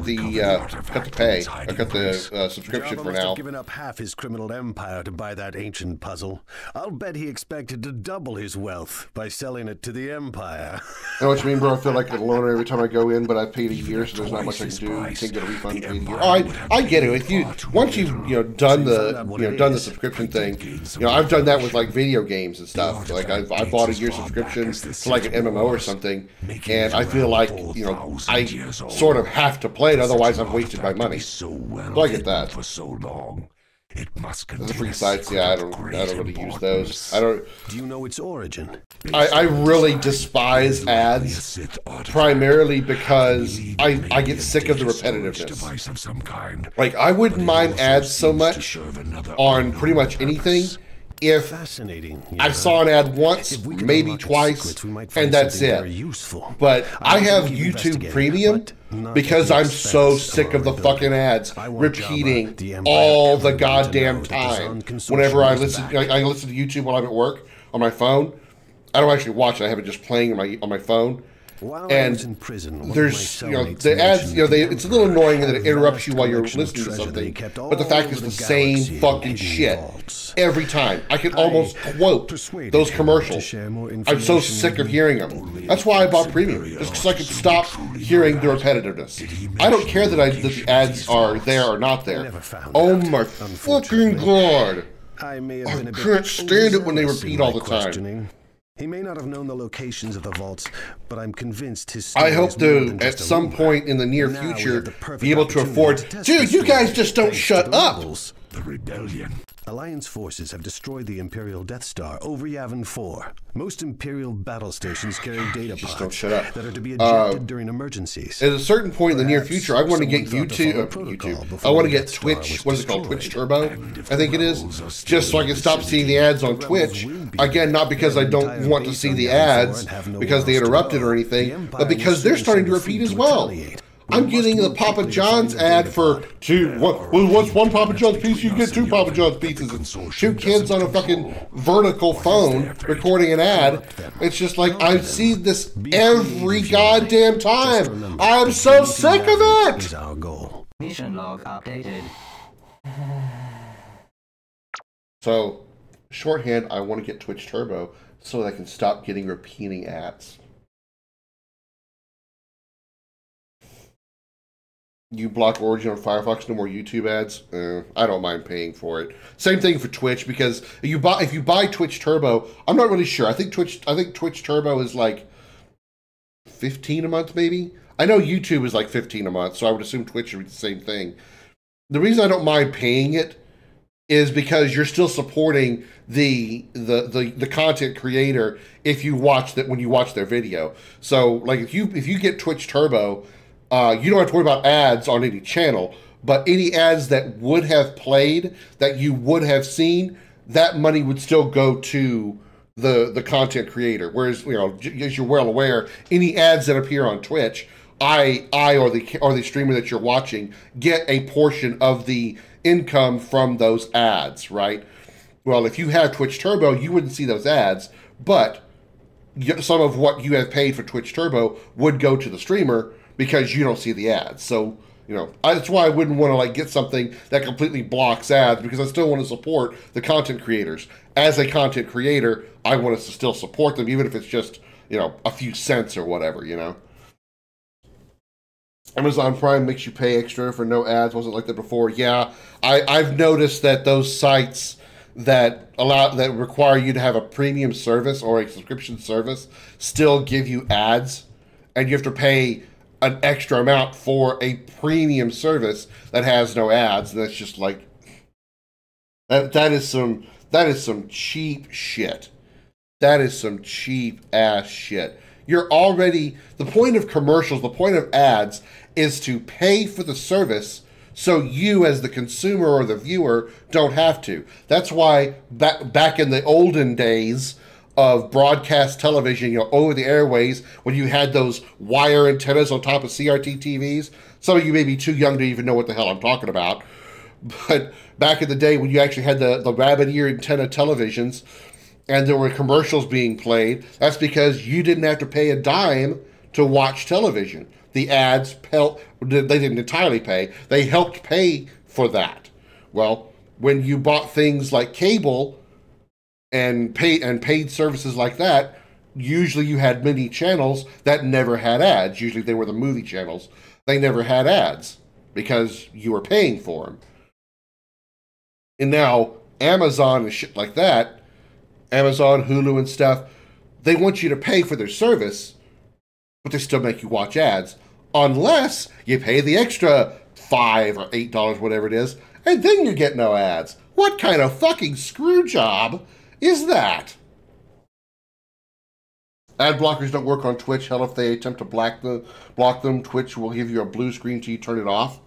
the subscription Jabba for must now. have given up half his criminal empire to buy that ancient puzzle. I'll bet he expected to double his wealth by selling it to the Empire. I know what you mean, bro. I feel like a loner every time I go in, but I paid a year, so there's not much I can do. You can't get a refund. Paid a year. Oh, I get it. If you once you've done the subscription thing, I've done that with like video games and stuff. Like I bought a year subscription to like an MMO or something, and I feel like I sort of have to play it, otherwise I've wasted my money. So I get that. For so long. It must the free sites, yeah, I don't really use those. Do you know its origin? I really despise ads, primarily because I get sick of the repetitiveness. Like, I wouldn't mind ads so much on pretty much anything if I saw an ad once, maybe twice, and that's it. But I have YouTube Premium because I'm so sick of the fucking ads repeating all the goddamn time. Whenever I listen to YouTube while I'm at work on my phone. I don't actually watch it. I have it just playing on my phone. And there's, you know, the ads, you know, it's a little annoying that it interrupts you while you're listening to something, but the fact is the same fucking shit every time. I can almost quote those commercials. I'm so sick of hearing them. That's why I bought premium, just because I could stop hearing the repetitiveness. I don't care that the ads are there or not there. Oh my fucking god! I can't stand it when they repeat all the time. He may not have known the locations of the vaults, but I'm convinced his I hope to, at some point in the near future, be able to afford... Dude, you guys just don't shut up! The rebellion. Alliance forces have destroyed the Imperial Death Star over Yavin 4. Most Imperial battle stations carry data pods that are to be ejected during emergencies. At a certain point in the near future, I want to get YouTube. I want to get Twitch. What is it called? Twitch Turbo, I think it is. Just so I can stop seeing the ads on Twitch. Again, not because I don't want to see the ads because they interrupted or anything, but because they're starting to repeat as well. I'm getting the Papa John's ad for what's one Papa John's piece? You get two Papa John's pieces. And two kids on a fucking vertical phone recording an ad. It's just like, I see this every goddamn time. I'm so sick of it. Mission log updated. So, shorthand, I want to get Twitch Turbo so that I can stop getting repeating ads. You block Origin on Firefox, no more YouTube ads. I don't mind paying for it. Same thing for Twitch, because if you buy Twitch Turbo, I'm not really sure. I think Twitch Turbo is like $15 a month, maybe. I know YouTube is like $15 a month, so I would assume Twitch would be the same thing. The reason I don't mind paying it is because you're still supporting the content creator if you watch that when you watch their video. So like if you get Twitch Turbo. You don't have to worry about ads on any channel, but any ads that would have played, that you would have seen, that money would still go to the content creator. Whereas, you know, as you're well aware, any ads that appear on Twitch, I or the streamer that you're watching get a portion of the income from those ads, right? Well, if you have Twitch Turbo, you wouldn't see those ads, but some of what you have paid for Twitch Turbo would go to the streamer, because you don't see the ads. So, you know, that's why I wouldn't want to like get something that completely blocks ads, because I still want to support the content creators. As a content creator, I want us to still support them, even if it's just, you know, a few cents or whatever, you know. Amazon Prime makes you pay extra for no ads. Wasn't like that before. Yeah, I've noticed that those sites that require you to have a premium service or a subscription service still give you ads, and you have to pay an extra amount for a premium service that has no ads. And that's just like that is some cheap shit. That is some cheap ass shit. You're already, the point of commercials, the point of ads is to pay for the service so you as the consumer or the viewer don't have to. That's why back in the olden days of broadcast television, you know, over the airways, when you had those wire antennas on top of CRT TVs. Some of you may be too young to even know what the hell I'm talking about. But back in the day when you actually had the rabbit ear antenna televisions and there were commercials being played, that's because you didn't have to pay a dime to watch television. The ads, they didn't entirely pay. They helped pay for that. Well, when you bought things like cable and paid services like that, usually you had many channels that never had ads. Usually they were the movie channels. They never had ads because you were paying for them. And now Amazon and shit like that, Amazon, Hulu and stuff, they want you to pay for their service, but they still make you watch ads unless you pay the extra $5 or $8, whatever it is, and then you get no ads. What kind of fucking screw job is that? Ad blockers don't work on Twitch. Hell, if they attempt to block them, Twitch will give you a blue screen till you turn it off.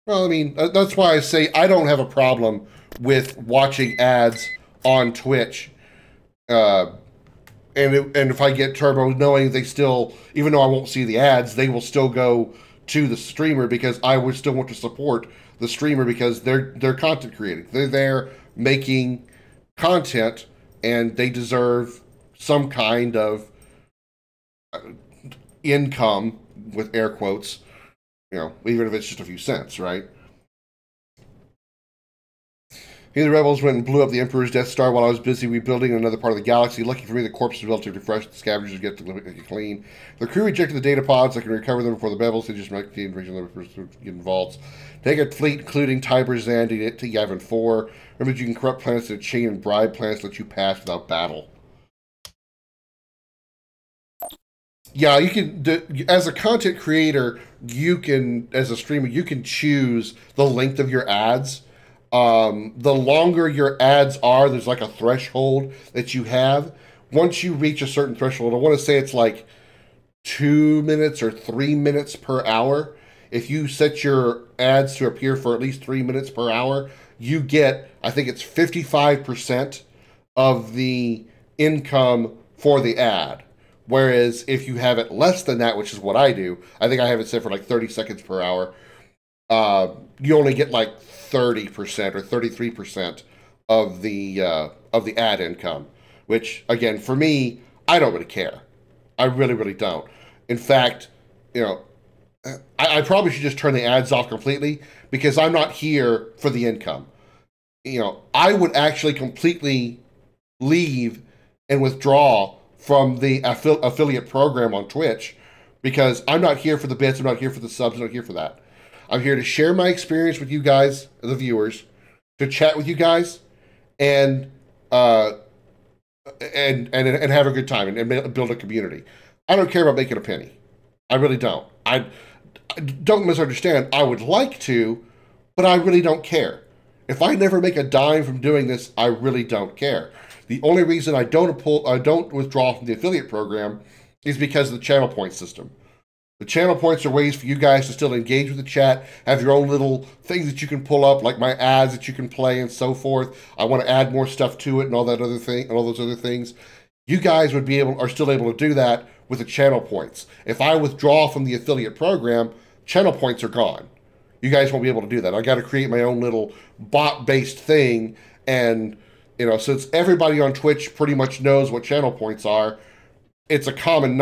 Well, I mean, that's why I say I don't have a problem with watching ads on Twitch. And if I get Turbo, knowing they still, even though I won't see the ads, they will still go to the streamer, because I would still want to support the streamer because they're content creating. They're there making content, and they deserve some kind of income, with air quotes, you know, even if it's just a few cents, right? The rebels went and blew up the Emperor's Death Star while I was busy rebuilding another part of the galaxy. Lucky for me, the corpse is relatively fresh. The scavengers get to clean. The crew rejected the data pods. I can recover them before the rebels. They just make the invasion of the get involved. Take a fleet, including Tiber, Zan, to Yavin 4. Remember, you can corrupt planets to chain and bribe planets to let you pass without battle. Yeah, you can, as a content creator, you can, as a streamer, you can choose the length of your ads. The longer your ads are, there's like a threshold that you have. Once you reach a certain threshold, I want to say it's like 2 minutes or 3 minutes per hour. If you set your ads to appear for at least 3 minutes per hour, you get, I think it's 55% of the income for the ad. Whereas if you have it less than that, which is what I do, I think I have it set for like 30 seconds per hour, you only get like 30% or 33% of the ad income, which again, for me, I don't really care. I really, really don't. In fact, you know, I probably should just turn the ads off completely because I'm not here for the income. You know, I would actually completely leave and withdraw from the affiliate program on Twitch because I'm not here for the bits, I'm not here for the subs, I'm not here for that. I'm here to share my experience with you guys, the viewers, to chat with you guys, and have a good time and build a community. I don't care about making a penny. I really don't. I don't misunderstand. I would like to, but I really don't care. If I never make a dime from doing this, I really don't care. The only reason I don't withdraw from the affiliate program is because of the channel point system. The channel points are ways for you guys to still engage with the chat, have your own little things that you can pull up, like my ads that you can play and so forth. I want to add more stuff to it and all that other thing, and all those other things. You guys are still able to do that with the channel points. If I withdraw from the affiliate program, channel points are gone. You guys won't be able to do that. I got to create my own little bot-based thing, and you know, since everybody on Twitch pretty much knows what channel points are, it's a common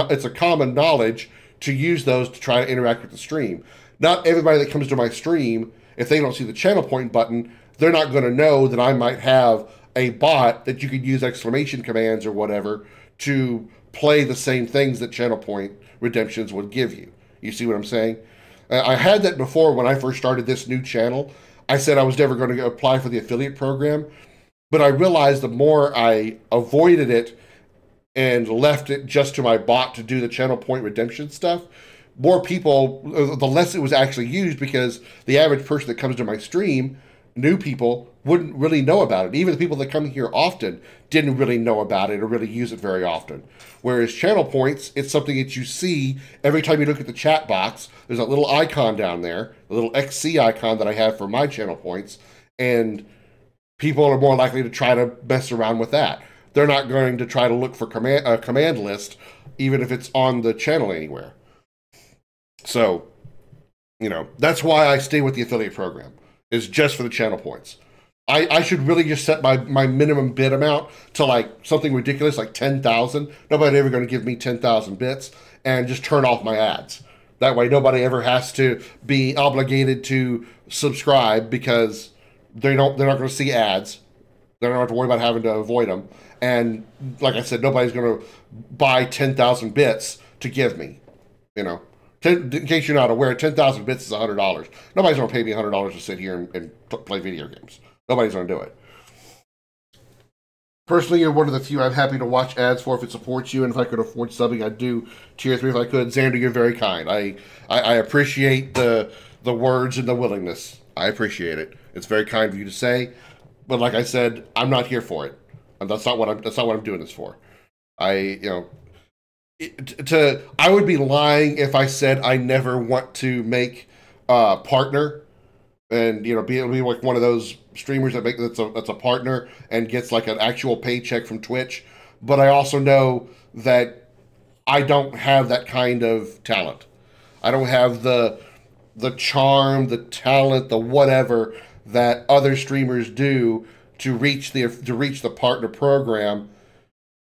knowledge to use those to try to interact with the stream. Not everybody that comes to my stream, if they don't see the channel point button, they're not going to know that I might have a bot that you could use exclamation commands or whatever to play the same things that channel point redemptions would give you. You see what I'm saying? I had that before when I first started this new channel. I said I was never going to apply for the affiliate program, but I realized the more I avoided it and left it just to my bot to do the channel point redemption stuff, more people, the less it was actually used, because the average person that comes to my stream, new people, wouldn't really know about it. Even the people that come here often didn't really know about it or really use it very often. Whereas channel points, it's something that you see every time you look at the chat box. There's a little icon down there, a little XC icon that I have for my channel points, and people are more likely to try to mess around with that. They're not going to try to look for a command list, even if it's on the channel anywhere. So, you know, that's why I stay with the affiliate program, is just for the channel points. I should really just set my minimum bid amount to like something ridiculous, like 10,000. Nobody's ever going to give me 10,000 bits, and just turn off my ads. That way nobody ever has to be obligated to subscribe because they're not going to see ads. They don't have to worry about having to avoid them. And like I said, nobody's going to buy 10,000 bits to give me, you know. In case you're not aware, 10,000 bits is $100. Nobody's going to pay me $100 to sit here and play video games. Nobody's going to do it. Personally, you're one of the few I'm happy to watch ads for if it supports you, and if I could afford subbing, I'd do tier 3 if I could. Xander, you're very kind. I appreciate the words and the willingness. I appreciate it. It's very kind of you to say, but like I said, I'm not here for it. And that's not what I'm doing this for. I would be lying if I said I never want to make a partner, and you know, be like one of those streamers that's a partner and gets like an actual paycheck from Twitch. But I also know that I don't have that kind of talent. I don't have the charm, the talent, the whatever that other streamers do to reach the partner program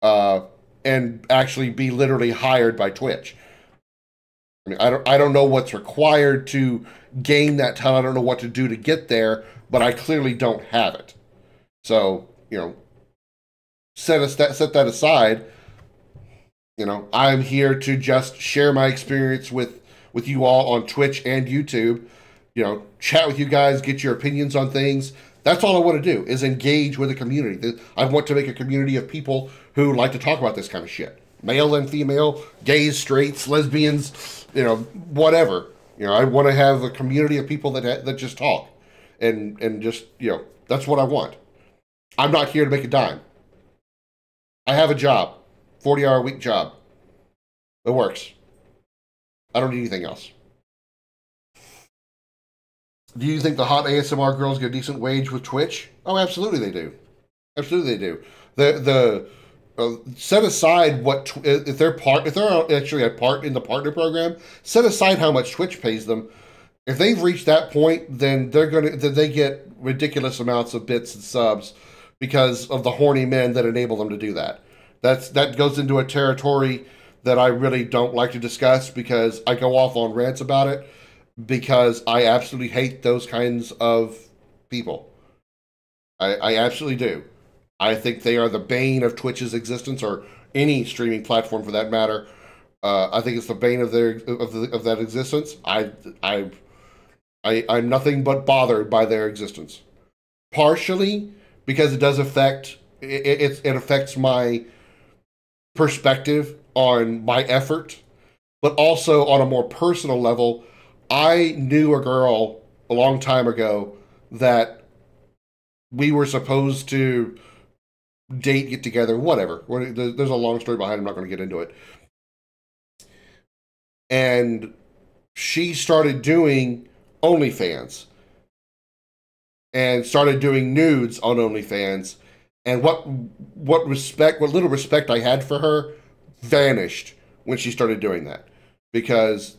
and actually be literally hired by Twitch. I mean, I don't know what's required to gain that talent. I don't know what to do to get there, but I clearly don't have it. So, you know, set that aside. You know, I'm here to just share my experience with you all on Twitch and YouTube. You know, chat with you guys, get your opinions on things. That's all I want to do, is engage with the community. I want to make a community of people who like to talk about this kind of shit. Male and female, gays, straights, lesbians, you know, whatever. You know, I want to have a community of people that just talk. And just, you know, that's what I want. I'm not here to make a dime. I have a job, 40-hour-a-week job. It works. I don't need anything else. Do you think the hot ASMR girls get a decent wage with Twitch? Oh, absolutely they do. Absolutely they do. Set aside what if they're actually a part in the partner program. Set aside how much Twitch pays them. If they've reached that point, then they get ridiculous amounts of bits and subs because of the horny men that enable them to do that. That goes into a territory that I really don't like to discuss because I go off on rants about it. Because I absolutely hate those kinds of people. I absolutely do. I think they are the bane of Twitch's existence, or any streaming platform for that matter. I think it's the bane of that existence. I'm nothing but bothered by their existence. Partially because it does affect it affects my perspective on my effort, but also on a more personal level. I knew a girl a long time ago that we were supposed to date, get together, whatever. There's a long story behind it. I'm not going to get into it. And she started doing OnlyFans and started doing nudes on OnlyFans. And what little respect I had for her vanished when she started doing that, because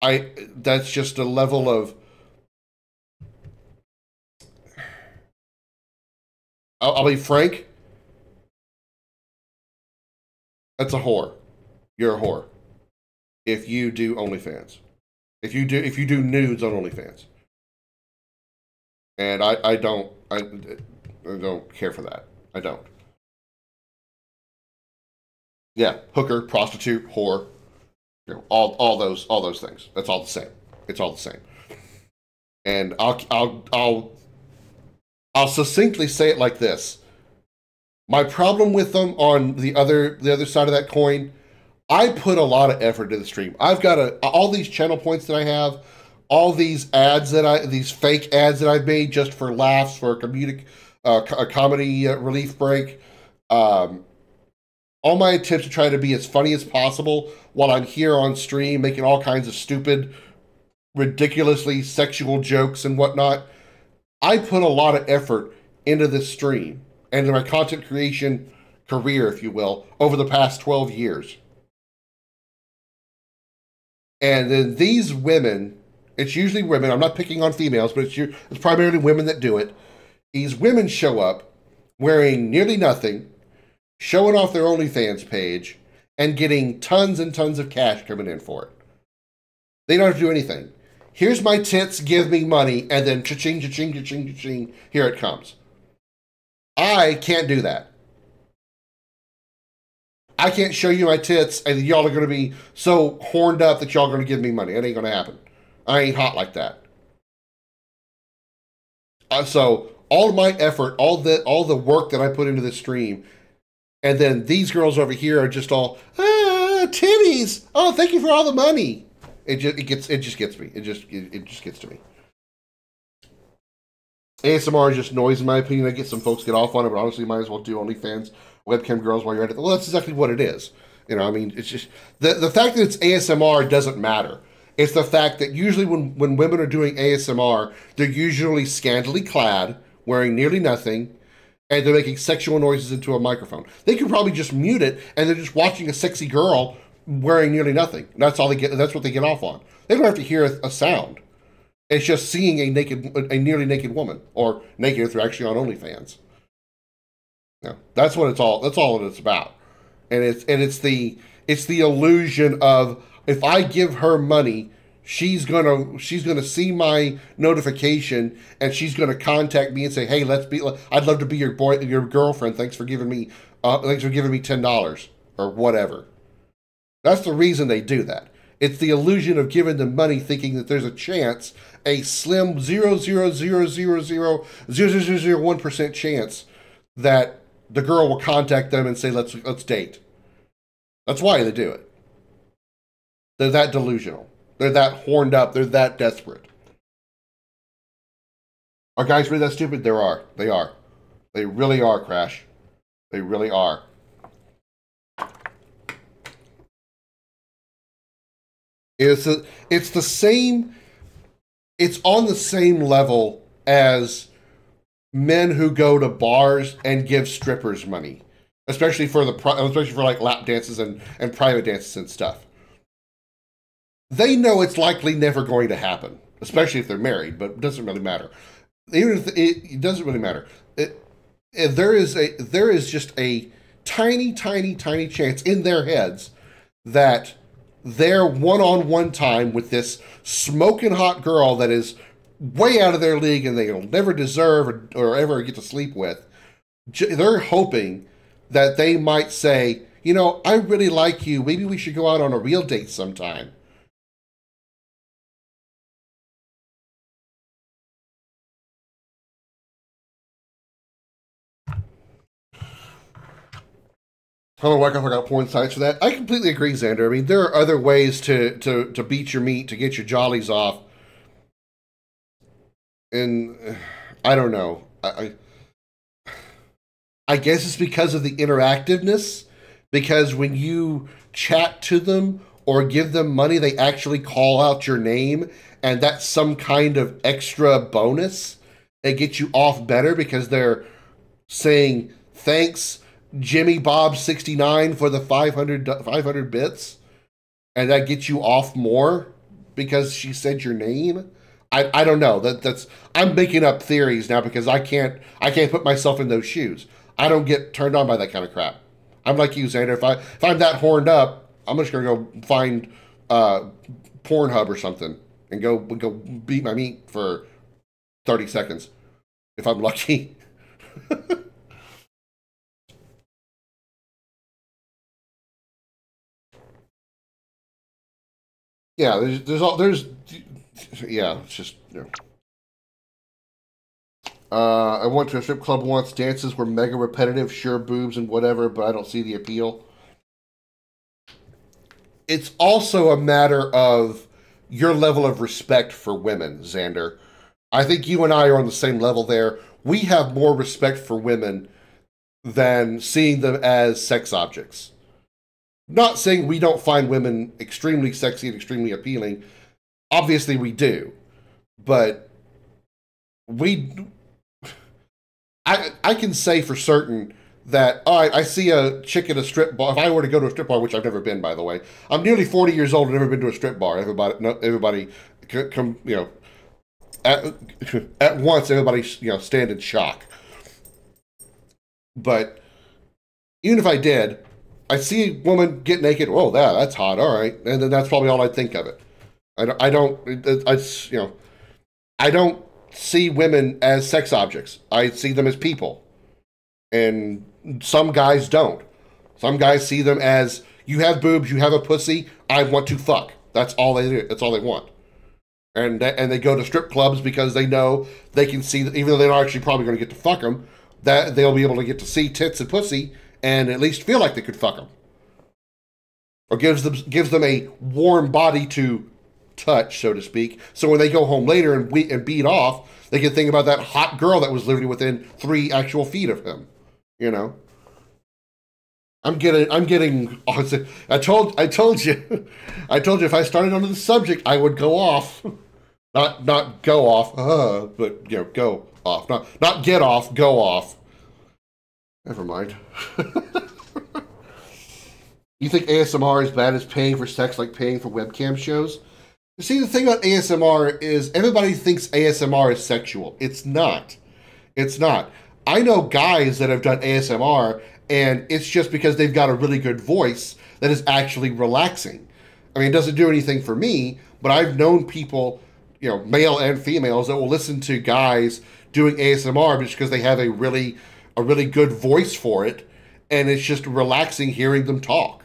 that's just a level of, I'll be frank, that's a whore. You're a whore if you do OnlyFans. If you do nudes on OnlyFans. And I don't care for that. I don't. Yeah, hooker, prostitute, whore. You know, all those things. That's all the same. It's all the same. And I'll succinctly say it like this. My problem with them on the other side of that coin, I put a lot of effort into the stream. I've got all these channel points that I have, all these ads these fake ads that I've made just for laughs, for a comedy relief break. All my attempts to try to be as funny as possible while I'm here on stream, making all kinds of stupid, ridiculously sexual jokes and whatnot. I put a lot of effort into this stream and in my content creation career, if you will, over the past 12 years. And then these women, it's usually women, I'm not picking on females, but it's primarily women that do it. These women show up wearing nearly nothing, showing off their OnlyFans page, and getting tons and tons of cash coming in for it. They don't have to do anything. Here's my tits, give me money, and then cha-ching, cha-ching, cha-ching, cha-ching, here it comes. I can't do that. I can't show you my tits, and y'all are going to be so horned up that y'all are going to give me money. It ain't going to happen. I ain't hot like that. So all of my effort, all the work that I put into this stream, and then these girls over here are just all, titties. Oh, thank you for all the money. It just gets me. It just gets to me. ASMR is just noise, in my opinion. I get some folks get off on it, but honestly, you might as well do OnlyFans webcam girls while you're at it. Well, that's exactly what it is. You know, I mean, it's just the fact that it's ASMR doesn't matter. It's the fact that usually when women are doing ASMR, they're usually scantily clad, wearing nearly nothing, and they're making sexual noises into a microphone. They could probably just mute it, and they're just watching a sexy girl wearing nearly nothing. That's all they get. That's what they get off on. They don't have to hear a sound. It's just seeing a nearly naked woman, or naked if they're actually on OnlyFans. Yeah, that's what it's all. That's all it's about, and it's the illusion of if I give her money, she's gonna see my notification and she's gonna contact me and say, hey, I'd love to be your girlfriend. Thanks for giving me $10 or whatever. That's the reason they do that. It's the illusion of giving them money, thinking that there's a chance, a slim 0.000000001% chance that the girl will contact them and say, let's date. That's why they do it. They're that delusional. They're that horned up. They're that desperate. Are guys really that stupid? They are. They really are, Crash. They really are. It's the same. It's on the same level as men who go to bars and give strippers money, especially for like lap dances and private dances and stuff. They know it's likely never going to happen, especially if they're married. But it doesn't really matter. Even if it doesn't really matter. There is just a tiny chance in their heads that their one-on-one time with this smoking hot girl that is way out of their league and they'll never deserve or ever get to sleep with, they're hoping that they might say, you know, I really like you. Maybe we should go out on a real date sometime. I don't know why I forgot porn sites for that. I completely agree, Xander. I mean, there are other ways to beat your meat, to get your jollies off. And I don't know. I guess it's because of the interactiveness. Because when you chat to them or give them money, they actually call out your name. And that's some kind of extra bonus. It gets you off better because they're saying, thanks, Jimmy Bob 69 for the 500 bits, and that gets you off more because she said your name. I don't know. That's I'm making up theories now because I can't put myself in those shoes. I don't get turned on by that kind of crap. I'm like you, Xander. If I'm that horned up, I'm just gonna go find Pornhub or something and go beat my meat for 30 seconds if I'm lucky. Yeah, yeah, it's just, you know. I went to a strip club once. Dances were mega repetitive, sure, boobs and whatever, but I don't see the appeal. It's also a matter of your level of respect for women, Xander. I think you and I are on the same level there. We have more respect for women than seeing them as sex objects. Not saying we don't find women extremely sexy and extremely appealing. Obviously we do. But I can say for certain that, all right, I see a chick at a strip bar. If I were to go to a strip bar, which I've never been, by the way. I'm nearly 40 years old and never been to a strip bar. Everybody come, you know, at once, everybody, you know, stand in shock. But even if I did, I see a woman get naked. Oh, that's hot. All right, and then that's probably all I think of it. I don't see women as sex objects. I see them as people, and some guys don't. Some guys see them as, you have boobs, you have a pussy, I want to fuck. That's all they do. That's all they want. And they go to strip clubs because they know they can see, even though they're not actually probably going to get to fuck them, that they'll be able to get to see tits and pussy and at least feel like they could fuck them. Or gives them a warm body to touch, so to speak. So when they go home later and beat off, they can think about that hot girl that was literally within 3 actual feet of him. You know? I'm getting. I told you if I started on the subject, I would go off. Not go off, but you know, go off. Not get off, go off. Never mind. You think ASMR is bad as paying for sex like paying for webcam shows? You see, the thing about ASMR is everybody thinks ASMR is sexual. It's not. It's not. I know guys that have done ASMR, and it's just because they've got a really good voice that is actually relaxing. I mean, it doesn't do anything for me, but I've known people, you know, male and females, that will listen to guys doing ASMR just because they have a really good voice for it, and it's just relaxing hearing them talk.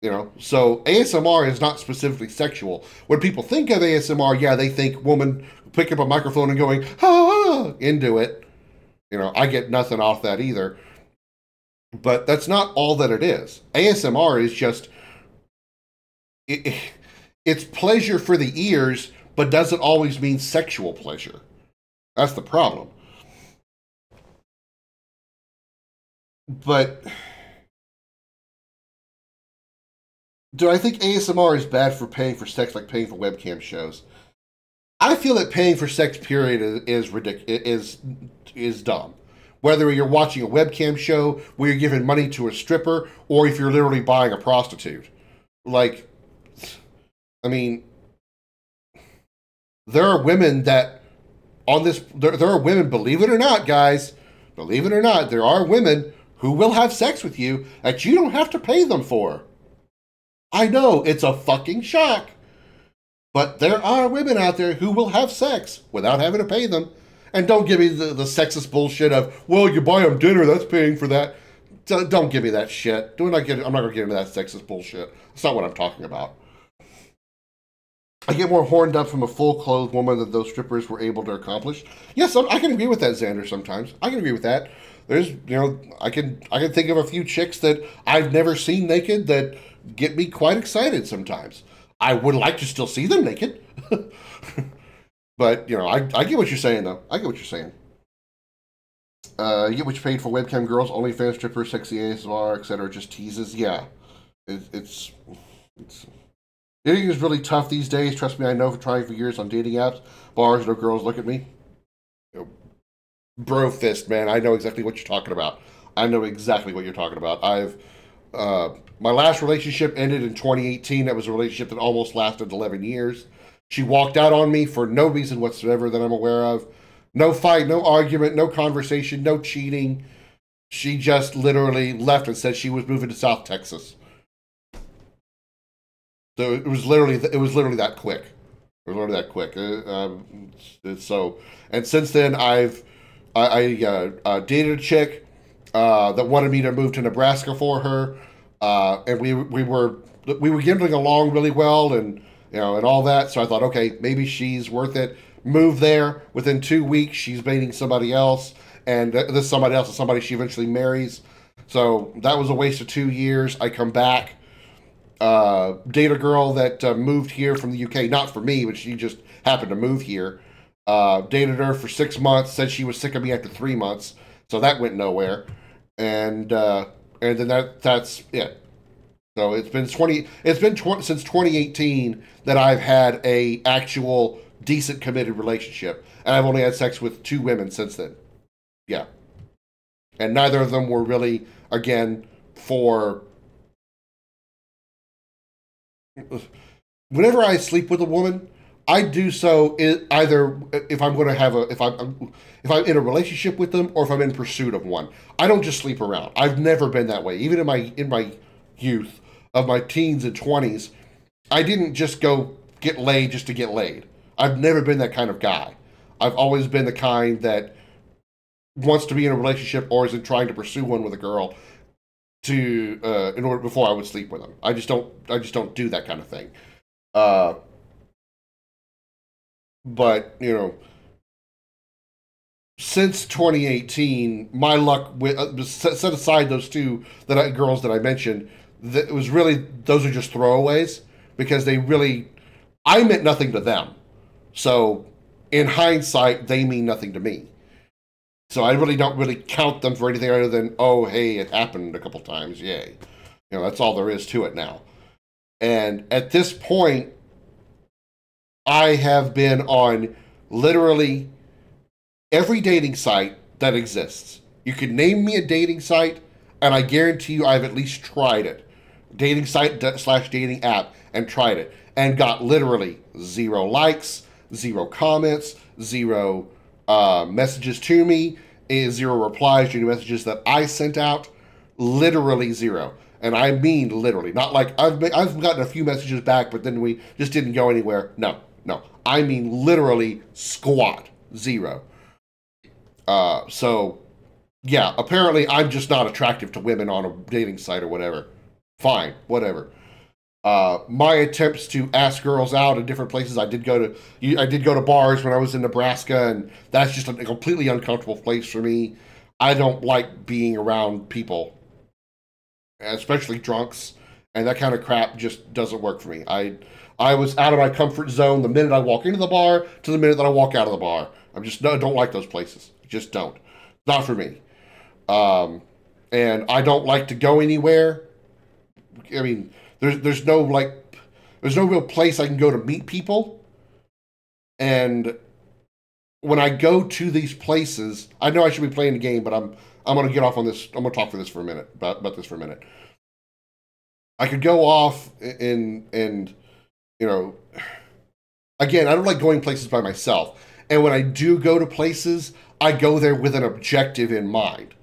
You know, so ASMR is not specifically sexual. When people think of ASMR, yeah, they think woman picking up a microphone and going, ah, into it. You know, I get nothing off that either. But that's not all that it is. ASMR is just, it's pleasure for the ears, but doesn't always mean sexual pleasure. That's the problem. But do I think ASMR is bad for paying for sex, like paying for webcam shows? I feel that paying for sex, period, is ridiculous, is dumb. Whether you're watching a webcam show where you're giving money to a stripper, or if you're literally buying a prostitute. Like, I mean, there are women that on this, there are women, believe it or not, guys, believe it or not, there are women who will have sex with you that you don't have to pay them for. I know, it's a fucking shock. But there are women out there who will have sex without having to pay them. And don't give me the sexist bullshit of, well, you buy them dinner, that's paying for that. Don't give me that shit. I'm not going to get into that sexist bullshit. That's not what I'm talking about. I get more horned up from a full-clothed woman than those strippers were able to accomplish. Yes, I can agree with that, Xander, sometimes. I can agree with that. There's, you know, I can think of a few chicks that I've never seen naked that get me quite excited sometimes. I would like to still see them naked. But, you know, I get what you're saying, though. I get what you're saying. You get what you paid for webcam girls, OnlyFans strippers, sexy ASMR, etc. Just teases. Yeah. It's dating is really tough these days. Trust me, I know, for trying for years on dating apps. Bars, no girls look at me. You know, bro fist, man. I know exactly what you're talking about. I know exactly what you're talking about. My last relationship ended in 2018. That was a relationship that almost lasted 11 years. She walked out on me for no reason whatsoever that I'm aware of. No fight, no argument, no conversation, no cheating. She just literally left and said she was moving to South Texas. So it was literally that quick. It was literally that quick. So, and since then I dated a chick that wanted me to move to Nebraska for her, and we were getting along really well, and you know, and all that. So I thought, okay, maybe she's worth it. Moved there. Within 2 weeks, she's dating somebody else, and this somebody else is somebody she eventually marries. So that was a waste of 2 years. I come back, date a girl that moved here from the UK, not for me, but she just happened to move here. Dated her for 6 months. Said she was sick of me after 3 months, so that went nowhere. And then that's it. So it's been since 2018 that I've had a actual decent committed relationship, and I've only had sex with 2 women since then. Yeah, and neither of them were really, again, for. Whenever I sleep with a woman, I do so either if I'm going to have if I'm in a relationship with them, or if I'm in pursuit of one. I don't just sleep around. I've never been that way. Even in my youth, of my teens and 20s, I didn't just go get laid just to get laid. I've never been that kind of guy. I've always been the kind that wants to be in a relationship or isn't trying to pursue one with a girl in order before I would sleep with them. I just don't do that kind of thing. But you know, since 2018, my luck with set aside those 2 girls that I mentioned. It was really, those are just throwaways, because they really, I meant nothing to them. So in hindsight, they mean nothing to me. So I really don't really count them for anything other than, oh, hey, it happened a couple times, yay. You know, that's all there is to it now. And at this point, I have been on literally every dating site that exists. You could name me a dating site, and I guarantee you I've at least tried it. Dating site / dating app, and tried it, and got literally 0 likes, 0 comments, 0 messages to me, 0 replies to any messages that I sent out, literally 0. And I mean literally, not like I've gotten a few messages back, but then we just didn't go anywhere. No. I mean literally squat. Zero. So, yeah, apparently I'm just not attractive to women on a dating site or whatever. Fine, whatever. My attempts to ask girls out in different places, I did go to bars when I was in Nebraska, and that's just a completely uncomfortable place for me. I don't like being around people, especially drunks, and that kind of crap just doesn't work for me. I was out of my comfort zone the minute I walk into the bar to the minute that I walk out of the bar. I don't like those places. Just don't. Not for me. And I don't like to go anywhere. I mean, there's no real place I can go to meet people. And when I go to these places, I know I should be playing the game, but I'm going to get off on this. I'm going to talk for this for a minute, about this for a minute. I could go off and you know, again, I don't like going places by myself. And when I do go to places, I go there with an objective in mind.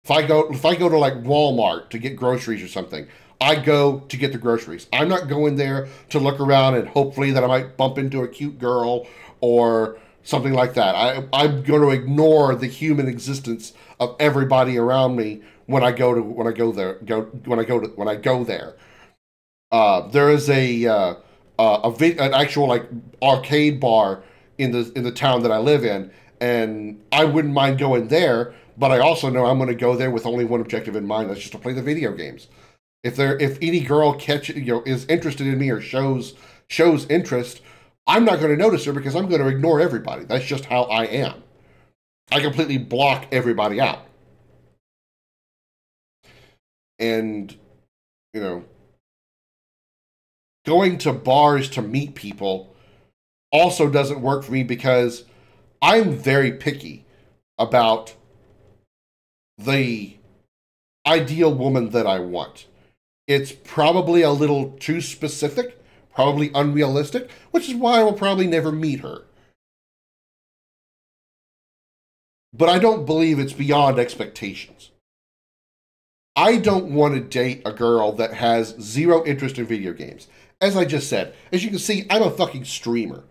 If I go to like Walmart to get groceries or something, I go to get the groceries. I'm not going there to look around and hopefully that I might bump into a cute girl or something like that. I'm going to ignore the human existence of everybody around me when I go there. There is an actual like arcade bar in the town that I live in, and I wouldn't mind going there, but I also know I'm going to go there with only one objective in mind. That's just to play the video games. If any girl is interested in me or shows interest, I'm not going to notice her because I'm going to ignore everybody. That's just how I am. I completely block everybody out. And, you know, going to bars to meet people also doesn't work for me because I'm very picky about the ideal woman that I want. It's probably a little too specific, probably unrealistic, which is why I will probably never meet her. But I don't believe it's beyond expectations. I don't want to date a girl that has zero interest in video games. As I just said, as you can see, I'm a fucking streamer.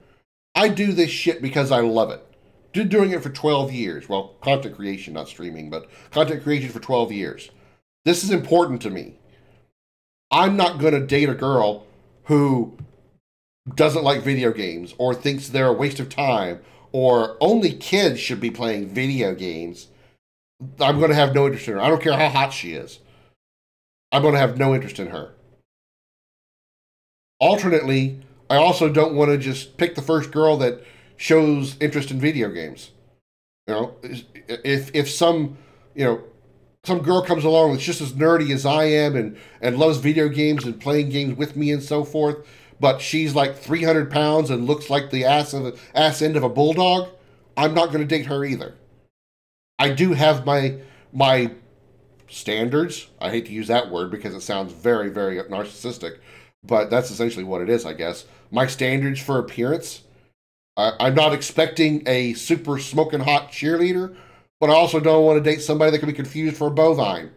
I do this shit because I love it. Been doing it for 12 years. Well, content creation, not streaming, but content creation for 12 years. This is important to me. I'm not going to date a girl who doesn't like video games or thinks they're a waste of time or only kids should be playing video games. I'm going to have no interest in her. I don't care how hot she is. I'm going to have no interest in her. Alternately, I also don't want to just pick the first girl that shows interest in video games. You know, if some girl comes along that's just as nerdy as I am and loves video games and playing games with me and so forth, but she's like 300 pounds and looks like the ass end of a bulldog, I'm not going to date her either. I do have my standards. I hate to use that word because it sounds very, very narcissistic, but that's essentially what it is, I guess. My standards for appearance. I'm not expecting a super smoking hot cheerleader, but I also don't want to date somebody that can be confused for a bovine.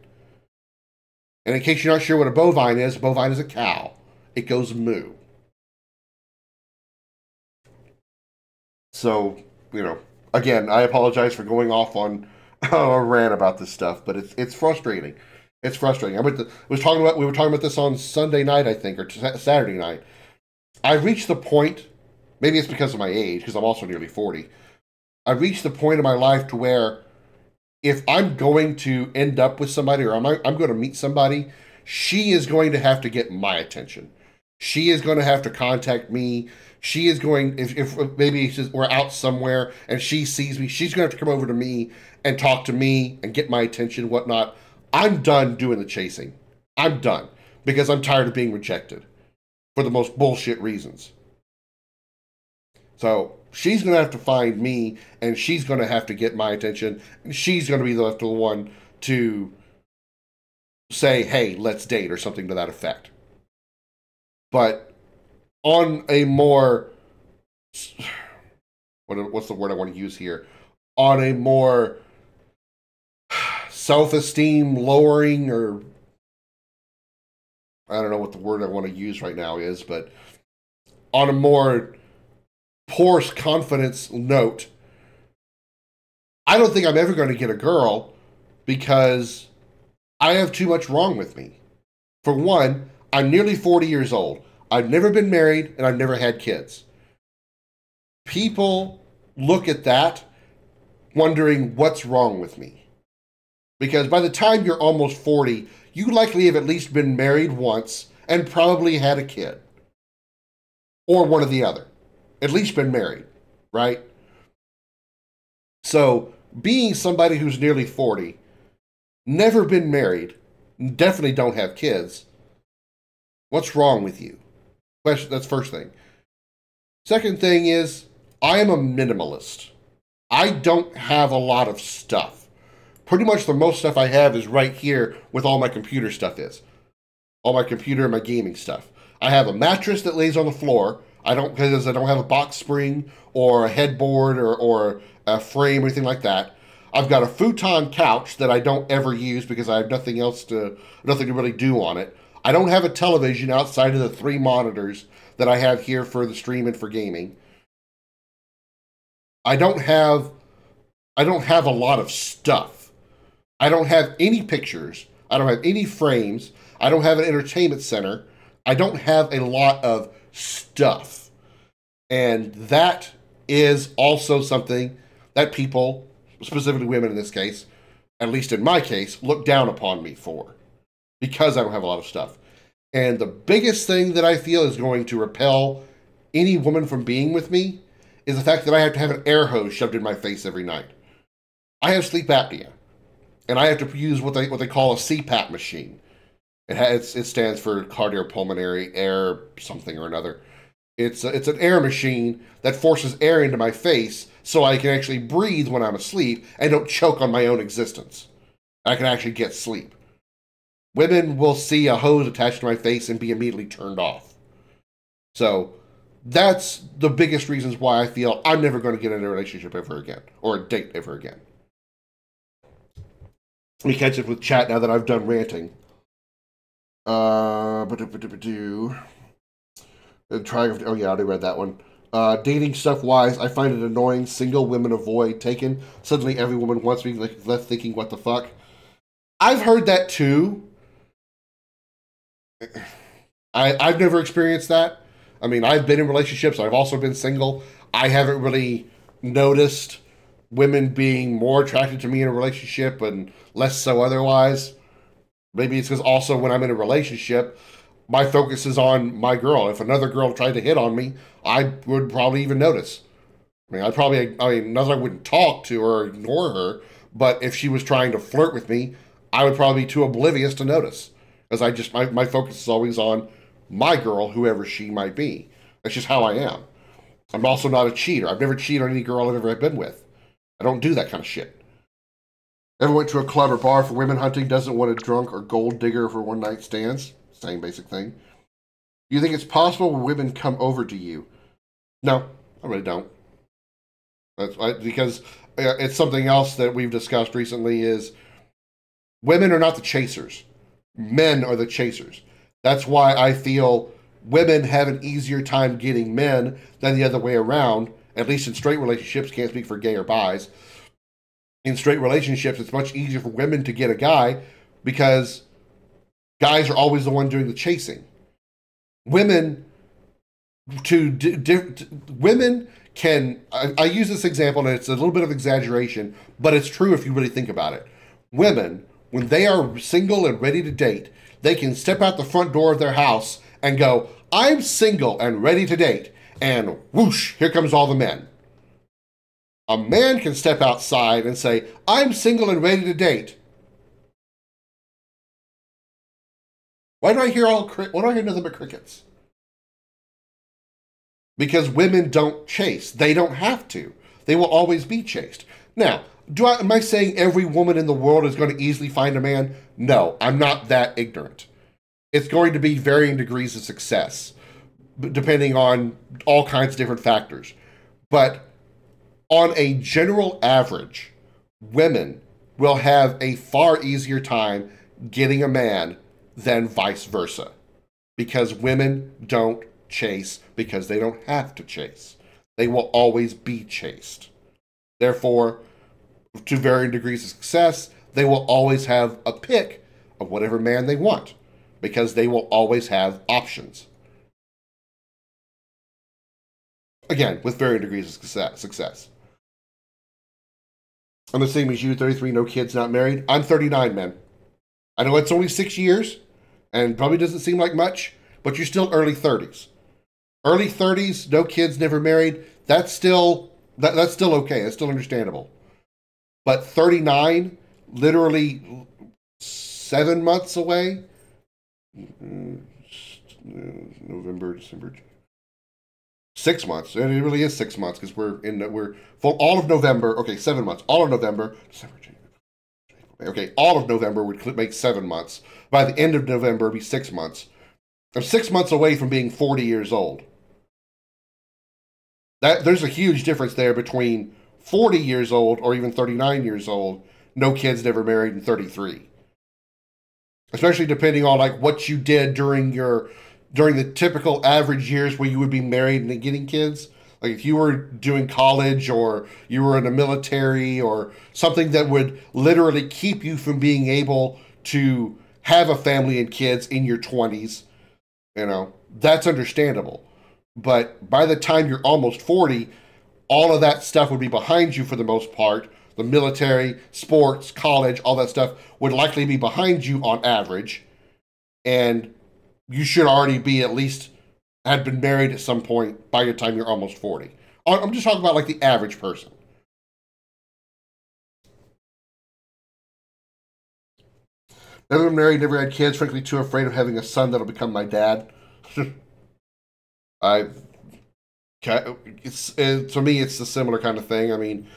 And in case you're not sure what a bovine is a cow. It goes moo. So, you know, again, I apologize for going off on a rant about this stuff, but it's frustrating. It's frustrating. We were talking about this on Sunday night, I think, or Saturday night. I've reached the point, maybe it's because of my age, because I'm also nearly 40. I've reached the point in my life to where if I'm going to end up with somebody or I'm going to meet somebody, she is going to have to get my attention. She is going to have to contact me. She is going, if maybe we're out somewhere and she sees me, she's going to have to come over to me and talk to me and get my attention, whatnot. I'm done doing the chasing. I'm done because I'm tired of being rejected for the most bullshit reasons. So she's going to have to find me and she's going to have to get my attention. And she's going to be the one to say, hey, let's date or something to that effect. But on a more, what's the word I want to use here? On a more self-esteem lowering or I don't know what the word I want to use right now is, but on a more poor confidence note, I don't think I'm ever going to get a girl because I have too much wrong with me. For one, I'm nearly 40 years old. I've never been married and I've never had kids. People look at that wondering what's wrong with me. Because by the time you're almost 40, you likely have at least been married once and probably had a kid. Or one or the other. At least been married, right? So, being somebody who's nearly 40, never been married, definitely don't have kids, what's wrong with you? That's first thing. Second thing is, I am a minimalist. I don't have a lot of stuff. Pretty much the most stuff I have is right here with all my computer stuff is. All my computer and my gaming stuff. I have a mattress that lays on the floor. Because I don't have a box spring or a headboard or a frame or anything like that. I've got a futon couch that I don't ever use because I have nothing to really do on it. I don't have a television outside of the 3 monitors that I have here for the stream and for gaming. I don't have a lot of stuff. I don't have any pictures. I don't have any frames. I don't have an entertainment center. I don't have a lot of stuff. And that is also something that people, specifically women in this case, at least in my case, look down upon me for. Because I don't have a lot of stuff. And the biggest thing that I feel is going to repel any woman from being with me is the fact that I have to have an air hose shoved in my face every night. I have sleep apnea. And I have to use what they call a CPAP machine. It stands for cardiopulmonary air something or another. It's an air machine that forces air into my face so I can actually breathe when I'm asleep and don't choke on my own existence. I can actually get sleep. Women will see a hose attached to my face and be immediately turned off. So that's the biggest reasons why I feel I'm never going to get in a relationship ever again, or a date ever again. Let me catch up with chat now that I've done ranting. Oh yeah, I already read that one. Dating stuff wise, I find it annoying. Single women avoid taken. Suddenly every woman wants me, left thinking, what the fuck? I've heard that too. I've never experienced that. I mean, I've been in relationships. I've also been single. I haven't really noticed women being more attracted to me in a relationship and less so otherwise. Maybe it's because also when I'm in a relationship, my focus is on my girl. If another girl tried to hit on me, I would probably even notice. Not that I wouldn't talk to her or ignore her, but if she was trying to flirt with me, I would probably be too oblivious to notice. Because my focus is always on my girl, whoever she might be. That's just how I am. I'm also not a cheater. I've never cheated on any girl I've ever been with. I don't do that kind of shit. Ever went to a club or bar for women hunting, doesn't want a drunk or gold digger for one night stands? Same basic thing. Do you think it's possible when women come over to you? No, I really don't. Because it's something else that we've discussed recently is women are not the chasers. Men are the chasers. That's why I feel women have an easier time getting men than the other way around, at least in straight relationships. Can't speak for gay or bis. In straight relationships, it's much easier for women to get a guy because guys are always the one doing the chasing. Women can, I use this example and it's a little bit of exaggeration, but it's true if you really think about it. Women, when they are single and ready to date, they can step out the front door of their house and go, I'm single and ready to date, and whoosh, here comes all the men. A man can step outside and say, I'm single and ready to date. Why do I hear nothing but crickets? Because women don't chase. They don't have to. They will always be chased. Now, am I saying every woman in the world is going to easily find a man? No, I'm not that ignorant. It's going to be varying degrees of success, depending on all kinds of different factors. But on a general average, women will have a far easier time getting a man than vice versa. because women don't chase because they don't have to chase. They will always be chased. Therefore, to varying degrees of success, they will always have a pick of whatever man they want because they will always have options. Again, with varying degrees of success. I'm the same as you, 33, no kids, not married. I'm 39, man. I know it's only 6 years and probably doesn't seem like much, but you're still early 30s. Early 30s, no kids, never married, that's still okay. That's still understandable. But 39, literally 7 months away. November, December, 6 months. And it really is 6 months because we're for all of November. Okay, 7 months. All of November, December, January. Okay, all of November would make 7 months. By the end of November, it'd be 6 months. I'm 6 months away from being 40 years old. There's a huge difference there between 40 years old or even 39 years old, no kids, never married, and 33. Especially depending on like what you did during the typical average years where you would be married and getting kids. Like if you were doing college or you were in the military or something that would literally keep you from being able to have a family and kids in your 20s, you know, that's understandable. But by the time you're almost 40, all of that stuff would be behind you for the most part. The military, sports, college, all that stuff would likely be behind you on average. And you should already be at least had been married at some point by the time you're almost 40. I'm just talking about like the average person. Never been married, never had kids, frankly too afraid of having a son that'll become my dad. To me, it's a similar kind of thing. I mean,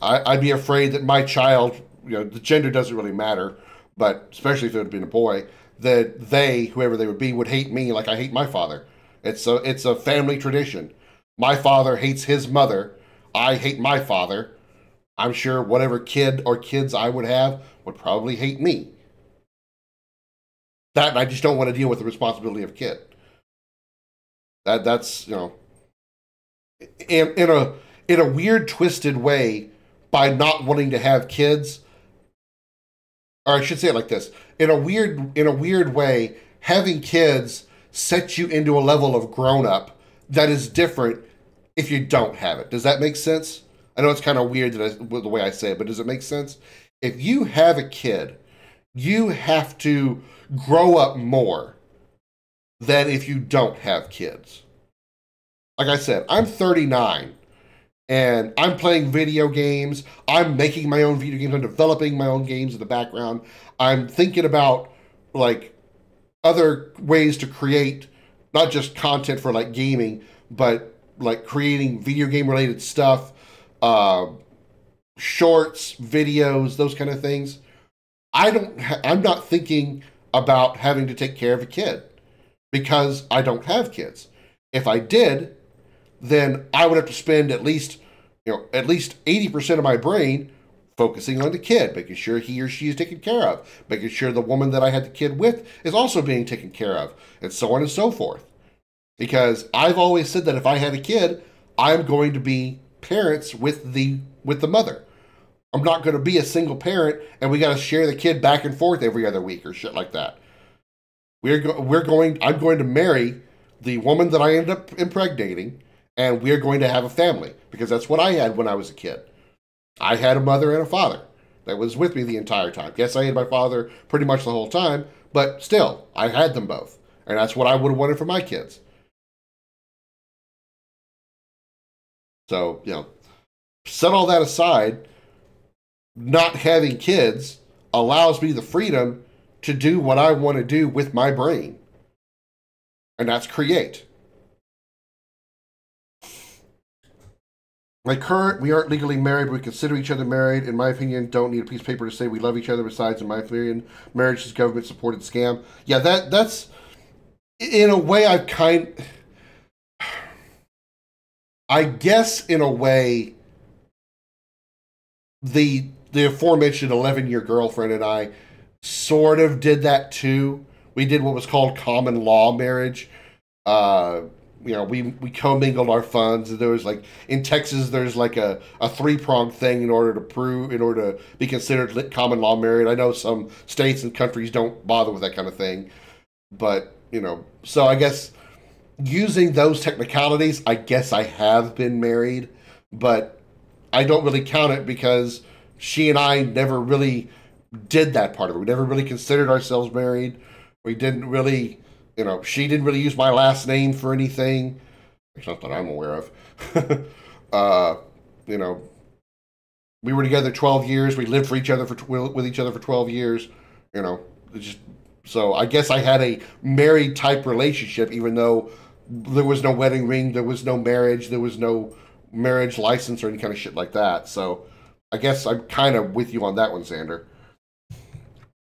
I'd be afraid that my child, you know, the gender doesn't really matter, but especially if it had been a boy, that they, whoever they would be, would hate me like I hate my father. It's a family tradition. My father hates his mother. I hate my father. I'm sure whatever kid or kids I would have would probably hate me. That, and I just don't want to deal with the responsibility of a kid. That's, you know, in a weird, twisted way, by not wanting to have kids, or I should say it like this, in a weird way, having kids sets you into a level of grown-up that is different if you don't have it. Does that make sense? I know it's kind of weird the way I say it, but does it make sense? If you have a kid, you have to grow up more than if you don't have kids. Like I said, I'm 39 and I'm playing video games. I'm making my own video games. I'm developing my own games in the background. I'm thinking about like other ways to create not just content for like gaming, but like creating video game related stuff, shorts, videos, those kind of things. I'm not thinking about having to take care of a kid because I don't have kids. If I did, then I would have to spend at least 80% of my brain focusing on the kid, making sure he or she is taken care of, making sure the woman that I had the kid with is also being taken care of, and so on and so forth. Because I've always said that if I had a kid, I'm going to be parents with the mother. I'm not going to be a single parent and we got to share the kid back and forth every other week or shit like that. I'm going to marry the woman that I ended up impregnating, and we're going to have a family, because that's what I had when I was a kid. I had a mother and a father that was with me the entire time. Yes, I had my father pretty much the whole time, but still, I had them both. And that's what I would have wanted for my kids. So, you know, set all that aside, not having kids allows me the freedom to do what I want to do with my brain. And that's create. My current, we aren't legally married, but we consider each other married. In my opinion, don't need a piece of paper to say we love each other. Besides, in my opinion, marriage is a government-supported scam. Yeah, that's, in a way, I guess, in a way, the aforementioned 11-year girlfriend and I sort of did that too. we did what was called common law marriage. You know, we commingled our funds. There was like in Texas, there's like a 3-pronged thing in order to be considered common law married. I know some states and countries don't bother with that kind of thing, but you know, so I guess using those technicalities, I guess I have been married, but I don't really count it because she and I never really did that part of it. We never really considered ourselves married. We didn't really. You know, she didn't really use my last name for anything. It's not that I'm aware of. You know, we were together 12 years. We lived with each other for 12 years. You know, so I guess I had a married type relationship, even though there was no wedding ring, there was no marriage, there was no marriage license or any kind of shit like that. So I guess I'm kind of with you on that one, Xander.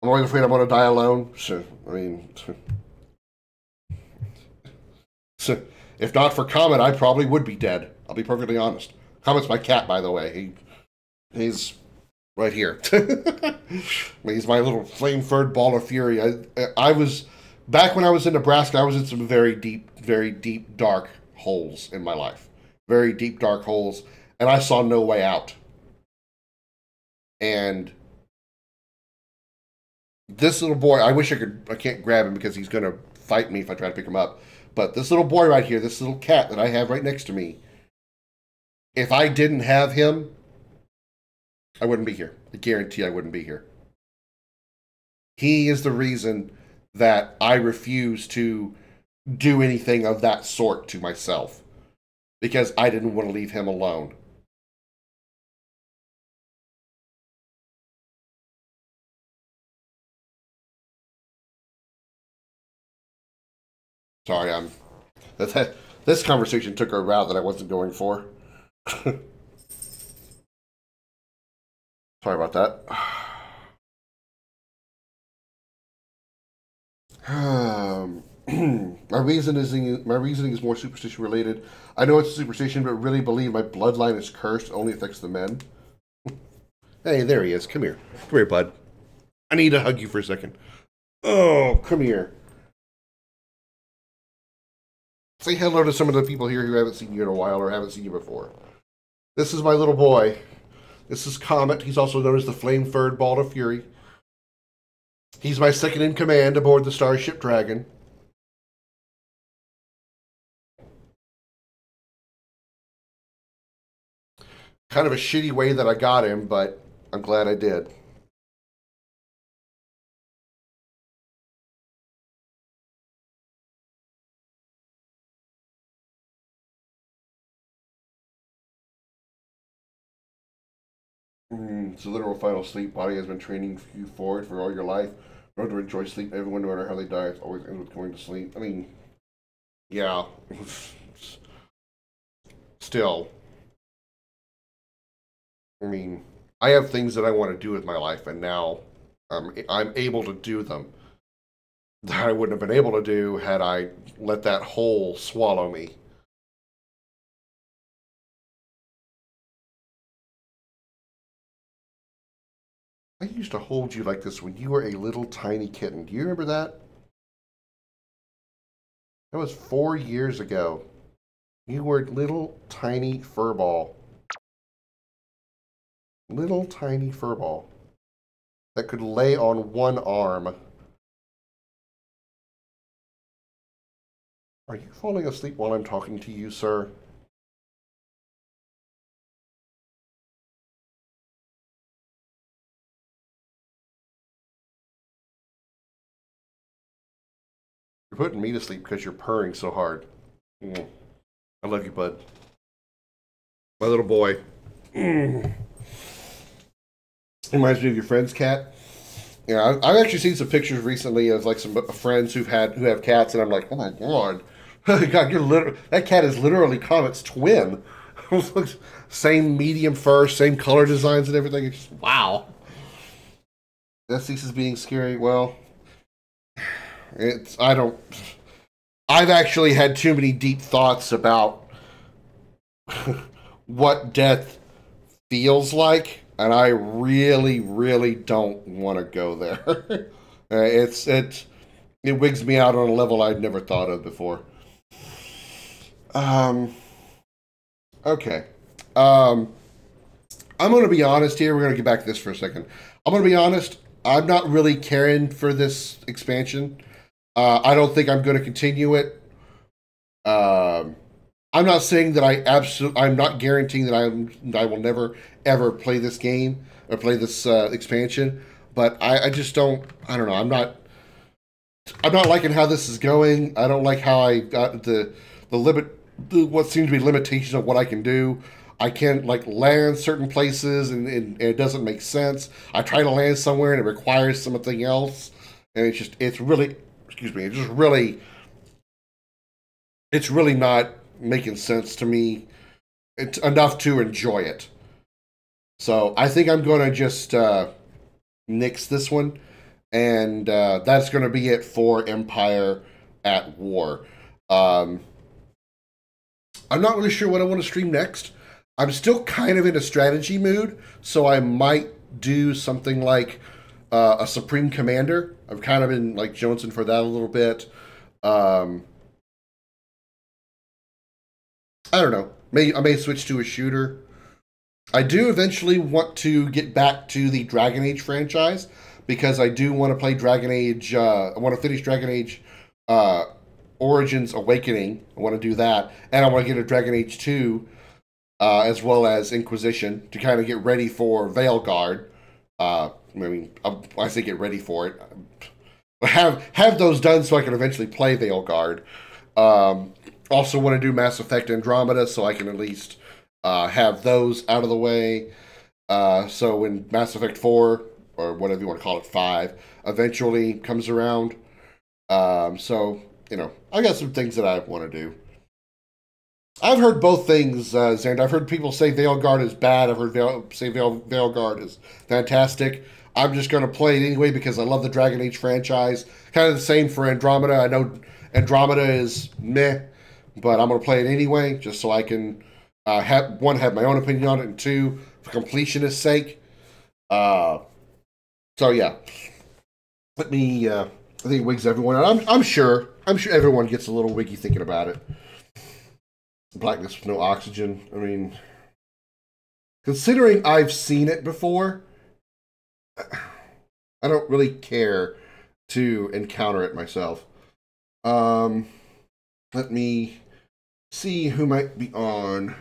I'm always afraid I'm going to die alone. So, I mean... So, if not for Comet, I probably would be dead. I'll be perfectly honest. Comet's my cat, by the way. He's right here. He's my little flame-furred ball of fury. I was, back when I was in Nebraska, I was in some very deep, dark holes in my life. Very deep, dark holes. And I saw no way out. And this little boy, I can't grab him because he's going to fight me if I try to pick him up. But this little boy right here, this little cat that I have right next to me, if I didn't have him, I wouldn't be here. I guarantee I wouldn't be here. He is the reason that I refuse to do anything of that sort to myself. Because I didn't want to leave him alone. Sorry, this conversation took a route that I wasn't going for. Sorry about that. My reasoning is more superstition related. I know it's a superstition, but really believe my bloodline is cursed. Only affects the men. Hey, there he is. Come here. Come here, bud. I need to hug you for a second. Oh, come here. Say hello to some of the people here who haven't seen you in a while or haven't seen you before. This is my little boy. This is Comet. He's also known as the Flame-Furred Ball of Fury. He's my second in command aboard the Starship Dragon. Kind of a shitty way that I got him, but I'm glad I did. It's a literal final sleep. Body has been training you forward for all your life. In order to enjoy sleep, everyone, no matter how they die, it's always ends with going to sleep. I mean, yeah. Still. I mean, I have things that I want to do with my life, and now I'm able to do them that I wouldn't have been able to do had I let that hole swallow me. I used to hold you like this when you were a little tiny kitten. Do you remember that? That was 4 years ago. You were a little tiny furball. Little tiny furball that could lay on one arm. Are you falling asleep while I'm talking to you, sir? You're putting me to sleep because you're purring so hard. I love you, bud. My little boy. Reminds me of your friend's cat. Yeah, I've actually seen some pictures recently of like some friends who have cats, and I'm like, oh my god, God, that cat is literally Comet's twin. Same medium fur, same color designs and everything. It's just, wow. That ceases being scary. Well, I've actually had too many deep thoughts about what death feels like, and I really, really don't want to go there. It wigs me out on a level I'd never thought of before. Okay. I'm going to be honest here. We're going to get back to this for a second. I'm going to be honest. I'm not really caring for this expansion. I don't think I'm going to continue it. I'm not saying that I'm not guaranteeing that I will never ever play this game or play this expansion. But I just don't. I don't know. I'm not liking how this is going. I don't like how I got the what seems to be limitations of what I can do. I can't like land certain places and it doesn't make sense. I try to land somewhere and it requires something else. And it's really not making sense to me. It's enough to enjoy it. So I think I'm going to just nix this one. And that's going to be it for Empire at War. I'm not really sure what I want to stream next. I'm still kind of in a strategy mood, so I might do something like a Supreme Commander. I've kind of been like jonesing for that a little bit. I don't know. I may switch to a shooter. I do eventually want to get back to the Dragon Age franchise because I do want to play Dragon Age. I want to finish Dragon Age Origins Awakening. I want to do that, and I want to get a Dragon Age 2. As well as Inquisition to kind of get ready for Veilguard. I mean, I say get ready for it. Have those done so I can eventually play Veilguard. Also want to do Mass Effect Andromeda so I can at least have those out of the way. So when Mass Effect 4, or whatever you want to call it, 5, eventually comes around. So, you know, I got some things that I want to do. I've heard both things, Xander. I've heard people say Veilguard is bad. I've heard Veilguard is fantastic. I'm just going to play it anyway because I love the Dragon Age franchise. Kind of the same for Andromeda. I know Andromeda is meh, but I'm going to play it anyway just so I can, have my own opinion on it, and two, for completionist's sake. So, yeah. Let me, I think it wigs everyone out. I'm sure everyone gets a little wiggy thinking about it. Blackness with no oxygen. I mean, considering I've seen it before, I don't really care to encounter it myself. Let me see who might be on.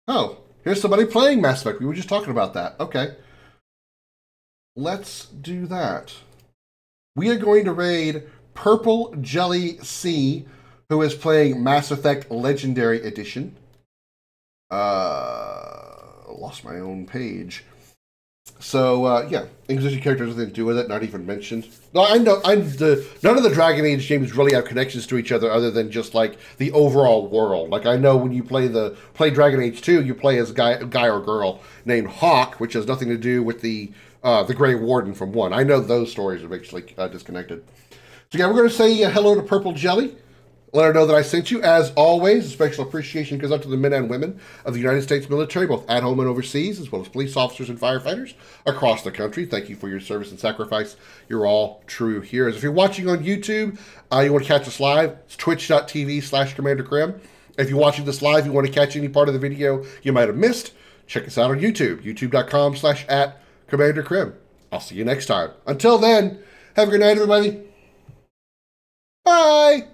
Oh, here's somebody playing Mass Effect. We were just talking about that. Okay. Let's do that. We are going to raid Purple Jelly C, who is playing Mass Effect Legendary Edition. Lost my own page. So, yeah, Inquisition characters nothing to do with it, not even mentioned. No, I know, none of the Dragon Age games really have connections to each other other than just, like, the overall world. Like, I know when you play Dragon Age 2, you play as a guy or girl named Hawk, which has nothing to do with the Grey Warden from 1. I know those stories are actually disconnected. So, yeah, we're going to say hello to Purple Jelly. Let her know that I sent you. As always, a special appreciation goes out to the men and women of the United States military, both at home and overseas, as well as police officers and firefighters across the country. Thank you for your service and sacrifice. You're all true heroes. If you're watching on YouTube, you want to catch us live, it's twitch.tv/Commander Krim. If you're watching this live, you want to catch any part of the video you might have missed, check us out on YouTube, youtube.com/@Commander Krim. I'll see you next time. Until then, have a good night, everybody. Bye.